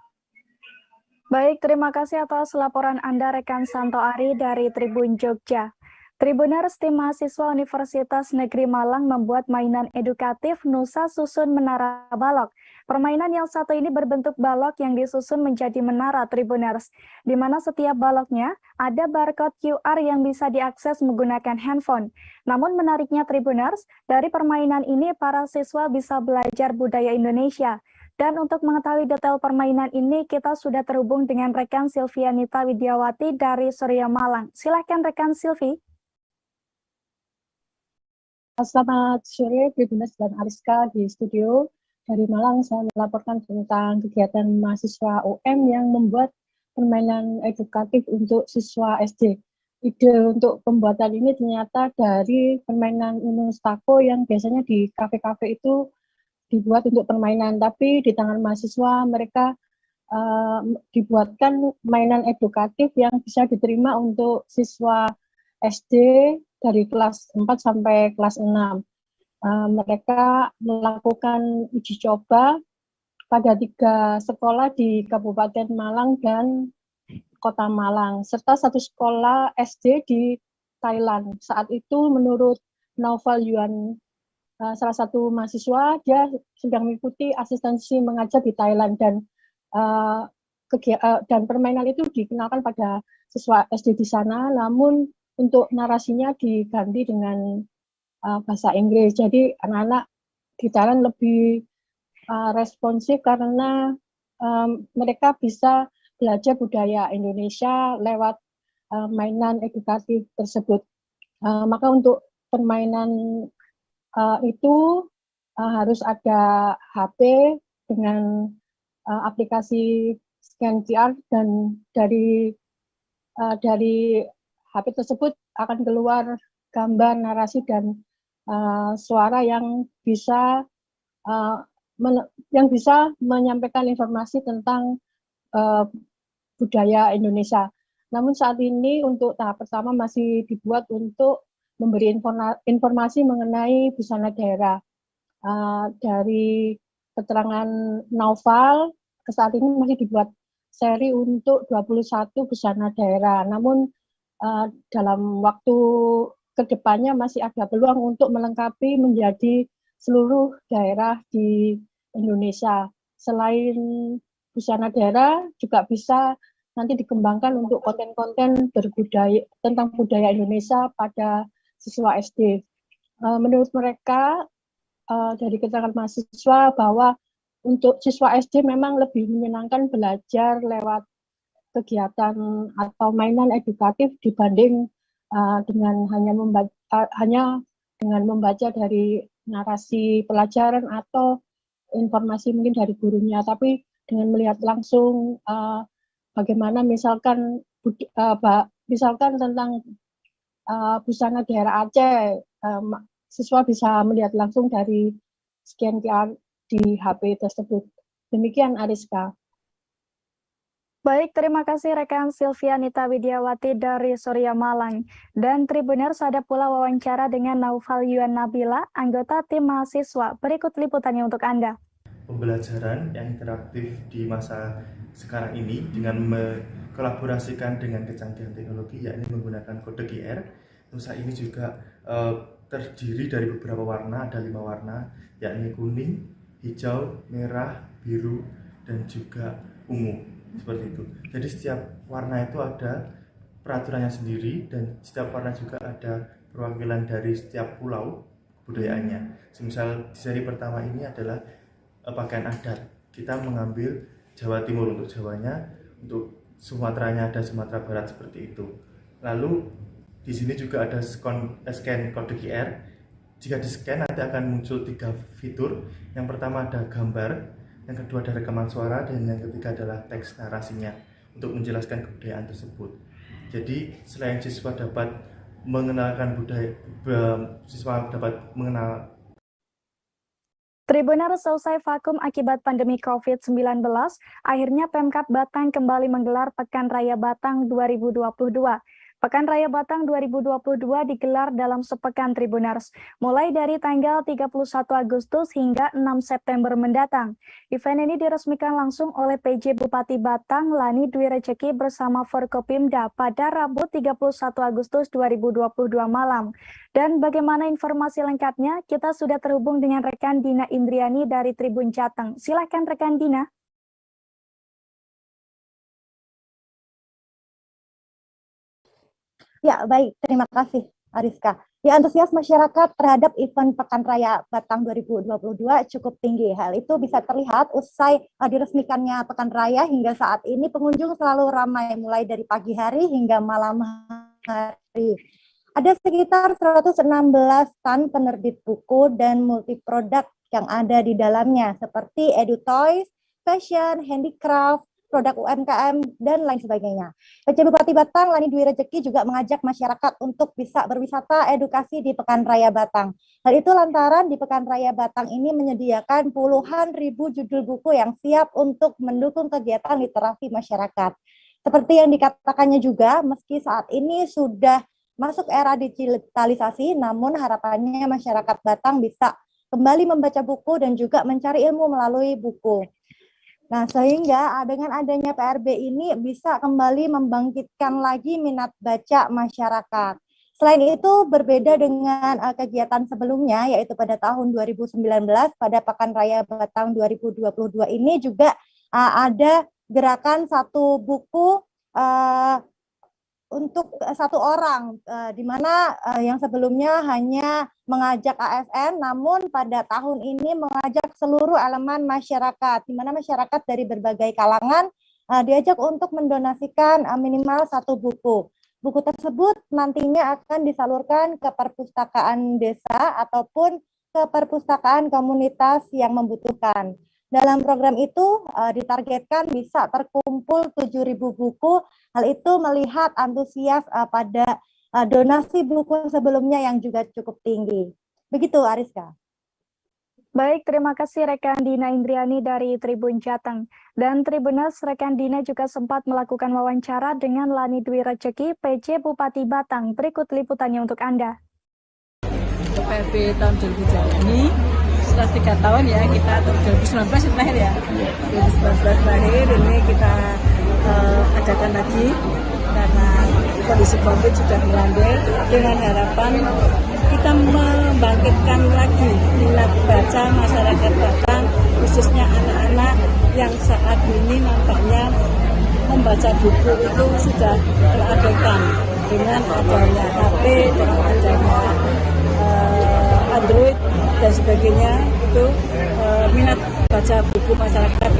Baik, terima kasih atas laporan Anda rekan Santo Ari dari Tribun Jogja. Tribuners, tim mahasiswa Universitas Negeri Malang membuat mainan edukatif Nusa Susun Menara Balok. Permainan yang satu ini berbentuk balok yang disusun menjadi menara, Tribuners, di mana setiap baloknya ada barcode QR yang bisa diakses menggunakan handphone. Namun menariknya, Tribuners, dari permainan ini para siswa bisa belajar budaya Indonesia. Dan untuk mengetahui detail permainan ini, kita sudah terhubung dengan rekan Silvianita Widiawati dari Surya Malang. Silahkan rekan Silvi. Selamat sore, Tribuners dan Ariska di studio. Dari Malang, saya melaporkan tentang kegiatan mahasiswa UM yang membuat permainan edukatif untuk siswa SD. Ide untuk pembuatan ini ternyata dari permainan Unustako yang biasanya di kafe-kafe itu dibuat untuk permainan, tapi di tangan mahasiswa mereka dibuatkan mainan edukatif yang bisa diterima untuk siswa SD dari kelas 4 sampai kelas 6. Mereka melakukan uji coba pada 3 sekolah di Kabupaten Malang dan Kota Malang, serta 1 sekolah SD di Thailand. Saat itu menurut Naufal Yuan, salah satu mahasiswa, dia sedang mengikuti asistensi mengajar di Thailand dan permainan itu dikenalkan pada siswa SD di sana, namun untuk narasinya diganti dengan bahasa Inggris. Jadi anak-anak di Thailand lebih responsif karena mereka bisa belajar budaya Indonesia lewat mainan edukatif tersebut. Maka untuk permainan itu harus ada HP dengan aplikasi scan QR, dan dari HP tersebut akan keluar gambar, narasi, dan suara yang bisa menyampaikan informasi tentang budaya Indonesia. Namun saat ini untuk tahap pertama masih dibuat untuk memberi informasi mengenai busana daerah. Dari keterangan Naufal, saat ini masih dibuat seri untuk 21 busana daerah. Namun dalam waktu kedepannya masih ada peluang untuk melengkapi menjadi seluruh daerah di Indonesia. Selain busana daerah, juga bisa nanti dikembangkan untuk konten-konten berbudaya tentang budaya Indonesia pada siswa SD. Menurut mereka dari keterangan mahasiswa bahwa untuk siswa SD memang lebih menyenangkan belajar lewat kegiatan atau mainan edukatif dibanding dengan hanya dengan membaca dari narasi pelajaran atau informasi mungkin dari gurunya, tapi dengan melihat langsung bagaimana misalkan tentang busana daerah Aceh, siswa bisa melihat langsung dari scan QR di HP tersebut. Demikian, Ariska. Baik, terima kasih rekan Silvianita Widiawati dari Surya Malang. Dan Tribuners, ada pula wawancara dengan Naufal Yuan Nabila, anggota tim mahasiswa. Berikut liputannya untuk Anda. Pembelajaran yang interaktif di masa sekarang ini dengan mengkolaborasikan dengan kecanggihan teknologi, yakni menggunakan kode QR. Nusa ini juga terdiri dari beberapa warna, ada 5 warna, yakni kuning, hijau, merah, biru, dan juga ungu. Seperti itu. Jadi setiap warna itu ada peraturannya sendiri, dan setiap warna juga ada perwakilan dari setiap pulau budayaannya. Misal di seri pertama ini adalah pakaian adat. Kita mengambil Jawa Timur untuk Jawanya, untuk Sumateranya ada Sumatera Barat, seperti itu. Lalu di sini juga ada scan kode QR. Jika di scan nanti akan muncul 3 fitur. Yang pertama ada gambar, yang kedua ada rekaman suara, dan yang ketiga adalah teks narasinya untuk menjelaskan kebudayaan tersebut. Jadi selain siswa dapat mengenalkan budaya, siswa dapat mengenal. Tribuners, selesai vakum akibat pandemi COVID-19, akhirnya Pemkab Batang kembali menggelar Pekan Raya Batang 2022. Pekan Raya Batang 2022 digelar dalam sepekan Tribuners, mulai dari tanggal 31 Agustus hingga 6 September mendatang. Event ini diresmikan langsung oleh PJ Bupati Batang, Lani Dwi Rejeki bersama Forkopimda pada Rabu 31 Agustus 2022 malam. Dan bagaimana informasi lengkapnya? Kita sudah terhubung dengan rekan Dina Indriani dari Tribun Jateng. Silakan rekan Dina. Ya, baik. Terima kasih, Ariska. Ya, antusias masyarakat terhadap event Pekan Raya Batang 2022 cukup tinggi. Hal itu bisa terlihat usai diresmikannya Pekan Raya hingga saat ini pengunjung selalu ramai mulai dari pagi hari hingga malam hari. Ada sekitar 116 stand penerbit buku dan multiproduk yang ada di dalamnya seperti edu-toys, fashion, handicraft, produk UMKM, dan lain sebagainya. PJ Bupati Batang, Lani Dwi Rejeki juga mengajak masyarakat untuk bisa berwisata edukasi di Pekan Raya Batang. Hal itu lantaran di Pekan Raya Batang ini menyediakan puluhan ribu judul buku yang siap untuk mendukung kegiatan literasi masyarakat. Seperti yang dikatakannya juga, meski saat ini sudah masuk era digitalisasi, namun harapannya masyarakat Batang bisa kembali membaca buku dan juga mencari ilmu melalui buku. Nah, sehingga dengan adanya PRB ini bisa kembali membangkitkan lagi minat baca masyarakat. Selain itu, berbeda dengan kegiatan sebelumnya, yaitu pada tahun 2019, pada Pekan Raya Batang 2022 ini juga ada gerakan satu buku untuk satu orang, di mana yang sebelumnya hanya mengajak ASN, namun pada tahun ini mengajak seluruh elemen masyarakat, di mana masyarakat dari berbagai kalangan diajak untuk mendonasikan minimal satu buku. Buku tersebut nantinya akan disalurkan ke perpustakaan desa ataupun ke perpustakaan komunitas yang membutuhkan. Dalam program itu ditargetkan bisa terkumpul 7.000 buku. Hal itu melihat antusias pada donasi buku sebelumnya yang juga cukup tinggi. Begitu, Ariska. Baik, terima kasih rekan Dina Indriani dari Tribun Jateng. Dan Tribuners, rekan Dina juga sempat melakukan wawancara dengan Lani Dwi Rejeki, PJ Bupati Batang. Berikut liputannya untuk Anda. PRB tahun 2020 ini setelah 3 tahun ya, kita atau 2019 terakhir ya, 2019 terakhir ini kita adakan lagi karena kondisi COVID sudah melandai, dengan harapan kita membangkitkan lagi minat baca masyarakat Batang, khususnya anak-anak yang saat ini nampaknya membaca buku itu sudah terabaikan dengan adanya HP, dengan adanya Android dan sebagainya. Itu minat baca buku masyarakat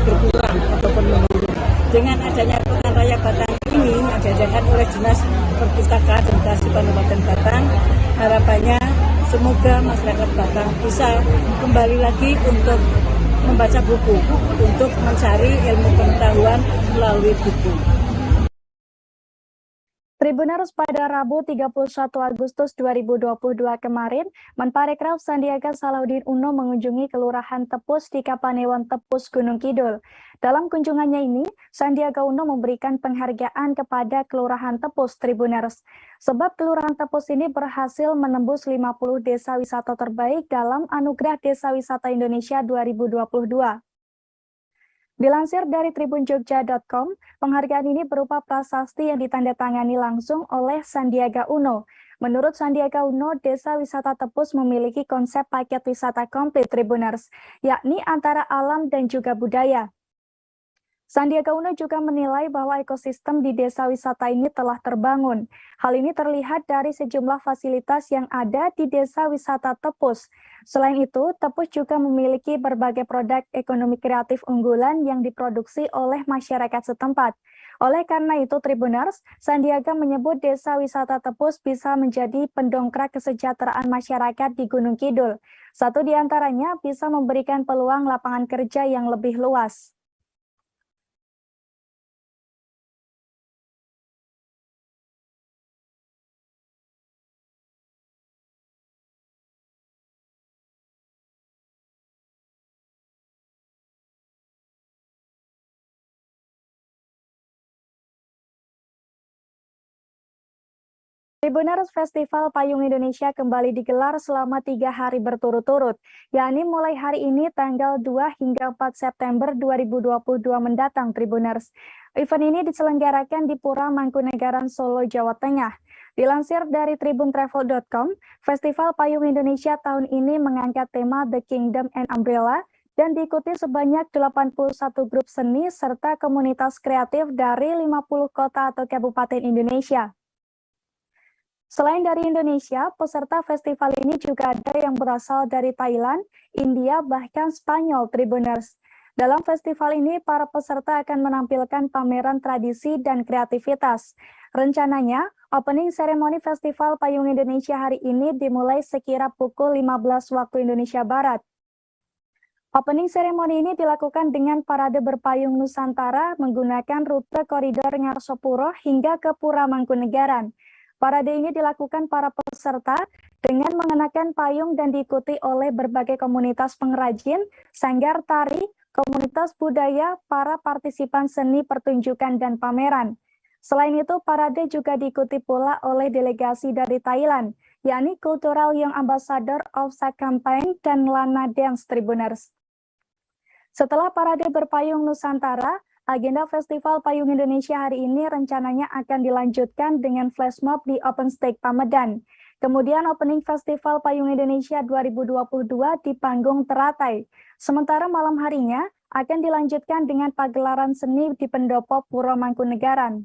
berkurang ataupun menurun. Dengan adanya Pekan Raya Batang ini yang diadakan oleh Dinas Perpustakaan dan Kearsipan Kabupaten Batang, harapannya semoga masyarakat Batang bisa kembali lagi untuk membaca buku, untuk mencari ilmu pengetahuan melalui buku. Tribuners, pada Rabu 31 Agustus 2022 kemarin, Menparekraf Sandiaga Salahuddin Uno mengunjungi Kelurahan Tepus di Kapanewon Tepus, Gunung Kidul. Dalam kunjungannya ini, Sandiaga Uno memberikan penghargaan kepada Kelurahan Tepus, Tribuners. Sebab Kelurahan Tepus ini berhasil menembus 50 desa wisata terbaik dalam Anugerah Desa Wisata Indonesia 2022. Dilansir dari tribunjogja.com, penghargaan ini berupa prasasti yang ditandatangani langsung oleh Sandiaga Uno. Menurut Sandiaga Uno, Desa Wisata Tepus memiliki konsep paket wisata komplit Tribuners, yakni antara alam dan juga budaya. Sandiaga Uno juga menilai bahwa ekosistem di desa wisata ini telah terbangun. Hal ini terlihat dari sejumlah fasilitas yang ada di Desa Wisata Tepus. Selain itu, Tepus juga memiliki berbagai produk ekonomi kreatif unggulan yang diproduksi oleh masyarakat setempat. Oleh karena itu, Tribuners, Sandiaga menyebut Desa Wisata Tepus bisa menjadi pendongkrak kesejahteraan masyarakat di Gunung Kidul. Satu di antaranya bisa memberikan peluang lapangan kerja yang lebih luas. Tribuners, Festival Payung Indonesia kembali digelar selama 3 hari berturut-turut, yakni mulai hari ini tanggal 2 hingga 4 September 2022 mendatang, Tribuners. Event ini diselenggarakan di Pura Mangkunegaran, Solo, Jawa Tengah. Dilansir dari tribuntravel.com, Festival Payung Indonesia tahun ini mengangkat tema The Kingdom and Umbrella dan diikuti sebanyak 81 grup seni serta komunitas kreatif dari 50 kota atau kabupaten Indonesia. Selain dari Indonesia, peserta festival ini juga ada yang berasal dari Thailand, India, bahkan Spanyol, Tribuners. Dalam festival ini, para peserta akan menampilkan pameran tradisi dan kreativitas. Rencananya, opening seremoni Festival Payung Indonesia hari ini dimulai sekira pukul 15 waktu Indonesia Barat. Opening seremoni ini dilakukan dengan parade berpayung Nusantara menggunakan rute koridor Ngarsopuro hingga ke Pura Mangkunegaran. Parade ini dilakukan para peserta dengan mengenakan payung dan diikuti oleh berbagai komunitas pengrajin, sanggar tari, komunitas budaya, para partisipan seni pertunjukan dan pameran. Selain itu, parade juga diikuti pula oleh delegasi dari Thailand, yakni Cultural Young Ambassador of Sak Campaign dan Lana Dance, Tribuners. Setelah parade berpayung Nusantara, agenda Festival Payung Indonesia hari ini rencananya akan dilanjutkan dengan flash mob di Open Stage Pamedan. Kemudian opening Festival Payung Indonesia 2022 di panggung Teratai. Sementara malam harinya akan dilanjutkan dengan pagelaran seni di Pendopo Pura Mangkunegaran.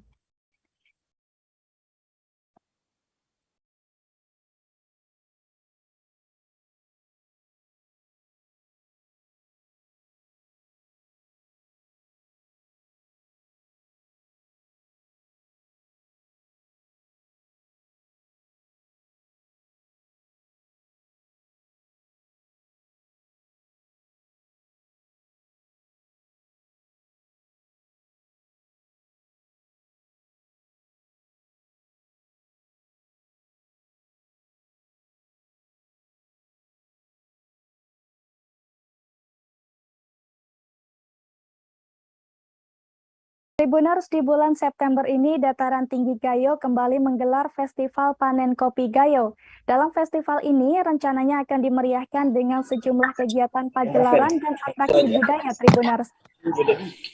Tribuners, di bulan September ini Dataran Tinggi Gayo kembali menggelar Festival Panen Kopi Gayo. Dalam festival ini rencananya akan dimeriahkan dengan sejumlah kegiatan pagelaran dan atraksi budaya, Tribuners.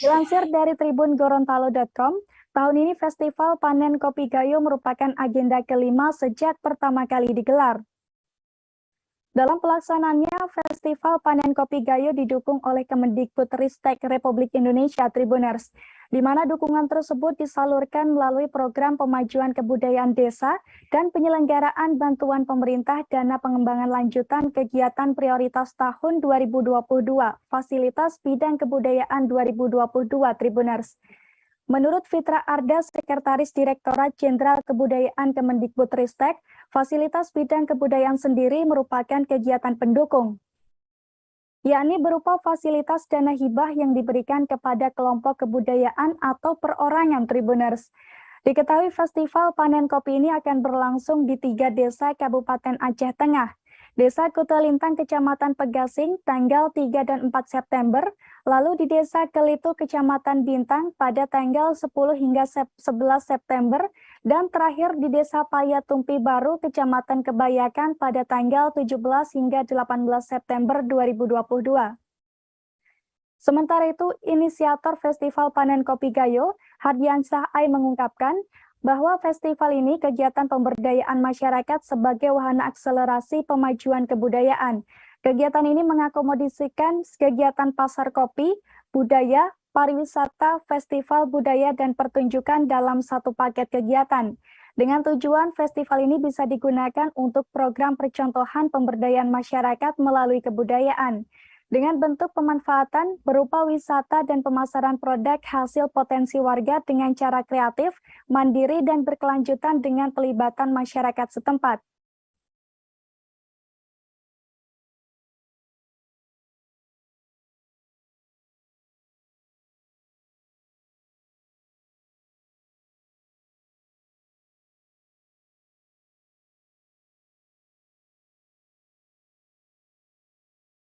Dilansir dari tribungorontalo.com, tahun ini Festival Panen Kopi Gayo merupakan agenda kelima sejak pertama kali digelar. Dalam pelaksanaannya, Festival Panen Kopi Gayo didukung oleh Kemendikbudristek Republik Indonesia, Tribuners, di mana dukungan tersebut disalurkan melalui program pemajuan kebudayaan desa dan penyelenggaraan bantuan pemerintah dana pengembangan lanjutan kegiatan prioritas tahun 2022, Fasilitas Bidang Kebudayaan 2022, Tribuners. Menurut Fitra Arda, Sekretaris Direktorat Jenderal Kebudayaan Kemendikbudristek, Fasilitas Bidang Kebudayaan sendiri merupakan kegiatan pendukung, yakni berupa fasilitas dana hibah yang diberikan kepada kelompok kebudayaan atau perorangan, Tribuners. Diketahui Festival Panen Kopi ini akan berlangsung di 3 desa Kabupaten Aceh Tengah. Desa Kutalintang, Kecamatan Pegasing, tanggal 3 dan 4 September, lalu di Desa Kelitu, Kecamatan Bintang, pada tanggal 10 hingga 11 September, dan terakhir di Desa Payatumpi Baru, Kecamatan Kebayakan, pada tanggal 17 hingga 18 September 2022. Sementara itu, inisiator Festival Panen Kopi Gayo, Hardiansah Ai, mengungkapkan bahwa festival ini kegiatan pemberdayaan masyarakat sebagai wahana akselerasi pemajuan kebudayaan. Kegiatan ini mengakomodasikan kegiatan pasar kopi, budaya, pariwisata, festival budaya, dan pertunjukan dalam satu paket kegiatan. Dengan tujuan festival ini bisa digunakan untuk program percontohan pemberdayaan masyarakat melalui kebudayaan, dengan bentuk pemanfaatan berupa wisata dan pemasaran produk hasil potensi warga dengan cara kreatif, mandiri, dan berkelanjutan dengan pelibatan masyarakat setempat.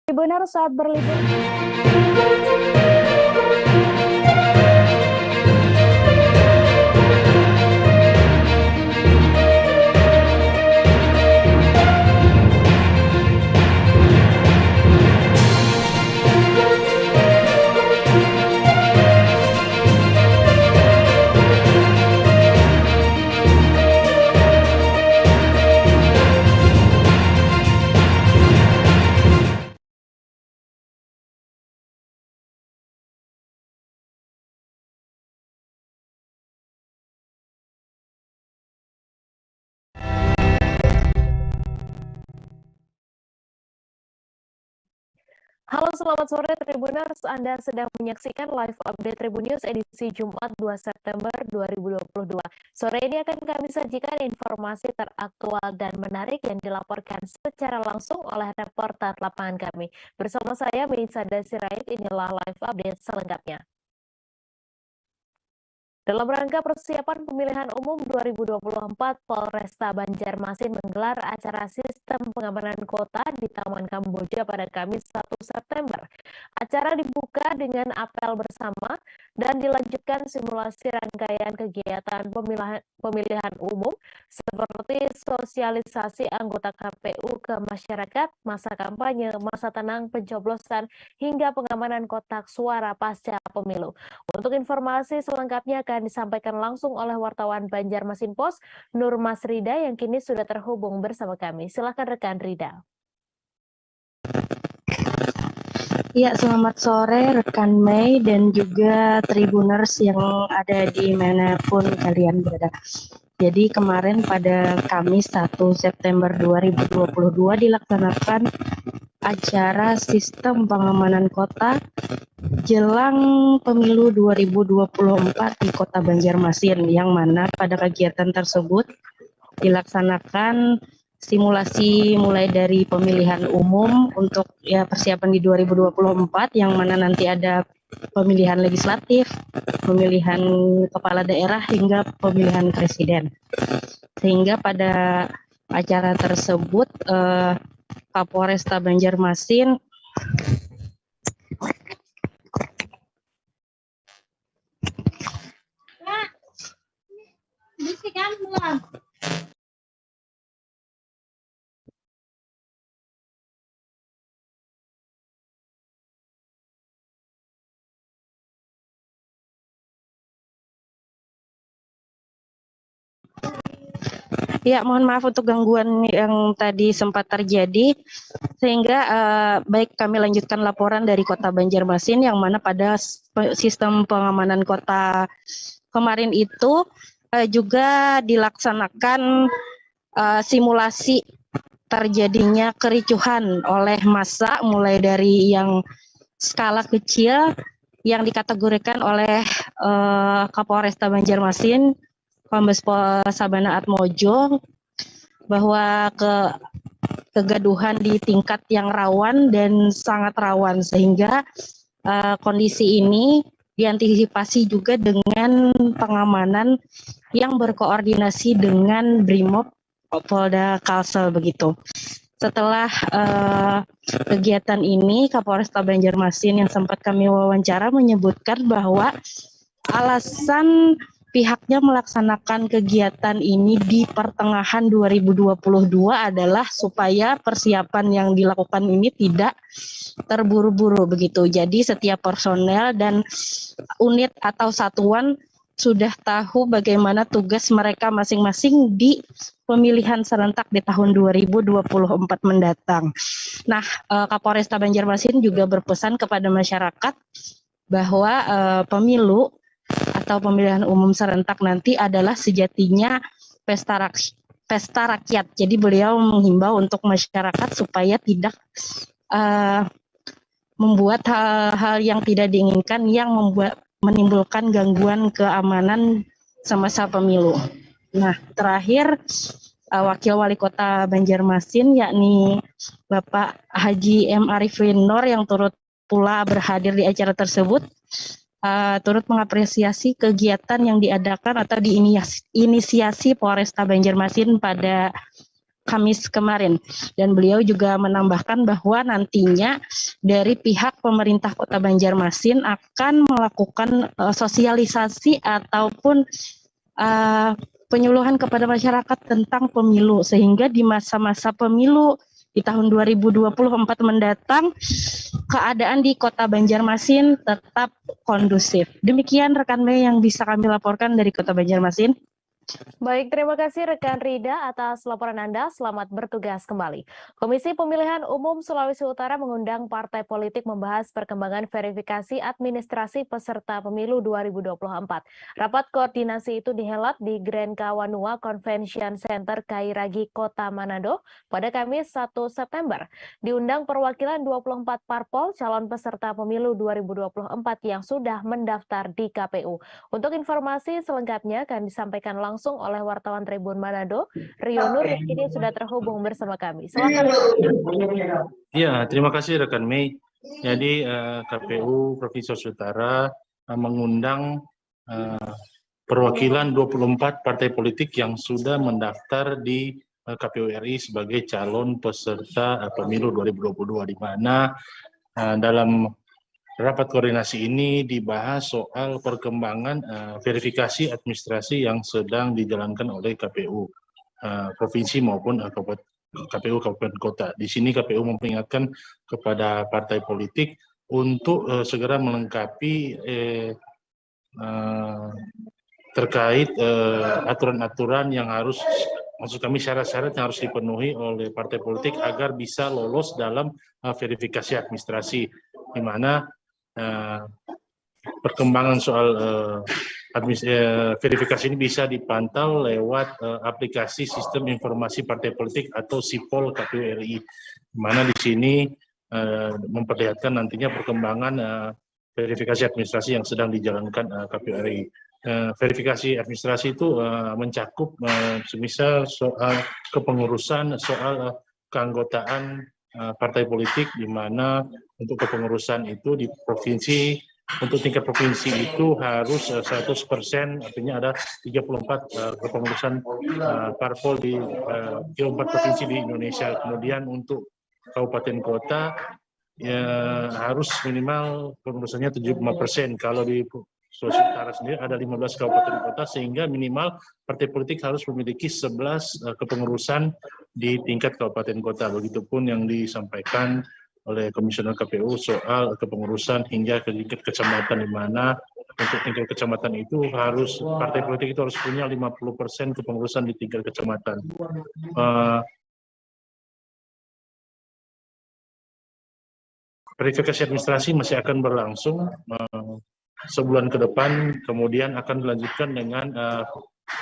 Tribuners, saat berlibur Halo, selamat sore Tribuners. Anda sedang menyaksikan live update Tribun News edisi Jumat 2 September 2022. Sore ini akan kami sajikan informasi teraktual dan menarik yang dilaporkan secara langsung oleh reporter lapangan kami. Bersama saya, Meisada Sirait, inilah live update selengkapnya. Dalam rangka persiapan pemilihan umum 2024, Polresta Banjarmasin menggelar acara sistem pengamanan kota di Taman Kamboja pada Kamis 1 September. Acara dibuka dengan apel bersama dan dilanjutkan simulasi rangkaian kegiatan pemilihan umum seperti sosialisasi anggota KPU ke masyarakat, masa kampanye, masa tenang pencoblosan, hingga pengamanan kotak suara pasca pemilu. Untuk informasi selengkapnya akan disampaikan langsung oleh wartawan Banjarmasin Post, Nur Mas Rida, yang kini sudah terhubung bersama kami. Silakan rekan Rida. Ya, selamat sore rekan Mei dan juga Tribuners yang ada di manapun kalian berada. Jadi kemarin pada Kamis 1 September 2022 dilaksanakan acara sistem pengamanan kota jelang pemilu 2024 di Kota Banjarmasin, yang mana pada kegiatan tersebut dilaksanakan simulasi mulai dari pemilihan umum untuk persiapan di 2024, yang mana nanti ada pemilihan legislatif, pemilihan kepala daerah hingga pemilihan presiden. Sehingga pada acara tersebut Kapolresta Banjarmasin Ya, mohon maaf untuk gangguan yang tadi sempat terjadi, sehingga baik kami lanjutkan laporan dari Kota Banjarmasin, yang mana pada sistem pengamanan kota kemarin itu juga dilaksanakan simulasi terjadinya kericuhan oleh massa, mulai dari yang skala kecil yang dikategorikan oleh Kapolresta Banjarmasin, Kombes Pol Sabana Atmojo, bahwa kegaduhan di tingkat yang rawan dan sangat rawan, sehingga kondisi ini diantisipasi juga dengan pengamanan yang berkoordinasi dengan Brimob Polda Kalsel begitu. Setelah kegiatan ini, Kapolresta Banjarmasin yang sempat kami wawancara menyebutkan bahwa alasan pihaknya melaksanakan kegiatan ini di pertengahan 2022 adalah supaya persiapan yang dilakukan ini tidak terburu-buru begitu. Jadi setiap personel dan unit atau satuan sudah tahu bagaimana tugas mereka masing-masing di pemilihan serentak di tahun 2024 mendatang. Nah, Kapolresta Banjarmasin juga berpesan kepada masyarakat bahwa pemilu atau pemilihan umum serentak nanti adalah sejatinya pesta rakyat. Jadi beliau menghimbau untuk masyarakat supaya tidak membuat hal-hal yang tidak diinginkan yang menimbulkan gangguan keamanan semasa pemilu. Nah, terakhir Wakil Wali Kota Banjarmasin yakni Bapak Haji M. Arifin Nur yang turut pula berhadir di acara tersebut turut mengapresiasi kegiatan yang diadakan atau diinisiasi Polresta Banjarmasin pada Kamis kemarin, dan beliau juga menambahkan bahwa nantinya dari pihak pemerintah Kota Banjarmasin akan melakukan sosialisasi ataupun penyuluhan kepada masyarakat tentang pemilu, sehingga di masa-masa pemilu di tahun 2024 mendatang keadaan di Kota Banjarmasin tetap kondusif. Demikian rekan Mei yang bisa kami laporkan dari Kota Banjarmasin. Baik, terima kasih rekan Rida atas laporan Anda. Selamat bertugas kembali. Komisi Pemilihan Umum Sulawesi Utara mengundang partai politik membahas perkembangan verifikasi administrasi peserta pemilu 2024. Rapat koordinasi itu dihelat di Grand Kawanua Convention Center Kairagi, Kota Manado pada Kamis 1 September. Diundang perwakilan 24 parpol calon peserta pemilu 2024 yang sudah mendaftar di KPU. Untuk informasi selengkapnya akan disampaikan langsung oleh wartawan Tribun Manado, Rio Nur, yang kini sudah terhubung bersama kami. Silakan. Ya, terima kasih rekan Mei. Jadi KPU Provinsi Sulawesi Utara mengundang perwakilan 24 partai politik yang sudah mendaftar di KPU RI sebagai calon peserta pemilu 2022, di mana dalam rapat koordinasi ini dibahas soal perkembangan verifikasi administrasi yang sedang dijalankan oleh KPU provinsi maupun KPU Kabupaten Kota. Di sini KPU memperingatkan kepada partai politik untuk segera melengkapi terkait aturan-aturan yang harus, maksud kami syarat-syarat yang harus dipenuhi oleh partai politik agar bisa lolos dalam verifikasi administrasi, di mana perkembangan soal verifikasi ini bisa dipantau lewat aplikasi Sistem Informasi Partai Politik atau SIPOL KPU RI, di mana di sini memperlihatkan nantinya perkembangan verifikasi administrasi yang sedang dijalankan KPU RI. Verifikasi administrasi itu mencakup semisal soal kepengurusan, soal keanggotaan partai politik, di mana untuk kepengurusan itu di provinsi, untuk tingkat provinsi itu harus 100%, artinya ada 34 kepengurusan parpol di 34 provinsi di Indonesia. Kemudian untuk kabupaten kota ya harus minimal pengurusannya 75%. Kalau di Sulawesi Utara sendiri ada 15 kabupaten kota, sehingga minimal partai politik harus memiliki 11 kepengurusan di tingkat kabupaten kota. Begitupun yang disampaikan oleh Komisioner KPU soal kepengurusan hingga ke tingkat kecamatan, di mana untuk tingkat kecamatan itu harus partai politik itu harus punya 50% kepengurusan di tingkat kecamatan. Verifikasi administrasi masih akan berlangsung sebulan ke depan, kemudian akan dilanjutkan dengan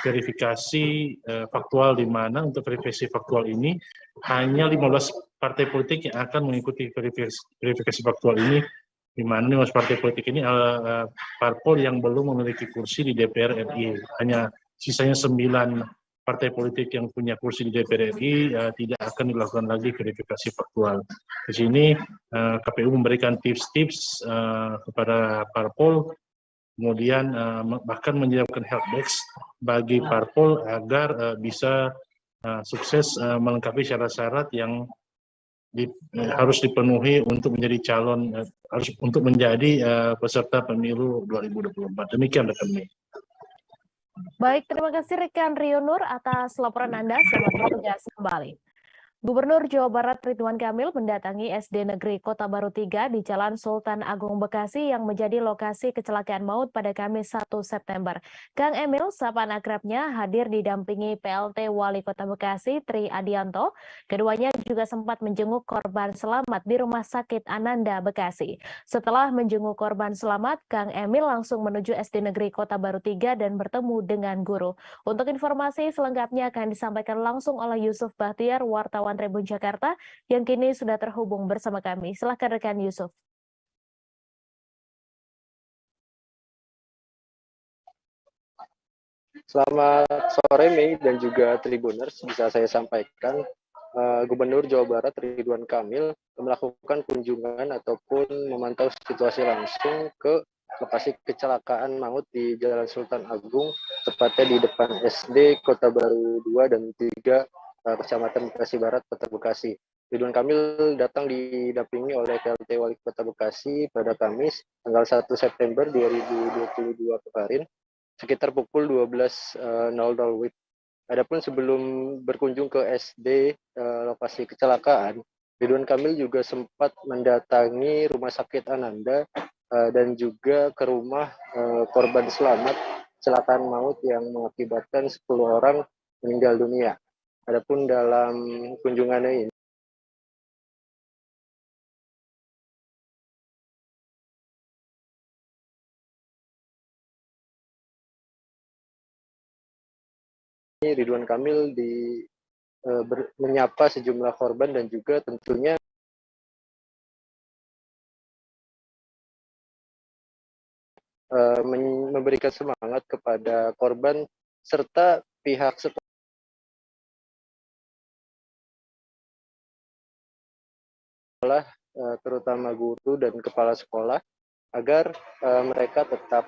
verifikasi faktual, di mana untuk verifikasi faktual ini hanya 15 partai politik yang akan mengikuti verifikasi faktual ini, di mana 15 partai politik ini parpol yang belum memiliki kursi di DPR RI. Hanya sisanya 9 partai politik yang punya kursi di DPR RI tidak akan dilakukan lagi verifikasi faktual. Di sini KPU memberikan tips-tips kepada parpol, kemudian bahkan menyiapkan helpdesk bagi parpol agar bisa sukses melengkapi syarat-syarat yang harus dipenuhi untuk menjadi calon, untuk menjadi peserta pemilu 2024. Demikian rekan Mei. Baik, terima kasih rekan Rio Nur atas laporan Anda. Selamat bertugas kembali. Gubernur Jawa Barat Ridwan Kamil mendatangi SD Negeri Kota Baru 3 di Jalan Sultan Agung Bekasi yang menjadi lokasi kecelakaan maut pada Kamis 1 September. Kang Emil, sapaan akrabnya, hadir didampingi PLT Wali Kota Bekasi, Tri Adianto. Keduanya juga sempat menjenguk korban selamat di Rumah Sakit Ananda, Bekasi. Setelah menjenguk korban selamat, Kang Emil langsung menuju SD Negeri Kota Baru 3 dan bertemu dengan guru. Untuk informasi selengkapnya akan disampaikan langsung oleh Yusuf Bahtiar, wartawan Tribun Jakarta, yang kini sudah terhubung bersama kami. Silakan rekan Yusuf. Selamat sore Mei dan juga Tribuners, bisa saya sampaikan Gubernur Jawa Barat Ridwan Kamil melakukan kunjungan ataupun memantau situasi langsung ke lokasi kecelakaan maut di Jalan Sultan Agung, tepatnya di depan SD Kota Baru 2 dan 3 Kecamatan Bekasi Barat, Kota Bekasi. Ridwan Kamil datang didampingi oleh PLT Wali Kota Bekasi pada Kamis tanggal 1 September 2022 kemarin sekitar pukul 12.00 WIB. Adapun sebelum berkunjung ke SD lokasi kecelakaan, Ridwan Kamil juga sempat mendatangi Rumah Sakit Ananda dan juga ke rumah korban selamat kecelakaan maut yang mengakibatkan 10 orang meninggal dunia. Adapun dalam kunjungannya ini, Ridwan Kamil menyapa sejumlah korban dan juga tentunya memberikan semangat kepada korban serta pihak sekolah, terutama guru dan kepala sekolah, agar mereka tetap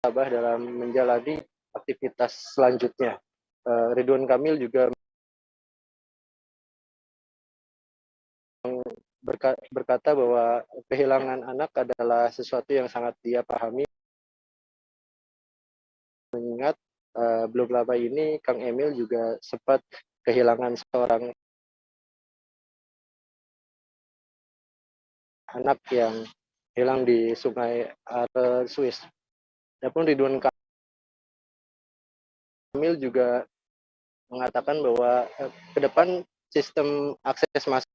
tabah dalam menjalani aktivitas selanjutnya. Ridwan Kamil juga berkata bahwa kehilangan anak adalah sesuatu yang sangat dia pahami, mengingat belum lama ini Kang Emil juga sempat kehilangan seorang anak yang hilang di Sungai Are, Swiss. Adapun Ridwan Kamil juga mengatakan bahwa ke depan sistem akses masuk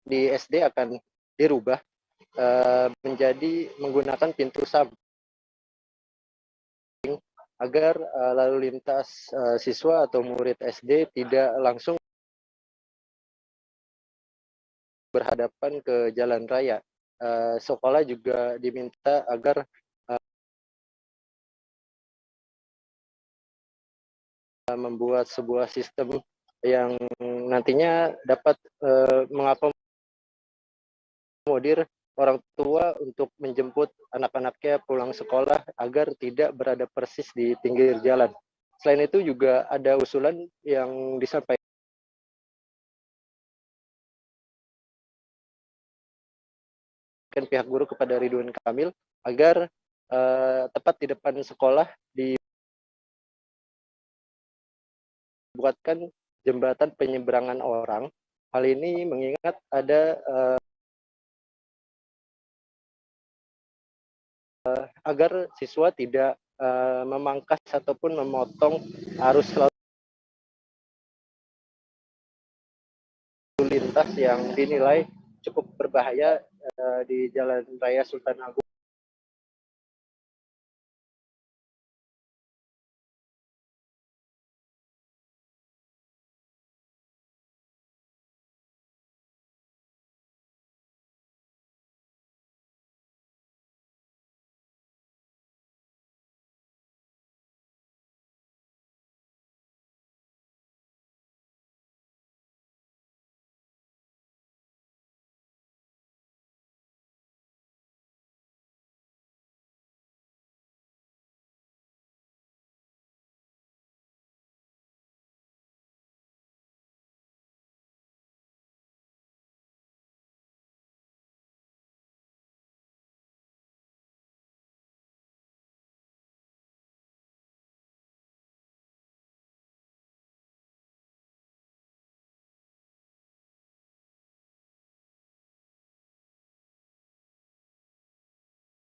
di SD akan dirubah menjadi menggunakan pintu samping agar lalu lintas siswa atau murid SD tidak langsung berhadapan ke jalan raya. Sekolah juga diminta agar membuat sebuah sistem yang nantinya dapat mengakomodir orang tua untuk menjemput anak-anaknya pulang sekolah agar tidak berada persis di pinggir jalan. Selain itu juga ada usulan yang disampaikan pihak guru kepada Ridwan Kamil agar tepat di depan sekolah dibuatkan jembatan penyeberangan orang. Hal ini mengingat ada agar siswa tidak memangkas ataupun memotong arus lalu lintas yang dinilai cukup berbahaya di Jalan Raya Sultan Agung.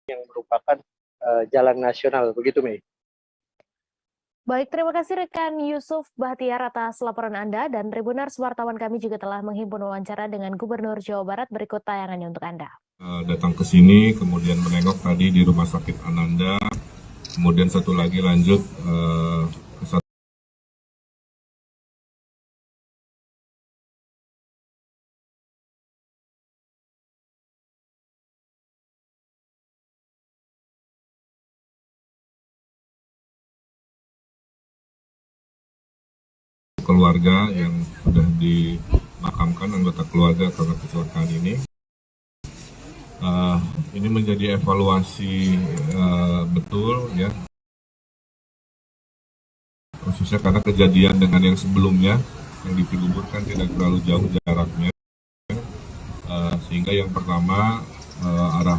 Yang merupakan jalan nasional, begitu Mei. Baik, terima kasih rekan Yusuf Bahtiar atas laporan Anda, dan Tribuners wartawan kami juga telah menghimpun wawancara dengan Gubernur Jawa Barat. Berikut tayangannya untuk Anda. Datang ke sini, kemudian menengok tadi di Rumah Sakit Ananda, kemudian satu lagi lanjut ke keluarga yang sudah dimakamkan, anggota keluarga karena kecelakaan ini. Ini menjadi evaluasi betul ya, khususnya karena kejadian dengan yang sebelumnya yang dikuburkan tidak terlalu jauh jaraknya, sehingga yang pertama arah